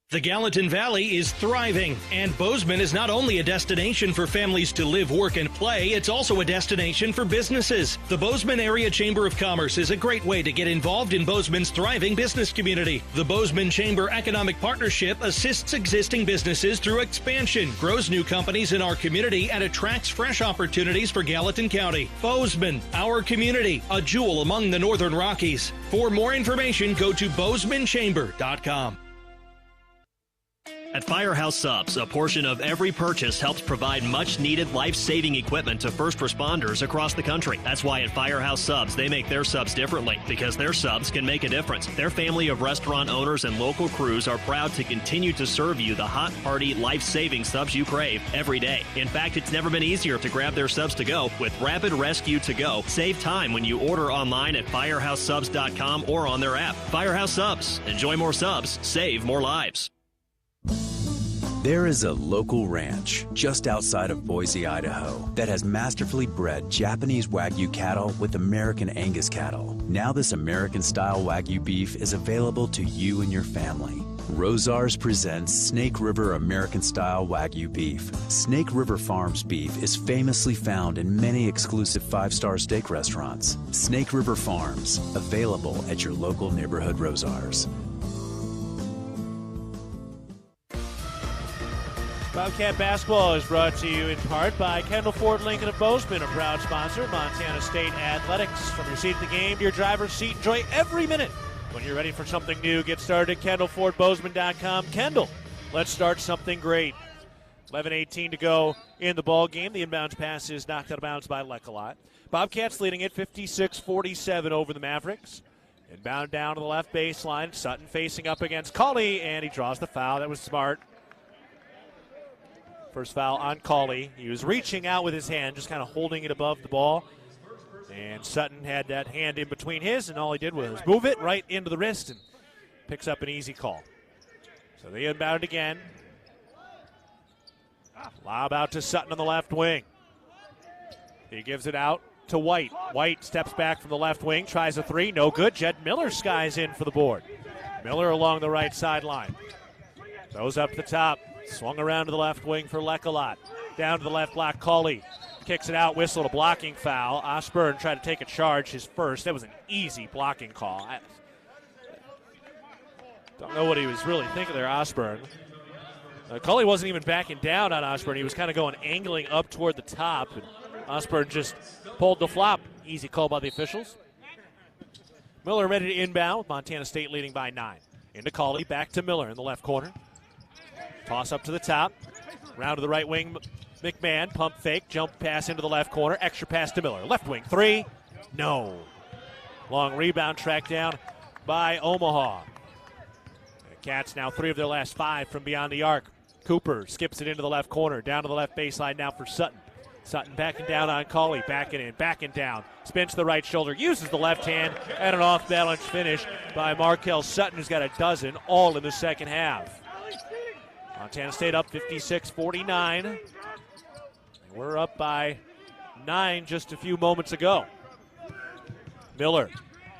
The Gallatin Valley is thriving, and Bozeman is not only a destination for families to live, work, and play, it's also a destination for businesses. The Bozeman Area Chamber of Commerce is a great way to get involved in Bozeman's thriving business community. The Bozeman Chamber Economic Partnership assists existing businesses through expansion, grows new companies in our community, and attracts fresh opportunities for Gallatin County. Bozeman, our community, a jewel among the Northern Rockies. For more information, go to bozemanchamber.com. At Firehouse Subs, a portion of every purchase helps provide much-needed life-saving equipment to first responders across the country. That's why at Firehouse Subs, they make their subs differently, because their subs can make a difference. Their family of restaurant owners and local crews are proud to continue to serve you the hot, hearty, life-saving subs you crave every day. In fact, it's never been easier to grab their subs to go with Rapid Rescue to Go. Save time when you order online at firehousesubs.com or on their app. Firehouse Subs. Enjoy more subs. Save more lives. There is a local ranch just outside of Boise, Idaho, that has masterfully bred Japanese Wagyu cattle with American Angus cattle. Now this American-style Wagyu beef is available to you and your family. Rosars presents Snake River American-style Wagyu beef. Snake River Farms beef is famously found in many exclusive 5-star steak restaurants. Snake River Farms, available at your local neighborhood Rosars. Bobcat Basketball is brought to you in part by Kendall Ford Lincoln of Bozeman, a proud sponsor of Montana State Athletics. From your seat at the game to your driver's seat, enjoy every minute. When you're ready for something new, get started at KendallFordBozeman.com. Kendall, let's start something great. 11:18 to go in the ball game. The inbounds pass is knocked out of bounds by Lekalot. Bobcats leading it 56-47 over the Mavericks. Inbound down to the left baseline. Sutton facing up against Cauley, and he draws the foul. That was smart. First foul on Cauley. He was reaching out with his hand, just kind of holding it above the ball. And Sutton had that hand in between his, and all he did was move it right into the wrist and picks up an easy call. So they inbound again. Lob out to Sutton on the left wing. He gives it out to White. White steps back from the left wing, tries a three, no good. Jed Miller skies in for the board. Miller along the right sideline. Goes up the top. Swung around to the left wing for Lekalot. Down to the left block, Cauley kicks it out, whistled a blocking foul. Osborne tried to take a charge, his first. That was an easy blocking call. Don't know what he was really thinking there, Osborne. Culley wasn't even backing down on Osborne. He was kind of going angling up toward the top. And Osborne just pulled the flop. Easy call by the officials. Miller ready to inbound. Montana State leading by 9. Into Culley, back to Miller in the left corner. Toss up to the top. Round to the right wing, McMahon. Pump fake, jump pass into the left corner. Extra pass to Miller. Left wing, 3. No. Long rebound tracked down by Omaha. The Cats now 3 of their last 5 from beyond the arc. Cooper skips it into the left corner. Down to the left baseline now for Sutton. Sutton backing down on Culley. Backing in, backing down. Spins to the right shoulder. Uses the left hand. And an off-balance finish by Markel Sutton, who's got a dozen all in the second half. Montana State up 56-49. We're up by 9 just a few moments ago. Miller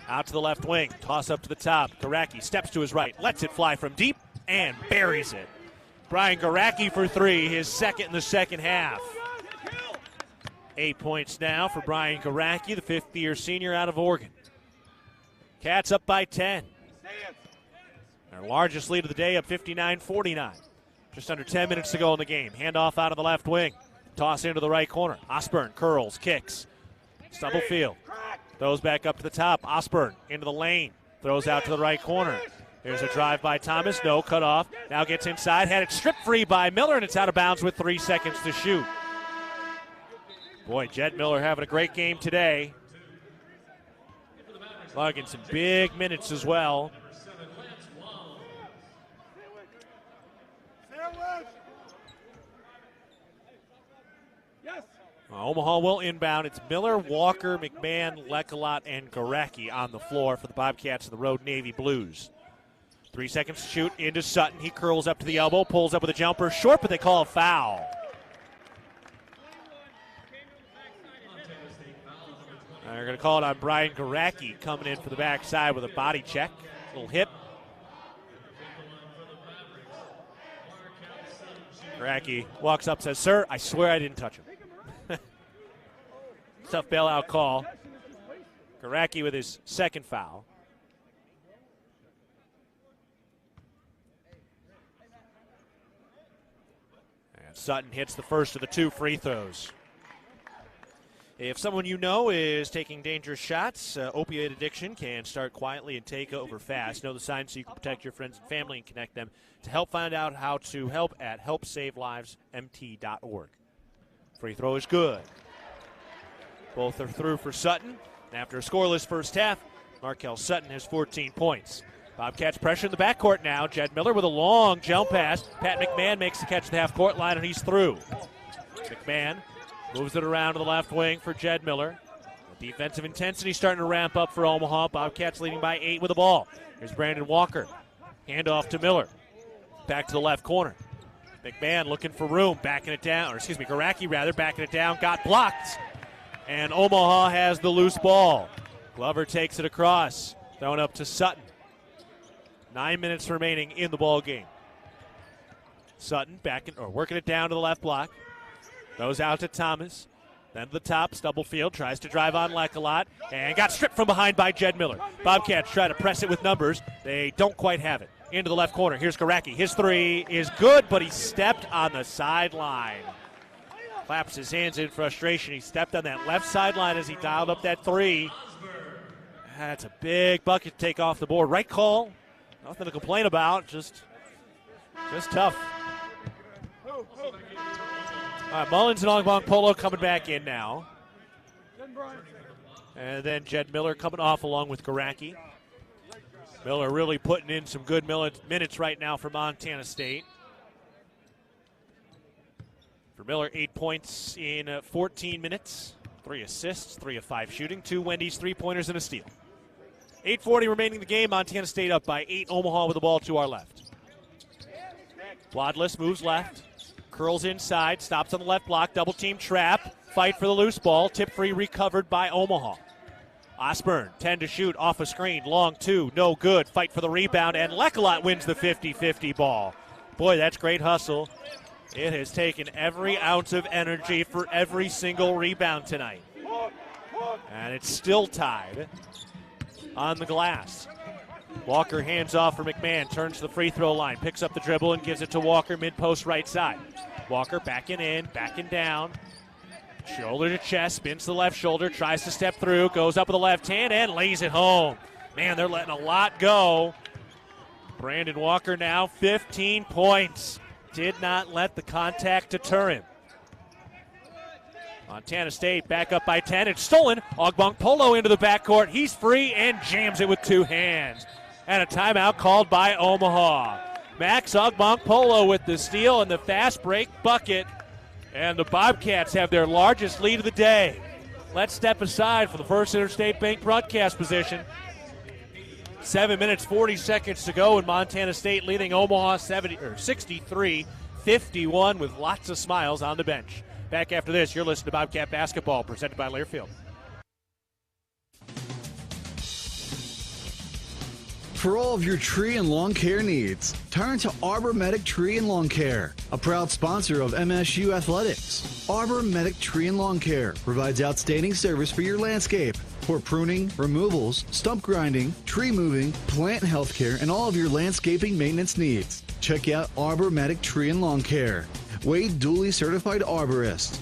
out to the left wing. Toss up to the top. Garacki steps to his right. Lets it fly from deep and buries it. Brian Garacki for 3, his second in the second half. 8 points now for Brian Garacki, the fifth-year senior out of Oregon. Cats up by 10. Their largest lead of the day, up 59-49. Just under 10 minutes to go in the game. Handoff out of the left wing. Toss into the right corner. Osborne curls, kicks. Stubblefield throws back up to the top. Osborne into the lane. Throws out to the right corner. Here's a drive by Thomas. No, cut off. Now gets inside. Had it stripped free by Miller, and it's out of bounds with 3 seconds to shoot. Boy, Jed Miller having a great game today. Logging some big minutes as well. Omaha will inbound. It's Miller, Walker, McMahon, Lecolot, and Garacki on the floor for the Bobcats of the Road Navy Blues. 3 seconds to shoot into Sutton. He curls up to the elbow, pulls up with a jumper. Short, but they call a foul. They're going to call it on Brian Garacki coming in for the backside with a body check. Little hip. Garacki walks up, says, "Sir, I swear I didn't touch him." Tough bailout call. Garacki with his second foul. And Sutton hits the first of the 2 free throws. If someone you know is taking dangerous shots, opioid addiction can start quietly and take over fast. Know the signs so you can protect your friends and family and connect them. To help, find out how to help at helpsavelivesmt.org. Free throw is good. Both are through for Sutton. After a scoreless first half, Markel Sutton has 14 points. Bobcats pressure in the backcourt now. Jed Miller with a long jump pass. Pat McMahon makes the catch at the half-court line, and he's through. McMahon moves it around to the left wing for Jed Miller. The defensive intensity starting to ramp up for Omaha. Bobcats leading by 8 with the ball. Here's Brandon Walker. Handoff to Miller. Back to the left corner. McMahon looking for room, backing it down. Garacki backing it down. Got blocked. And Omaha has the loose ball. Glover takes it across. Thrown up to Sutton. 9 minutes remaining in the ball game. Sutton working it down to the left block. Goes out to Thomas. Then to the top. Stubblefield tries to drive on Lecolot and got stripped from behind by Jed Miller. Bobcats try to press it with numbers. They don't quite have it. Into the left corner. Here's Garacki. His 3 is good, but he stepped on the sideline. Claps his hands in frustration. He stepped on that left sideline as he dialed up that 3. That's a big bucket to take off the board. Right call. Nothing to complain about. Just tough. All right, Mullins and Ongbong Polo coming back in now. And then Jed Miller coming off along with Garacki. Miller really putting in some good minutes right now for Montana State. For Miller, 8 points in 14 minutes, 3 assists, 3 of 5 shooting, 2 Wendy's 3-pointers and a steal. 8:40 remaining in the game. Montana State up by 8. Omaha with the ball to our left. Wadless moves left, curls inside, stops on the left block, double team trap, fight for the loose ball, tip free recovered by Omaha. Osborne, 10 to shoot, off a screen, long 2, no good, fight for the rebound, and Lecolot wins the 50-50 ball. Boy, that's great hustle. It has taken every ounce of energy for every single rebound tonight. And it's still tied on the glass. Walker hands off for McMahon, turns to the free throw line, picks up the dribble and gives it to Walker, mid-post right side. Walker backing down. Shoulder to chest, spins to the left shoulder, tries to step through, goes up with the left hand and lays it home. Man, they're letting a lot go. Brandon Walker now 15 points. Did not let the contact deter him. Montana State back up by 10. It's stolen. Ogbong Polo into the backcourt. He's free and jams it with two hands. And a timeout called by Omaha. Max Ogbong Polo with the steal and the fast break bucket. And the Bobcats have their largest lead of the day. Let's step aside for the First Interstate Bank broadcast position. 7 minutes, 40 seconds to go, and Montana State leading Omaha 63-51 with lots of smiles on the bench. Back after this, you're listening to Bobcat Basketball, presented by Learfield. For all of your tree and lawn care needs, turn to Arbor Medic Tree and Lawn Care, a proud sponsor of MSU Athletics. Arbor Medic Tree and Lawn Care provides outstanding service for your landscape. For pruning, removals, stump grinding, tree moving, plant health care, and all of your landscaping maintenance needs. Check out Arbor Medic Tree and Lawn Care. Wade duly certified arborist.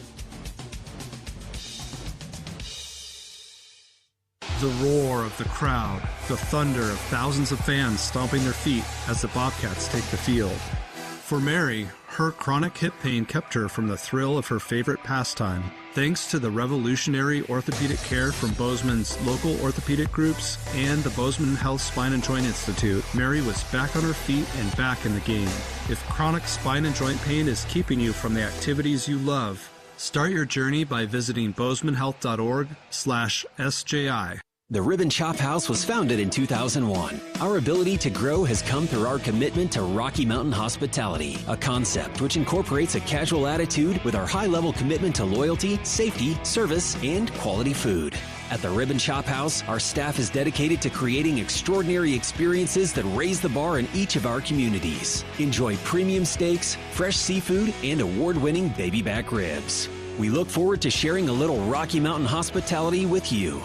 The roar of the crowd, the thunder of thousands of fans stomping their feet as the Bobcats take the field. For Mary, her chronic hip pain kept her from the thrill of her favorite pastime. Thanks to the revolutionary orthopedic care from Bozeman's local orthopedic groups and the Bozeman Health Spine and Joint Institute, Mary was back on her feet and back in the game. If chronic spine and joint pain is keeping you from the activities you love, start your journey by visiting bozemanhealth.org/SJI. The Ribbon Chop House was founded in 2001. Our ability to grow has come through our commitment to Rocky Mountain hospitality, a concept which incorporates a casual attitude with our high-level commitment to loyalty, safety, service, and quality food. At the Ribbon Chop House, our staff is dedicated to creating extraordinary experiences that raise the bar in each of our communities. Enjoy premium steaks, fresh seafood, and award-winning baby back ribs. We look forward to sharing a little Rocky Mountain hospitality with you.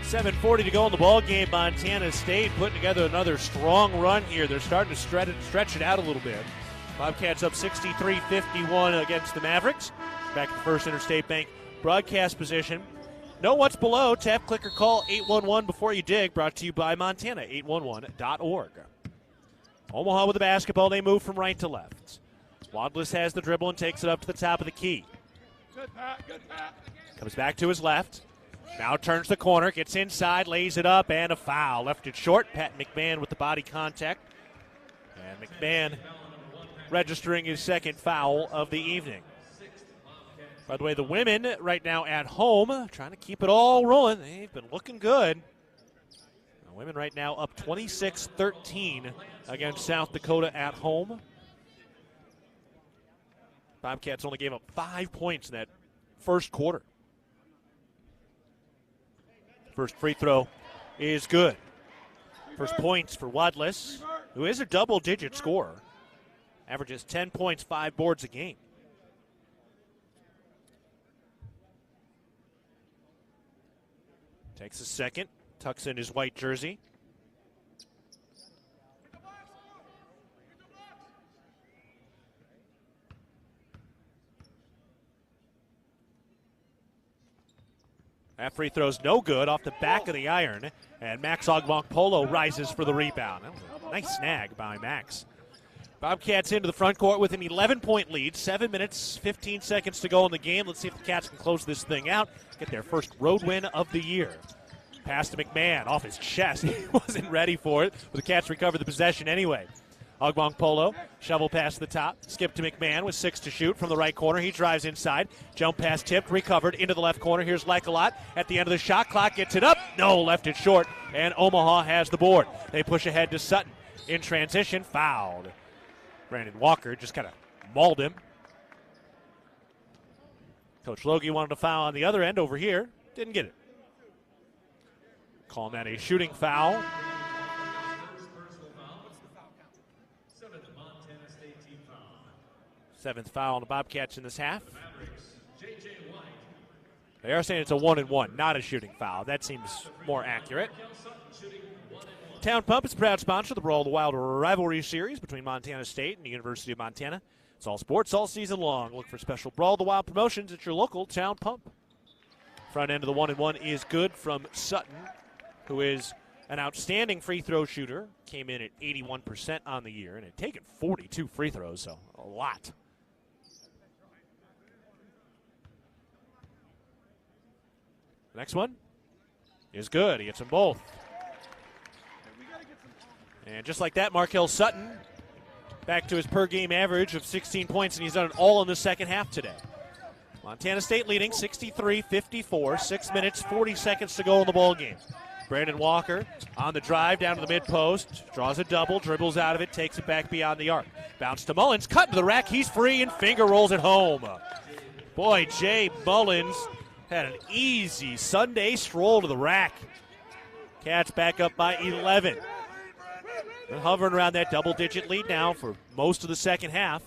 7:40 to go in the ball game. Montana State putting together another strong run here. They're starting to stretch it out a little bit. Bobcats up 63-51 against the Mavericks. Back at the First Interstate Bank broadcast position. Know what's below. Tap, click, or call 811 before you dig. Brought to you by Montana, 811.org. Omaha with the basketball. They move from right to left. Wadless has the dribble and takes it up to the top of the key. Good Pat. Comes back to his left. Now turns the corner, gets inside, lays it up, and a foul. Left it short. Pat McMahon with the body contact. And McMahon registering his second foul of the evening. By the way, the women right now at home trying to keep it all rolling. They've been looking good. The women right now up 26-13 against South Dakota at home. Bobcats only gave up 5 points in that first quarter. First free throw is good. First points for Wadless, who is a double-digit scorer. Averages 10 points, 5 boards a game. Takes a second, tucks in his white jersey. That free throw's no good, off the back of the iron, and Max Ogbong-Polo rises for the rebound. That was a nice snag by Max. Bobcats into the front court with an 11-point lead. 7 minutes, 15 seconds to go in the game. Let's see if the Cats can close this thing out, get their first road win of the year. Pass to McMahon, off his chest. He wasn't ready for it, but the Cats recover the possession anyway. Ogbong-Polo, shovel past the top, skip to McMahon with 6 to shoot from the right corner. He drives inside, jump pass tipped, recovered into the left corner. Here's Like-a-Lot at the end of the shot clock, gets it up. No, left it short, and Omaha has the board. They push ahead to Sutton. In transition, fouled. Brandon Walker just kind of mauled him. Coach Logie wanted to foul on the other end over here, didn't get it. Calling that a shooting foul. Seventh foul on the Bobcats in this half. They are saying it's a 1-and-1, not a shooting foul. That seems more accurate. Town Pump is a proud sponsor of the Brawl of the Wild rivalry series between Montana State and the University of Montana. It's all sports all season long. Look for special Brawl of the Wild promotions at your local Town Pump. Front end of the 1-and-1 is good from Sutton, who is an outstanding free throw shooter. Came in at 81% on the year and had taken 42 free throws, so a lot. The next one is good. He hits them both. And just like that, Markel Sutton back to his per-game average of 16 points, and he's done it all in the second half today. Montana State leading 63-54, 6 minutes, 40 seconds to go in the ball game. Brandon Walker on the drive down to the mid-post, draws a double, dribbles out of it, takes it back beyond the arc. Bounce to Mullins, cut to the rack, he's free, and finger rolls it home. Boy, Jay Mullins had an easy Sunday stroll to the rack. Cats back up by 11. They're hovering around that double-digit lead now for most of the second half.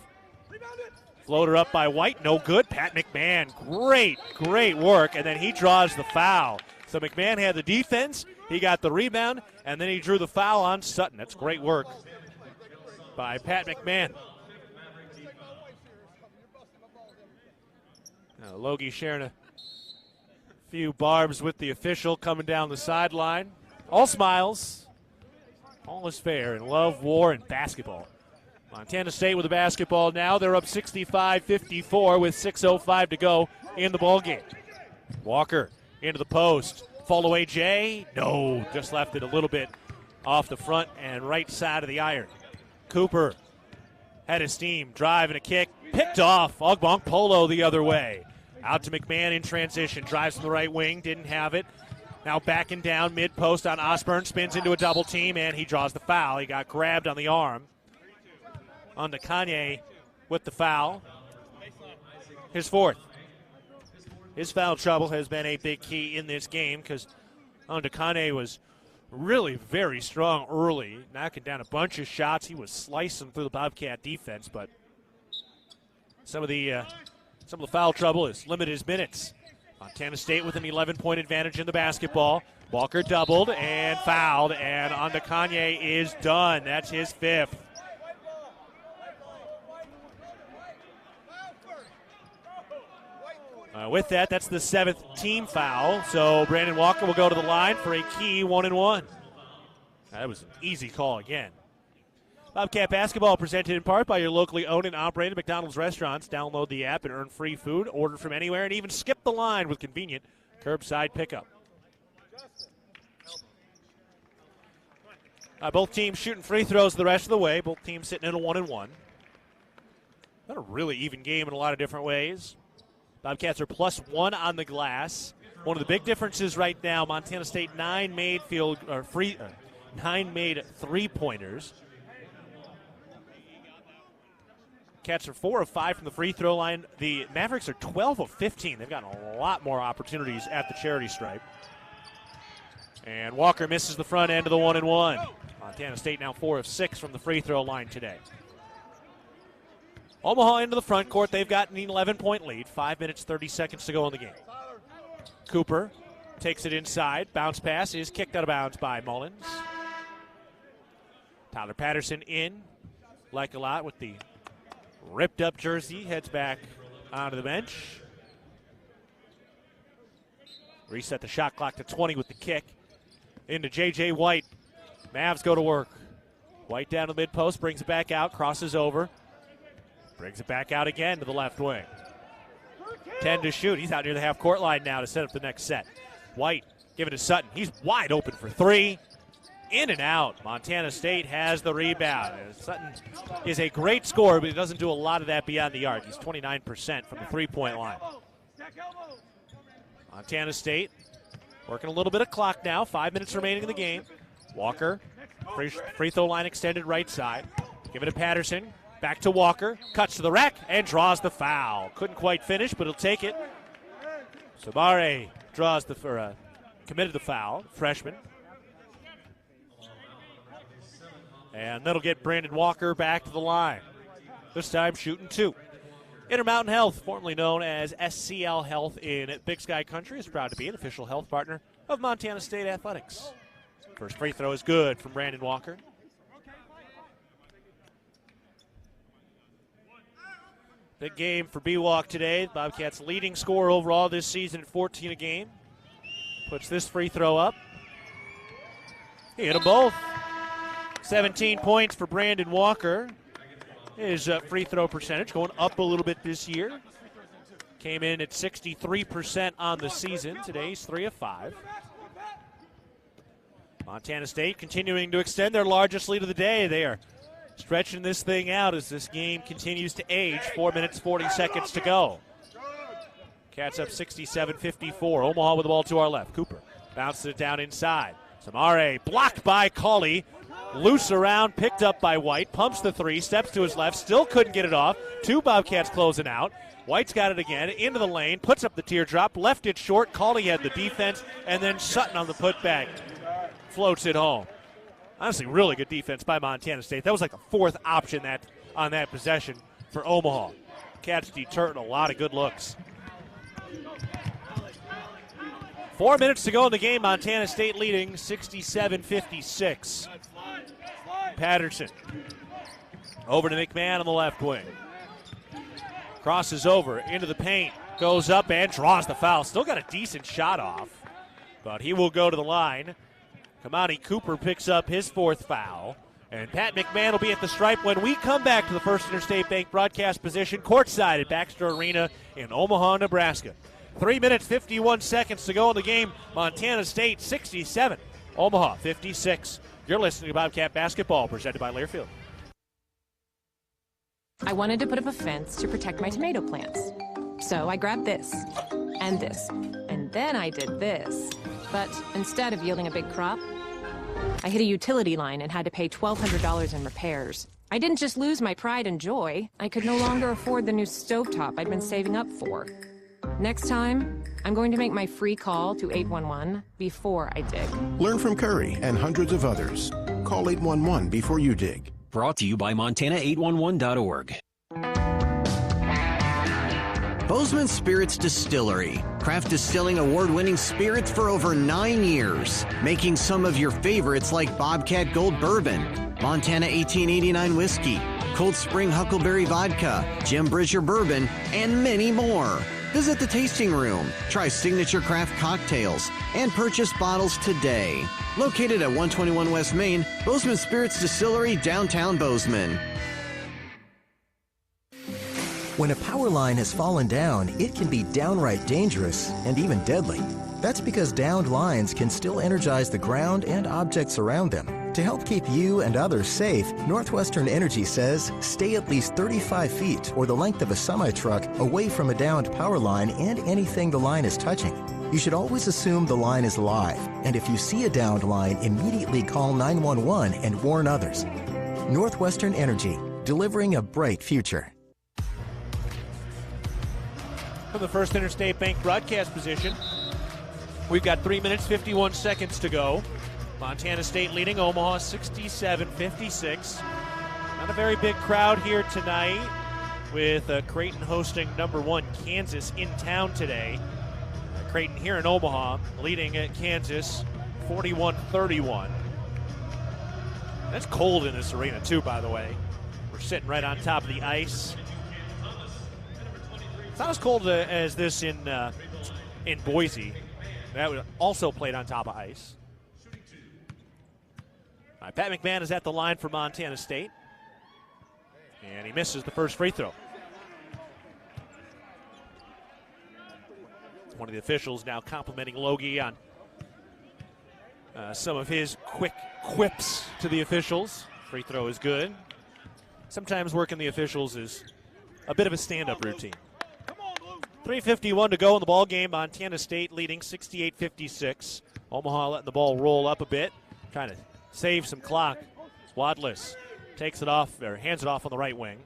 Floater up by White, no good. Pat McMahon, great work, and then he draws the foul. So McMahon had the defense, he got the rebound, and then he drew the foul on Sutton. That's great work by Pat McMahon. Now Logie sharing a few barbs with the official coming down the sideline. All smiles. All is fair in love, war, and basketball. Montana State with the basketball now. They're up 65-54 with 6:05 to go in the ball game. Walker into the post. Fall away, Jay. No, just left it a little bit off the front and right side of the iron. Cooper had his steam, drive and a kick. Picked off. Ogbonk Polo the other way. Out to McMahon in transition. Drives to the right wing. Didn't have it. Now backing down mid-post on Osborne. Spins into a double team, and he draws the foul. He got grabbed on the arm. On to Kanye with the foul. His fourth. His foul trouble has been a big key in this game because Kanye was really very strong early, knocking down a bunch of shots. He was slicing through the Bobcat defense, but some of the foul trouble has limited his minutes. Montana State with an 11-point advantage in the basketball. Walker doubled and fouled, and Kanye is done. That's his fifth. With that, that's the seventh team foul. So Brandon Walker will go to the line for a key 1-and-1. That was an easy call again. Bobcat basketball presented in part by your locally owned and operated McDonald's restaurants. Download the app and earn free food, order from anywhere, and even skip the line with convenient curbside pickup. Both teams shooting free throws the rest of the way. Both teams sitting in a 1-and-1. Not a really even game in a lot of different ways. Bobcats are +1 on the glass. One of the big differences right now, Montana State 9 made three-pointers. Cats are 4 of 5 from the free throw line. The Mavericks are 12 of 15. They've gotten a lot more opportunities at the charity stripe. And Walker misses the front end of the 1-and-1. Montana State now 4 of 6 from the free throw line today. Omaha into the front court. They've got an 11-point lead. 5 minutes, 30 seconds to go in the game. Cooper takes it inside. Bounce pass is kicked out of bounds by Mullins. Tyler Patterson in, like a lot, with the ripped-up jersey. Heads back onto the bench. Reset the shot clock to 20 with the kick. Into J.J. White. Mavs go to work. White down to the mid-post, brings it back out, crosses over. Brings it back out again to the left wing. 10 to shoot. He's out near the half-court line now to set up the next set. White, give it to Sutton. He's wide open for three. In and out. Montana State has the rebound. Sutton is a great scorer, but he doesn't do a lot of that beyond the arc. He's 29% from the three-point line. Montana State working a little bit of clock now. 5 minutes remaining in the game. Walker, free throw line extended right side. Give it to Patterson. Back to Walker, cuts to the rack, and draws the foul. Couldn't quite finish, but he'll take it. Sabare draws committed the foul, freshman. And that'll get Brandon Walker back to the line. This time shooting 2. Intermountain Health, formerly known as SCL Health in Big Sky Country, is proud to be an official health partner of Montana State Athletics. First free throw is good from Brandon Walker. Big game for B-Walk today. Bobcats' leading scorer overall this season at 14 a game. Puts this free throw up. He hit them both. 17 points for Brandon Walker. His free throw percentage going up a little bit this year. Came in at 63% on the season. Today he's 3 of 5. Montana State continuing to extend their largest lead of the day. They are stretching this thing out as this game continues to age. 4 minutes, 40 seconds to go. Cats up 67-54. Omaha with the ball to our left. Cooper bounces it down inside. Samare blocked by Cauley. Loose around, picked up by White. Pumps the three, steps to his left. Still couldn't get it off. 2 Bobcats closing out. White's got it again. Into the lane. Puts up the teardrop. Left it short. Cauley had the defense. And then Sutton on the putback. Floats it home. Honestly, really good defense by Montana State. That was like the 4th option on that possession for Omaha. Cats deterring a lot of good looks. 4 minutes to go in the game. Montana State leading 67-56. Patterson over to McMahon on the left wing. Crosses over into the paint. Goes up and draws the foul. Still got a decent shot off, but he will go to the line. Kamani Cooper picks up his 4th foul. And Pat McMahon will be at the stripe when we come back to the First Interstate Bank broadcast position courtside at Baxter Arena in Omaha, Nebraska. 3 minutes, 51 seconds to go in the game. Montana State 67, Omaha 56. You're listening to Bobcat Basketball, presented by Learfield. I wanted to put up a fence to protect my tomato plants. So I grabbed this, and then I did this. But instead of yielding a big crop, I hit a utility line and had to pay $1,200 in repairs. I didn't just lose my pride and joy, I could no longer afford the new stovetop I'd been saving up for. Next time, I'm going to make my free call to 811 before I dig. Learn from Curry and hundreds of others. Call 811 before you dig. Brought to you by Montana811.org. Bozeman Spirits Distillery. Craft distilling award-winning spirits for over 9 years. Making some of your favorites like Bobcat Gold Bourbon, Montana 1889 Whiskey, Cold Spring Huckleberry Vodka, Jim Bridger Bourbon, and many more. Visit the tasting room, try signature craft cocktails, and purchase bottles today. Located at 121 West Main, Bozeman Spirits Distillery, downtown Bozeman. When a power line has fallen down, it can be downright dangerous and even deadly. That's because downed lines can still energize the ground and objects around them. To help keep you and others safe, Northwestern Energy says stay at least 35 feet or the length of a semi-truck away from a downed power line and anything the line is touching. You should always assume the line is live, and if you see a downed line, immediately call 911 and warn others. Northwestern Energy, delivering a bright future. From the First Interstate Bank broadcast position, we've got 3 minutes, 51 seconds to go. Montana State leading Omaha 67-56. Not a very big crowd here tonight, with Creighton hosting number 1 Kansas in town today. Creighton here in Omaha leading at Kansas 41-31. That's cold in this arena too, by the way. We're sitting right on top of the ice. It's not as cold as this in Boise. That was also played on top of ice. All right, Pat McMahon is at the line for Montana State. And he misses the first free throw. One of the officials now complimenting Logie on some of his quick quips to the officials. Free throw is good. Sometimes working the officials is a bit of a stand-up routine. 3:51 to go in the ball game. Montana State leading 68-56. Omaha letting the ball roll up a bit, trying to save some clock. Wadless takes it off, or hands it off on the right wing.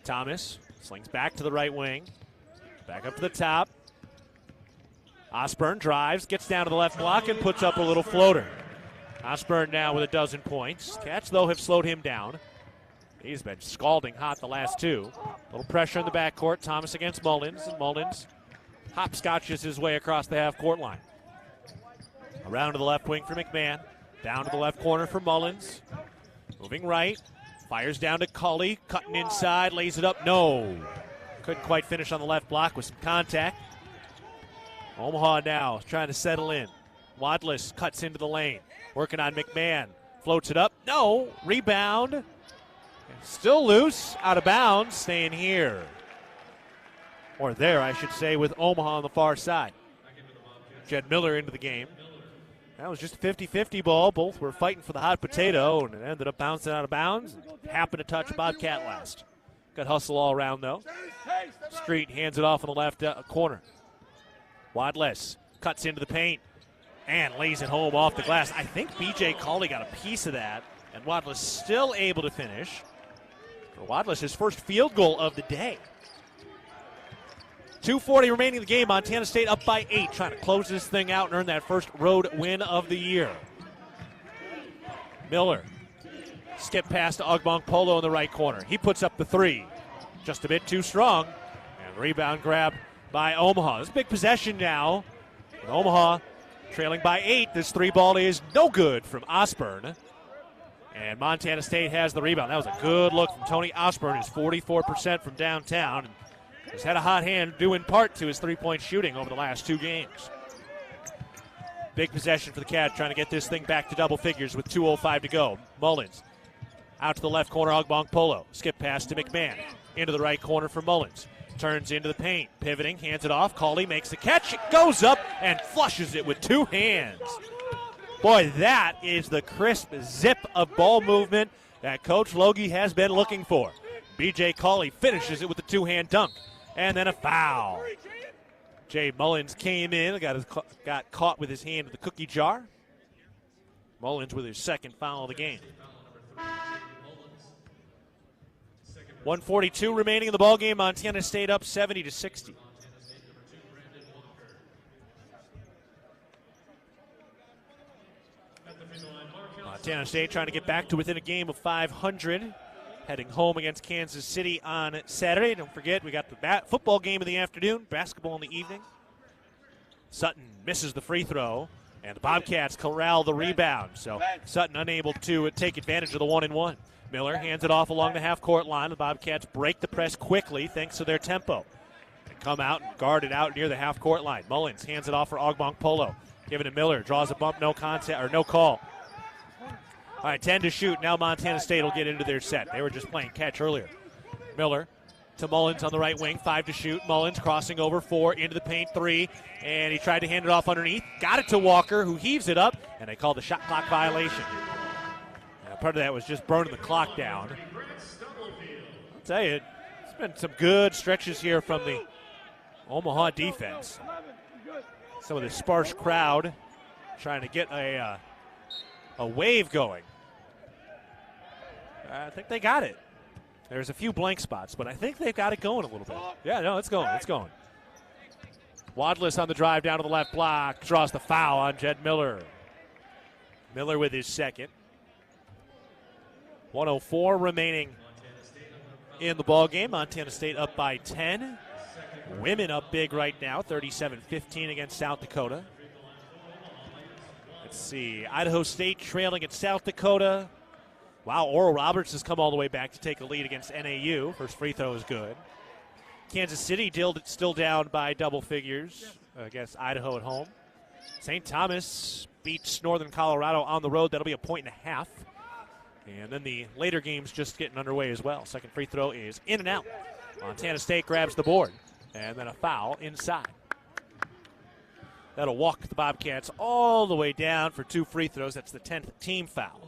Thomas slings back to the right wing, back up to the top. Osborne drives, gets down to the left block, and puts up a little floater. Osborne now with 12 points. Cats, though, have slowed him down. He's been scalding hot the last two. A little pressure in the backcourt. Thomas against Mullins, and Mullins hopscotches his way across the half-court line. Around to the left wing for McMahon. Down to the left corner for Mullins. Moving right. Fires down to Culley. Cutting inside. Lays it up. No. Couldn't quite finish on the left block with some contact. Omaha now trying to settle in. Wadless cuts into the lane. Working on McMahon. Floats it up. No. Rebound. Still loose. Out of bounds. Staying here. Or there, I should say, with Omaha on the far side. Jed Miller into the game. That was just a 50-50 ball. Both were fighting for the hot potato, and it ended up bouncing out of bounds. Happened to touch Bobcat last. Got hustle all around, though. Street hands it off in the left corner. Wadless cuts into the paint and lays it home off the glass. I think B.J. Culley got a piece of that, and Wadless still able to finish. For Wadless, his first field goal of the day. 2:40 remaining in the game. Montana State up by 8, trying to close this thing out and earn that first road win of the year. Miller, skip past to Ogbong Polo in the right corner. He puts up the three. Just a bit too strong. And rebound grab by Omaha. This is a big possession now. With Omaha trailing by 8. This three ball is no good from Osborne. And Montana State has the rebound. That was a good look from Tony Osborne, who's 44% from downtown. He's had a hot hand due in part to his three-point shooting over the last two games. Big possession for the Cats, trying to get this thing back to double figures with 2:05 to go. Mullins out to the left corner, Ogbong Polo. Skip pass to McMahon. Into the right corner for Mullins. Turns into the paint. Pivoting, hands it off. Culley makes the catch. It goes up and flushes it with two hands. Boy, that is the crisp zip of ball movement that Coach Logie has been looking for. B.J. Culley finishes it with a two-hand dunk. And then a foul. Jay Mullins came in, got caught with his hand in the cookie jar. Mullins with his second foul of the game. 1:42 remaining in the ballgame. Montana State up 70-60. Montana State trying to get back to within a game of 500. Heading home against Kansas City on Saturday. Don't forget, we got the football game in the afternoon, basketball in the evening. Sutton misses the free throw, and the Bobcats corral the rebound. So Sutton unable to take advantage of the 1-and-1. Miller hands it off along the half-court line. The Bobcats break the press quickly thanks to their tempo. They come out and guard it out near the half-court line. Mullins hands it off for Ogbong Polo. Giving to Miller, draws a bump, no contest or no call. All right, 10 to shoot. Now Montana State will get into their set. They were just playing catch earlier. Miller to Mullins on the right wing. 5 to shoot. Mullins crossing over 4 into the paint 3. And he tried to hand it off underneath. Got it to Walker, who heaves it up. And they call the shot clock violation. Now, part of that was just burning the clock down. I'll tell you, it's been some good stretches here from the Omaha defense. Some of the sparse crowd trying to get a wave going. I think they got it. There's a few blank spots, but I think they've got it going a little bit. Yeah, no, it's going. It's going. Wadless on the drive down to the left block. Draws the foul on Jed Miller. Miller with his second. 1:04 remaining in the ballgame. Montana State up by 10. Women up big right now, 37-15 against South Dakota. Let's see, Idaho State trailing at South Dakota. Wow, Oral Roberts has come all the way back to take a lead against NAU. First free throw is good. Kansas City still down by double figures against Idaho at home. St. Thomas beats Northern Colorado on the road. That'll be a 1.5. And then the later games just getting underway as well. Second free throw is in and out. Montana State grabs the board. And then a foul inside. That'll walk the Bobcats all the way down for 2 free throws. That's the 10th team foul.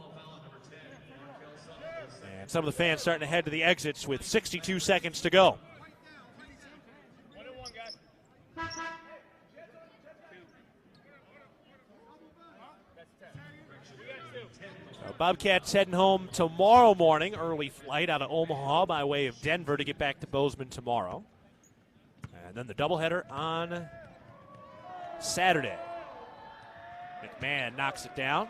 And some of the fans starting to head to the exits with 62 seconds to go. Bobcats heading home tomorrow morning. Early flight out of Omaha by way of Denver to get back to Bozeman tomorrow. And then the doubleheader on Saturday. McMahon knocks it down.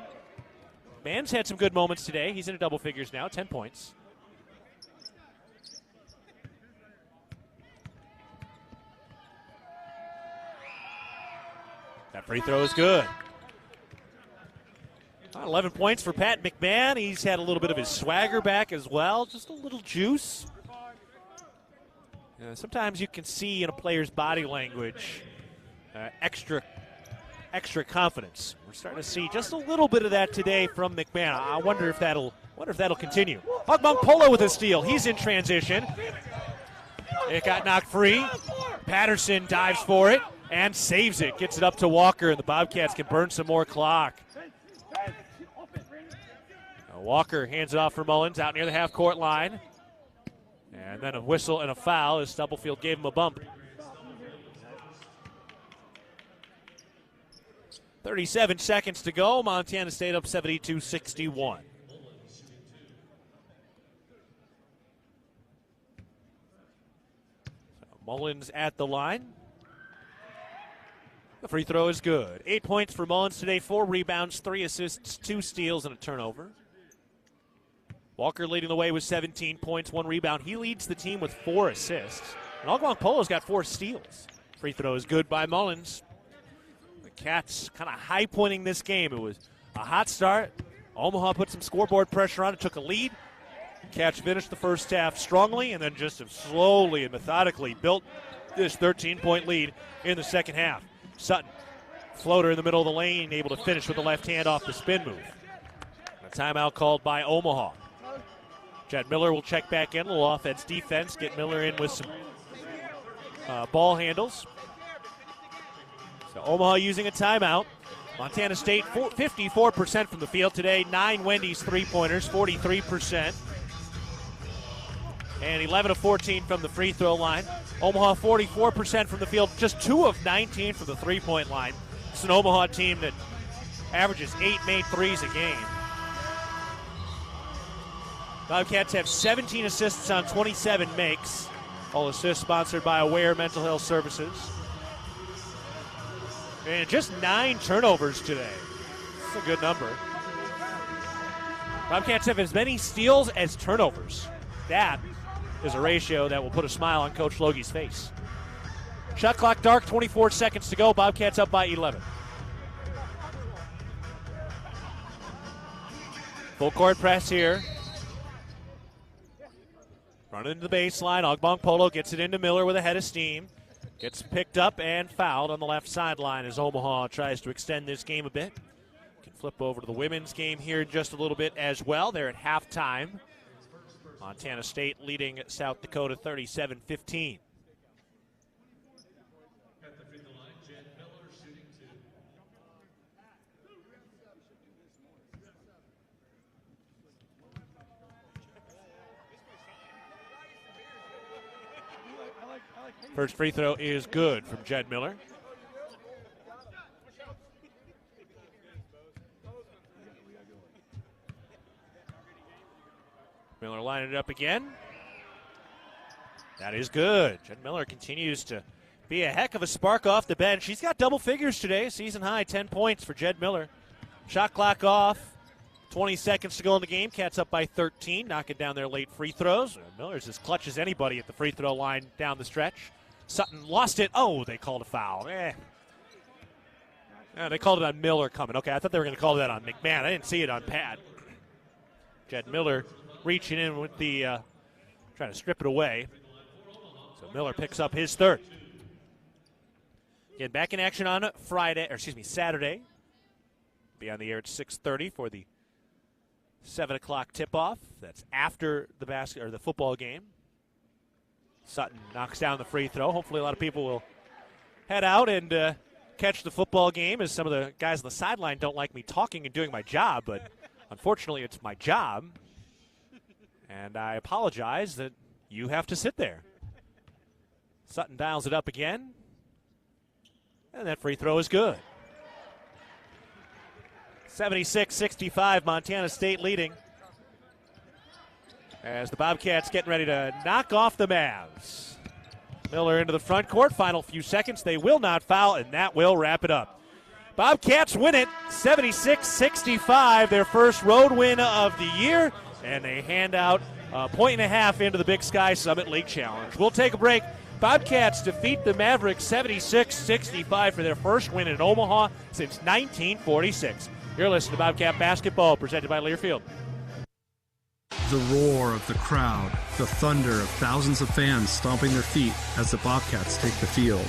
McMahon's had some good moments today. He's into double figures now, 10 points. That free throw is good. 11 points for Pat McMahon. He's had a little bit of his swagger back as well. Just a little juice. Sometimes you can see in a player's body language extra confidence. We're starting to see just a little bit of that today from McMahon. I wonder if that'll continue. Ogmong Polo with a steal. He's in transition. It got knocked free. Patterson dives for it and saves it. Gets it up to Walker, and the Bobcats can burn some more clock. Walker hands it off for Mullins out near the half-court line. And then a whistle and a foul as Stubblefield gave him a bump. 37 seconds to go. Montana State up 72-61. Mullins at the line. The free throw is good. 8 points for Mullins today, 4 rebounds, 3 assists, 2 steals, and a turnover. Walker leading the way with 17 points, 1 rebound. He leads the team with 4 assists. And Ogmong Polo's got 4 steals. Free throw is good by Mullins. The Cats kind of high-pointing this game. It was a hot start. Omaha put some scoreboard pressure on it, took a lead. Cats finished the first half strongly and then just have slowly and methodically built this 13-point lead in the second half. Sutton, floater in the middle of the lane, able to finish with the left hand off the spin move. A timeout called by Omaha. Jed Miller will check back in, a little offense defense, get Miller in with some ball handles. So Omaha using a timeout. Montana State 54% from the field today, 9 Wendy's three-pointers, 43%. And 11 of 14 from the free throw line. Omaha 44% from the field, just 2 of 19 from the three-point line. It's an Omaha team that averages 8 made threes a game. Bobcats have 17 assists on 27 makes. All assists sponsored by Aware Mental Health Services. And just 9 turnovers today. That's a good number. Bobcats have as many steals as turnovers. That is a ratio that will put a smile on Coach Logie's face. Shot clock dark, 24 seconds to go. Bobcats up by 11. Full court press here. Running into the baseline. Ogmong Polo gets it into Miller with a head of steam. Gets picked up and fouled on the left sideline as Omaha tries to extend this game a bit. Can flip over to the women's game here in just a little bit as well. They're at halftime. Montana State leading South Dakota 37-15. First free throw is good from Jed Miller. Miller lining it up again. That is good. Jed Miller continues to be a heck of a spark off the bench. He's got double figures today, season high, 10 points for Jed Miller. Shot clock off, 20 seconds to go in the game. Cats up by 13, knocking down their late free throws. Miller's as clutch as anybody at the free throw line down the stretch. Sutton lost it. Oh, they called a foul. Yeah, they called it on Miller coming. Okay, I thought they were going to call that on McMahon. I didn't see it on Pat. Jed Miller reaching in with the, trying to strip it away. So Miller picks up his third. Again, back in action on Saturday. Be on the air at 6:30 for the 7 o'clock tip-off. That's after the football game. Sutton knocks down the free throw. Hopefully a lot of people will head out and catch the football game, as some of the guys on the sideline don't like me talking and doing my job, but unfortunately it's my job. And I apologize that you have to sit there. Sutton dials it up again. And that free throw is good. 76-65, Montana State leading. As the Bobcats getting ready to knock off the Mavs. Miller into the front court. Final few seconds. They will not foul, and that will wrap it up. Bobcats win it 76-65, their first road win of the year. And they hand out a 1.5 into the Big Sky Summit League Challenge. We'll take a break. Bobcats defeat the Mavericks 76-65 for their first win in Omaha since 1946. You're listening to Bobcat Basketball, presented by Learfield. The roar of the crowd, the thunder of thousands of fans stomping their feet as the Bobcats take the field.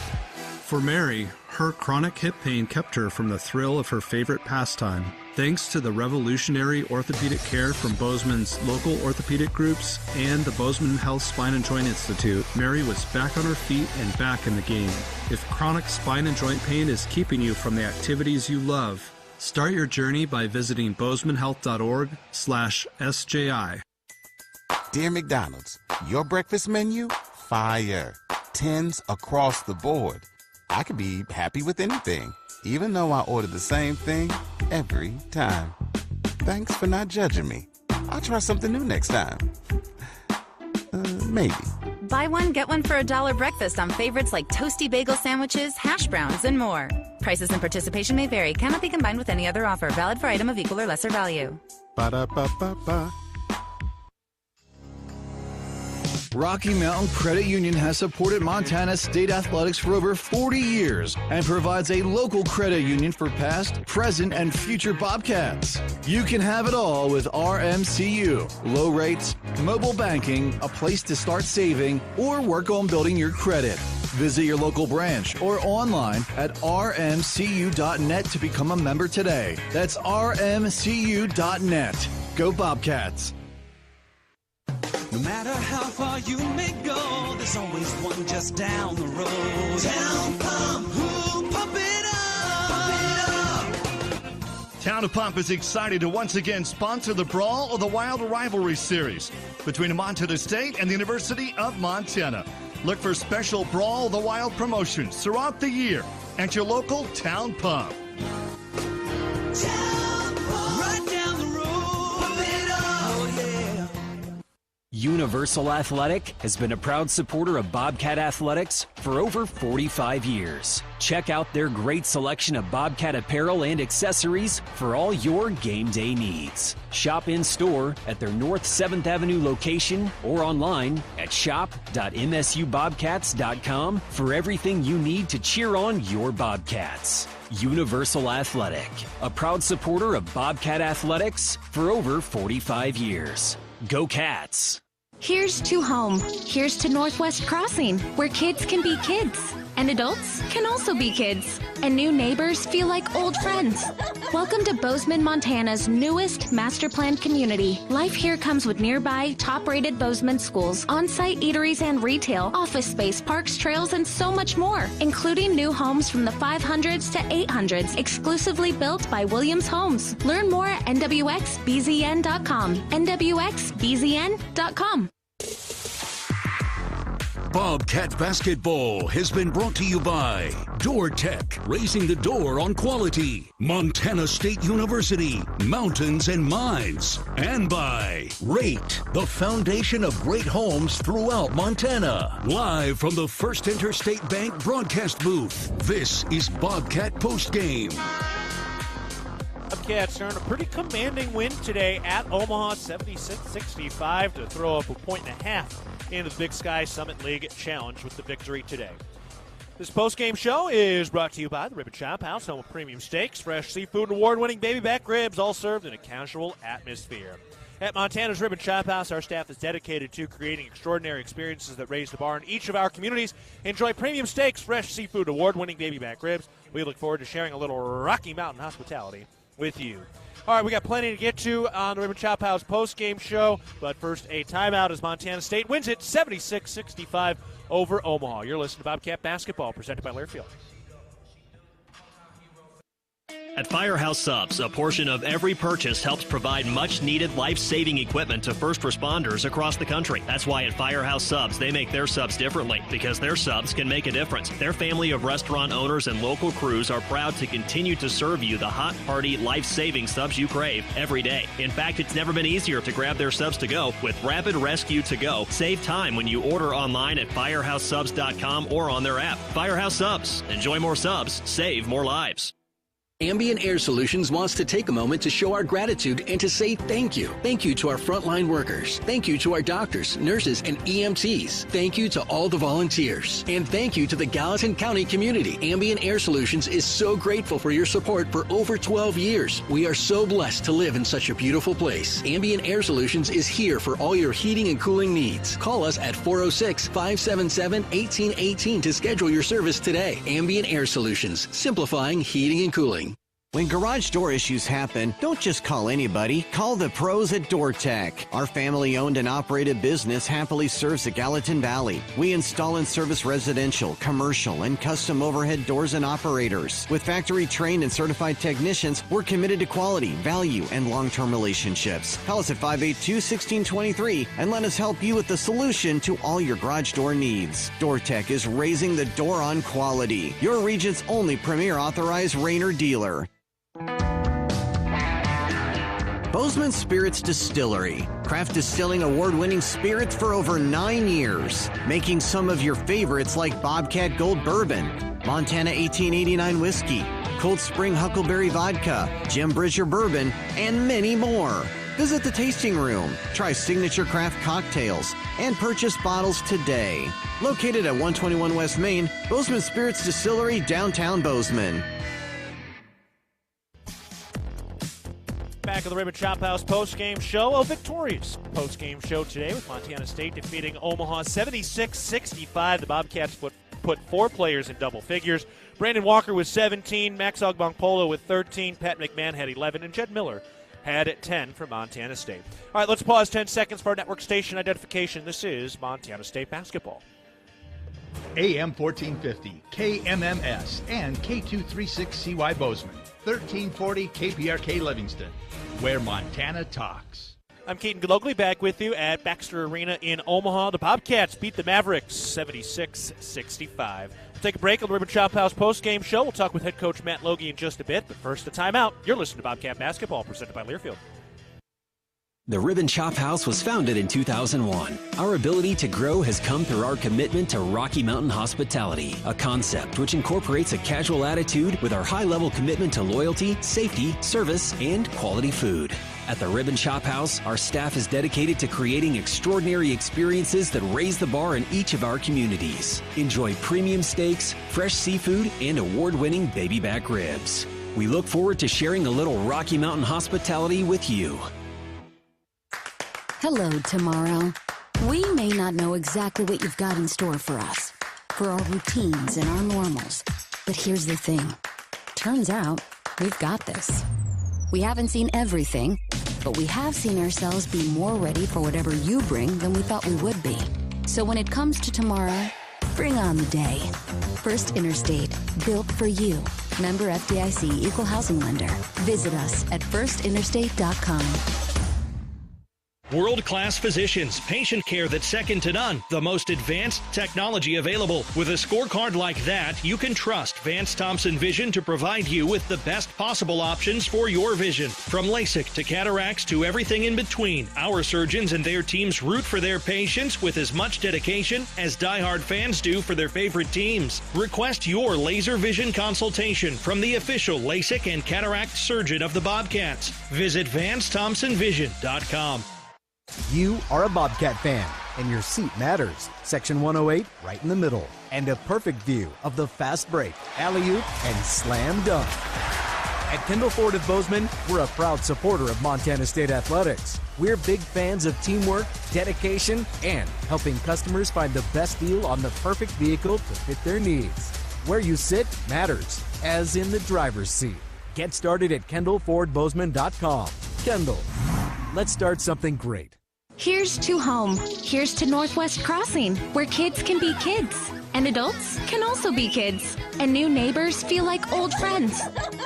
For Mary, her chronic hip pain kept her from the thrill of her favorite pastime. Thanks to the revolutionary orthopedic care from Bozeman's local orthopedic groups and the Bozeman Health Spine and Joint Institute, Mary was back on her feet and back in the game. If chronic spine and joint pain is keeping you from the activities you love, start your journey by visiting bozemanhealth.org/SJI. Dear McDonald's, your breakfast menu? Fire. 10s across the board. I could be happy with anything, even though I order the same thing every time. Thanks for not judging me. I'll try something new next time. Maybe. Buy one, get one for $1 breakfast on favorites like toasty bagel sandwiches, hash browns, and more. Prices and participation may vary. Cannot be combined with any other offer. Valid for item of equal or lesser value. Ba-da-ba-ba-ba. Rocky Mountain Credit Union has supported Montana State athletics for over 40 years and provides a local credit union for past, present, and future Bobcats. You can have it all with RMCU. Low rates, mobile banking, a place to start saving, or work on building your credit. Visit your local branch or online at rmcu.net to become a member today. That's rmcu.net. Go Bobcats. No matter how far you may go, there's always one just down the road. Town Pump, who pump it up, pump it up. Town of Pump is excited to once again sponsor the Brawl of the Wild Rivalry Series between Montana State and the University of Montana. Look for special Brawl of the Wild promotions throughout the year at your local Town Pump. Town Pump, right down the road, pump it up, oh yeah. Universal Athletic has been a proud supporter of Bobcat Athletics for over 45 years. Check out their great selection of Bobcat apparel and accessories for all your game day needs. Shop in-store at their North 7th Avenue location or online at shop.msubobcats.com for everything you need to cheer on your Bobcats. Universal Athletic, a proud supporter of Bobcat Athletics for over 45 years. Go Cats! Here's to home. Here's to Northwest Crossing, where kids can be kids. And adults can also be kids. And new neighbors feel like old friends. Welcome to Bozeman, Montana's newest master planned community. Life here comes with nearby, top-rated Bozeman schools, on-site eateries and retail, office space, parks, trails, and so much more, including new homes from the 500s to 800s, exclusively built by Williams Homes. Learn more at nwxbzn.com. nwxbzn.com. Bobcat Basketball has been brought to you by Door Tech, raising the door on quality, Montana State University, Mountains and Mines, and by Rate, the foundation of great homes throughout Montana. Live from the First Interstate Bank broadcast booth, this is Bobcat Postgame. Bobcats earned a pretty commanding win today at Omaha, 76-65 to throw up 1.5 into the Big Sky Summit League Challenge with the victory today. This postgame show is brought to you by the Ribbon Chop House, home of premium steaks, fresh seafood, and award-winning baby back ribs, all served in a casual atmosphere. At Montana's Ribbon Chop House, our staff is dedicated to creating extraordinary experiences that raise the bar in each of our communities. Enjoy premium steaks, fresh seafood, award-winning baby back ribs. We look forward to sharing a little Rocky Mountain hospitality with you. All right, we got plenty to get to on the Ribbon Chop House postgame show, but first a timeout as Montana State wins it 76-65 over Omaha. You're listening to Bobcat Basketball, presented by Learfield. At Firehouse Subs, a portion of every purchase helps provide much-needed life-saving equipment to first responders across the country. That's why at Firehouse Subs, they make their subs differently, because their subs can make a difference. Their family of restaurant owners and local crews are proud to continue to serve you the hot, hearty, life-saving subs you crave every day. In fact, it's never been easier to grab their subs to go with Rapid Rescue to Go. Save time when you order online at firehousesubs.com or on their app. Firehouse Subs. Enjoy more subs. Save more lives. Ambient Air Solutions wants to take a moment to show our gratitude and to say thank you. Thank you to our frontline workers. Thank you to our doctors, nurses, and EMTs. Thank you to all the volunteers. And thank you to the Gallatin County community. Ambient Air Solutions is so grateful for your support for over 12 years. We are so blessed to live in such a beautiful place. Ambient Air Solutions is here for all your heating and cooling needs. Call us at 406-577-1818 to schedule your service today. Ambient Air Solutions, simplifying heating and cooling. When garage door issues happen, don't just call anybody. Call the pros at DoorTech. Our family-owned and operated business happily serves the Gallatin Valley. We install and service residential, commercial, and custom overhead doors and operators. With factory-trained and certified technicians, we're committed to quality, value, and long-term relationships. Call us at 582-1623 and let us help you with the solution to all your garage door needs. DoorTech is raising the door on quality. Your region's only premier authorized Rainer dealer. Bozeman Spirits Distillery. Craft distilling award-winning spirits for over 9 years. Making some of your favorites like Bobcat Gold Bourbon, Montana 1889 Whiskey, Cold Spring Huckleberry Vodka, Jim Bridger Bourbon, and many more. Visit the tasting room, try signature craft cocktails, and purchase bottles today. Located at 121 West Main, Bozeman Spirits Distillery, downtown Bozeman. Back of the Ribbon Chop House post-game show. A victorious post-game show today with Montana State defeating Omaha 76-65. The Bobcats put 4 players in double figures. Brandon Walker with 17, Max Ogbongpolo with 13, Pat McMahon had 11, and Jed Miller had 10 for Montana State. All right, let's pause 10 seconds for our network station identification. This is Montana State basketball. AM 1450, KMMS, and K236CY Bozeman. 1340 KPRK Livingston, where Montana talks. I'm Keaton Gillogly back with you at Baxter Arena in Omaha. The Bobcats beat the Mavericks 76-65. We'll take a break on the Ribbon Chop House post-game show. We'll talk with head coach Matt Logie in just a bit, but first, a timeout. You're listening to Bobcat Basketball, presented by Learfield. The Ribbon Chop House was founded in 2001. Our ability to grow has come through our commitment to Rocky Mountain hospitality, a concept which incorporates a casual attitude with our high-level commitment to loyalty, safety, service, and quality food. At the Ribbon Chop House, our staff is dedicated to creating extraordinary experiences that raise the bar in each of our communities. Enjoy premium steaks, fresh seafood, and award-winning baby back ribs. We look forward to sharing a little Rocky Mountain hospitality with you. Hello, tomorrow. We may not know exactly what you've got in store for us, for our routines and our normals. But here's the thing. Turns out, we've got this. We haven't seen everything, but we have seen ourselves be more ready for whatever you bring than we thought we would be. So when it comes to tomorrow, bring on the day. First Interstate, built for you. Member FDIC, Equal Housing Lender. Visit us at firstinterstate.com. World-class physicians, patient care that's second to none, the most advanced technology available. With a scorecard like that, you can trust Vance Thompson Vision to provide you with the best possible options for your vision. From LASIK to cataracts to everything in between, our surgeons and their teams root for their patients with as much dedication as diehard fans do for their favorite teams. Request your laser vision consultation from the official LASIK and cataract surgeon of the Bobcats. Visit VanceThompsonVision.com. You are a Bobcat fan, and your seat matters. Section 108, right in the middle. And a perfect view of the fast break, alley-oop, and slam dunk. At Kendall Ford of Bozeman, we're a proud supporter of Montana State Athletics. We're big fans of teamwork, dedication, and helping customers find the best deal on the perfect vehicle to fit their needs. Where you sit matters, as in the driver's seat. Get started at KendallFordBozeman.com. Kendall, let's start something great. Here's to home. Here's to Northwest Crossing, where kids can be kids, and adults can also be kids, and new neighbors feel like old friends.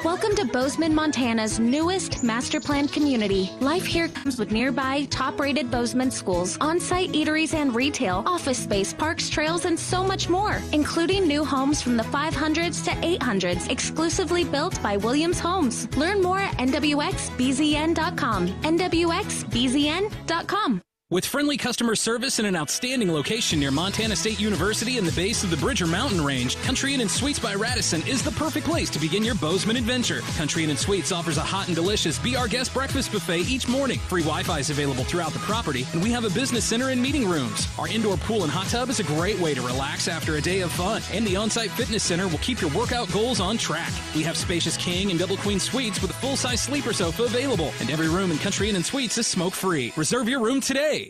Welcome to Bozeman, Montana's newest master planned community. Life here comes with nearby top-rated Bozeman schools, on-site eateries and retail, office space, parks, trails, and so much more, including new homes from the 500s to 800s, exclusively built by Williams Homes. Learn more at nwxbzn.com. nwxbzn.com. With friendly customer service and an outstanding location near Montana State University and the base of the Bridger Mountain Range, Country Inn & Suites by Radisson is the perfect place to begin your Bozeman adventure. Country Inn & Suites offers a hot and delicious Be Our Guest breakfast buffet each morning. Free Wi-Fi is available throughout the property, and we have a business center and meeting rooms. Our indoor pool and hot tub is a great way to relax after a day of fun, and the on-site fitness center will keep your workout goals on track. We have spacious king and double queen suites with a full-size sleeper sofa available, and every room in Country Inn & Suites is smoke-free. Reserve your room today.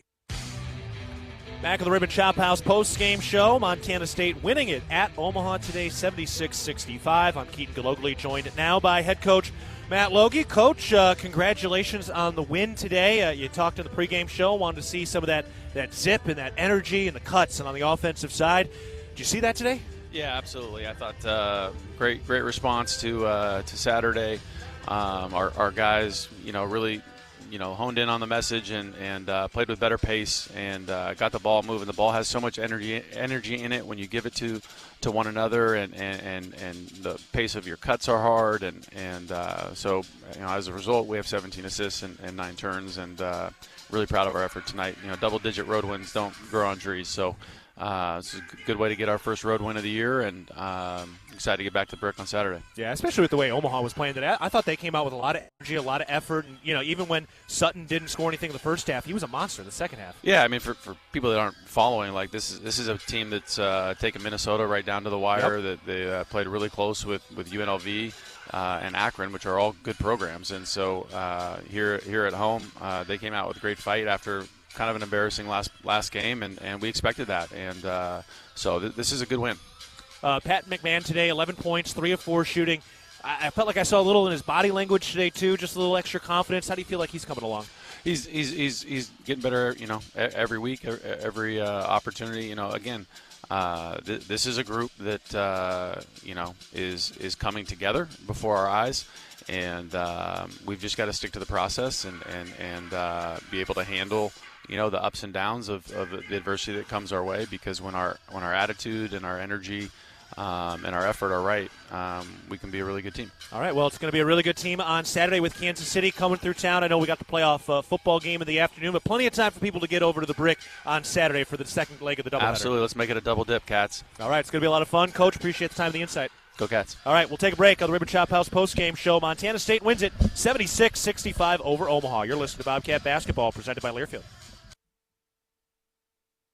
Back at the Ribbon Chop House post-game show, Montana State winning it at Omaha today, 76-65. I'm Keaton Gillogly, joined now by head coach Matt Logie. Coach, congratulations on the win today. You talked in the pregame show, wanted to see some of that zip and that energy and the cuts and on the offensive side. Did you see that today? Yeah, absolutely. I thought great response to Saturday. Our guys, really honed in on the message and played with better pace and got the ball moving. The ball has so much energy in it when you give it to one another, and the pace of your cuts are hard, and so as a result, we have 17 assists and 9 turns, and really proud of our effort tonight. Double-digit road wins don't grow on trees, so it's a good way to get our first road win of the year, and excited to get back to the Brick on Saturday. Yeah, especially with the way Omaha was playing today. I thought they came out with a lot of energy, a lot of effort. And, even when Sutton didn't score anything in the first half, he was a monster in the second half. Yeah, I mean, for people that aren't following, this is a team that's taken Minnesota right down to the wire. Yep. That they played really close with UNLV and Akron, which are all good programs. And so here at home, they came out with a great fight after kind of an embarrassing last game, and we expected that. And so this is a good win. Pat McMahon today, 11 points, 3 of 4 shooting. I felt like I saw a little in his body language today too, just a little extra confidence. How do you feel like he's coming along? He's getting better, every week, every opportunity. Again, this is a group that is coming together before our eyes, and we've just got to stick to the process and be able to handle the ups and downs of the adversity that comes our way, because when our attitude and our energy and our effort are right, we can be a really good team. All right, well, it's going to be a really good team on Saturday with Kansas City coming through town. I know we got the playoff football game in the afternoon, but plenty of time for people to get over to the Brick on Saturday for the second leg of the doubleheader. Absolutely. Let's make it a double dip, Cats. All right, it's going to be a lot of fun. Coach, appreciate the time and the insight. Go Cats. All right, we'll take a break on the Ribbon Chop House post-game show. Montana State wins it 76-65 over Omaha. You're listening to Bobcat Basketball, presented by Learfield.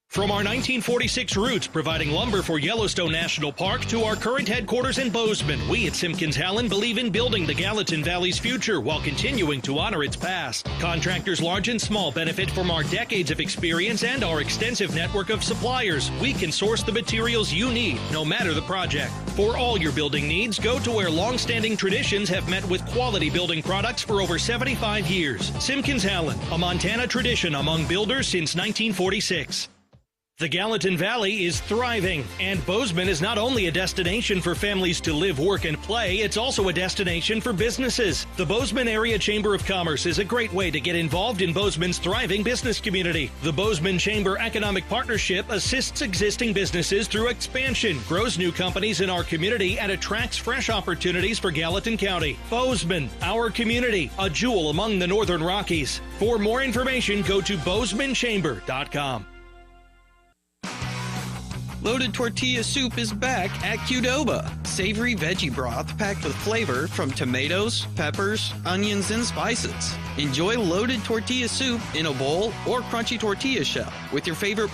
From our 1946 roots providing lumber for Yellowstone National Park to our current headquarters in Bozeman, we at Simpkins-Hallen believe in building the Gallatin Valley's future while continuing to honor its past. Contractors large and small benefit from our decades of experience and our extensive network of suppliers. We can source the materials you need, no matter the project. For all your building needs, go to where long-standing traditions have met with quality building products for over 75 years. Simpkins-Hallen, a Montana tradition among builders since 1946. The Gallatin Valley is thriving, and Bozeman is not only a destination for families to live, work, and play, it's also a destination for businesses. The Bozeman Area Chamber of Commerce is a great way to get involved in Bozeman's thriving business community. The Bozeman Chamber Economic Partnership assists existing businesses through expansion, grows new companies in our community, and attracts fresh opportunities for Gallatin County. Bozeman, our community, a jewel among the Northern Rockies. For more information, go to bozemanchamber.com. Loaded Tortilla Soup is back at Qdoba. Savory veggie broth packed with flavor from tomatoes, peppers, onions, and spices. Enjoy loaded tortilla soup in a bowl or crunchy tortilla shell with your favorite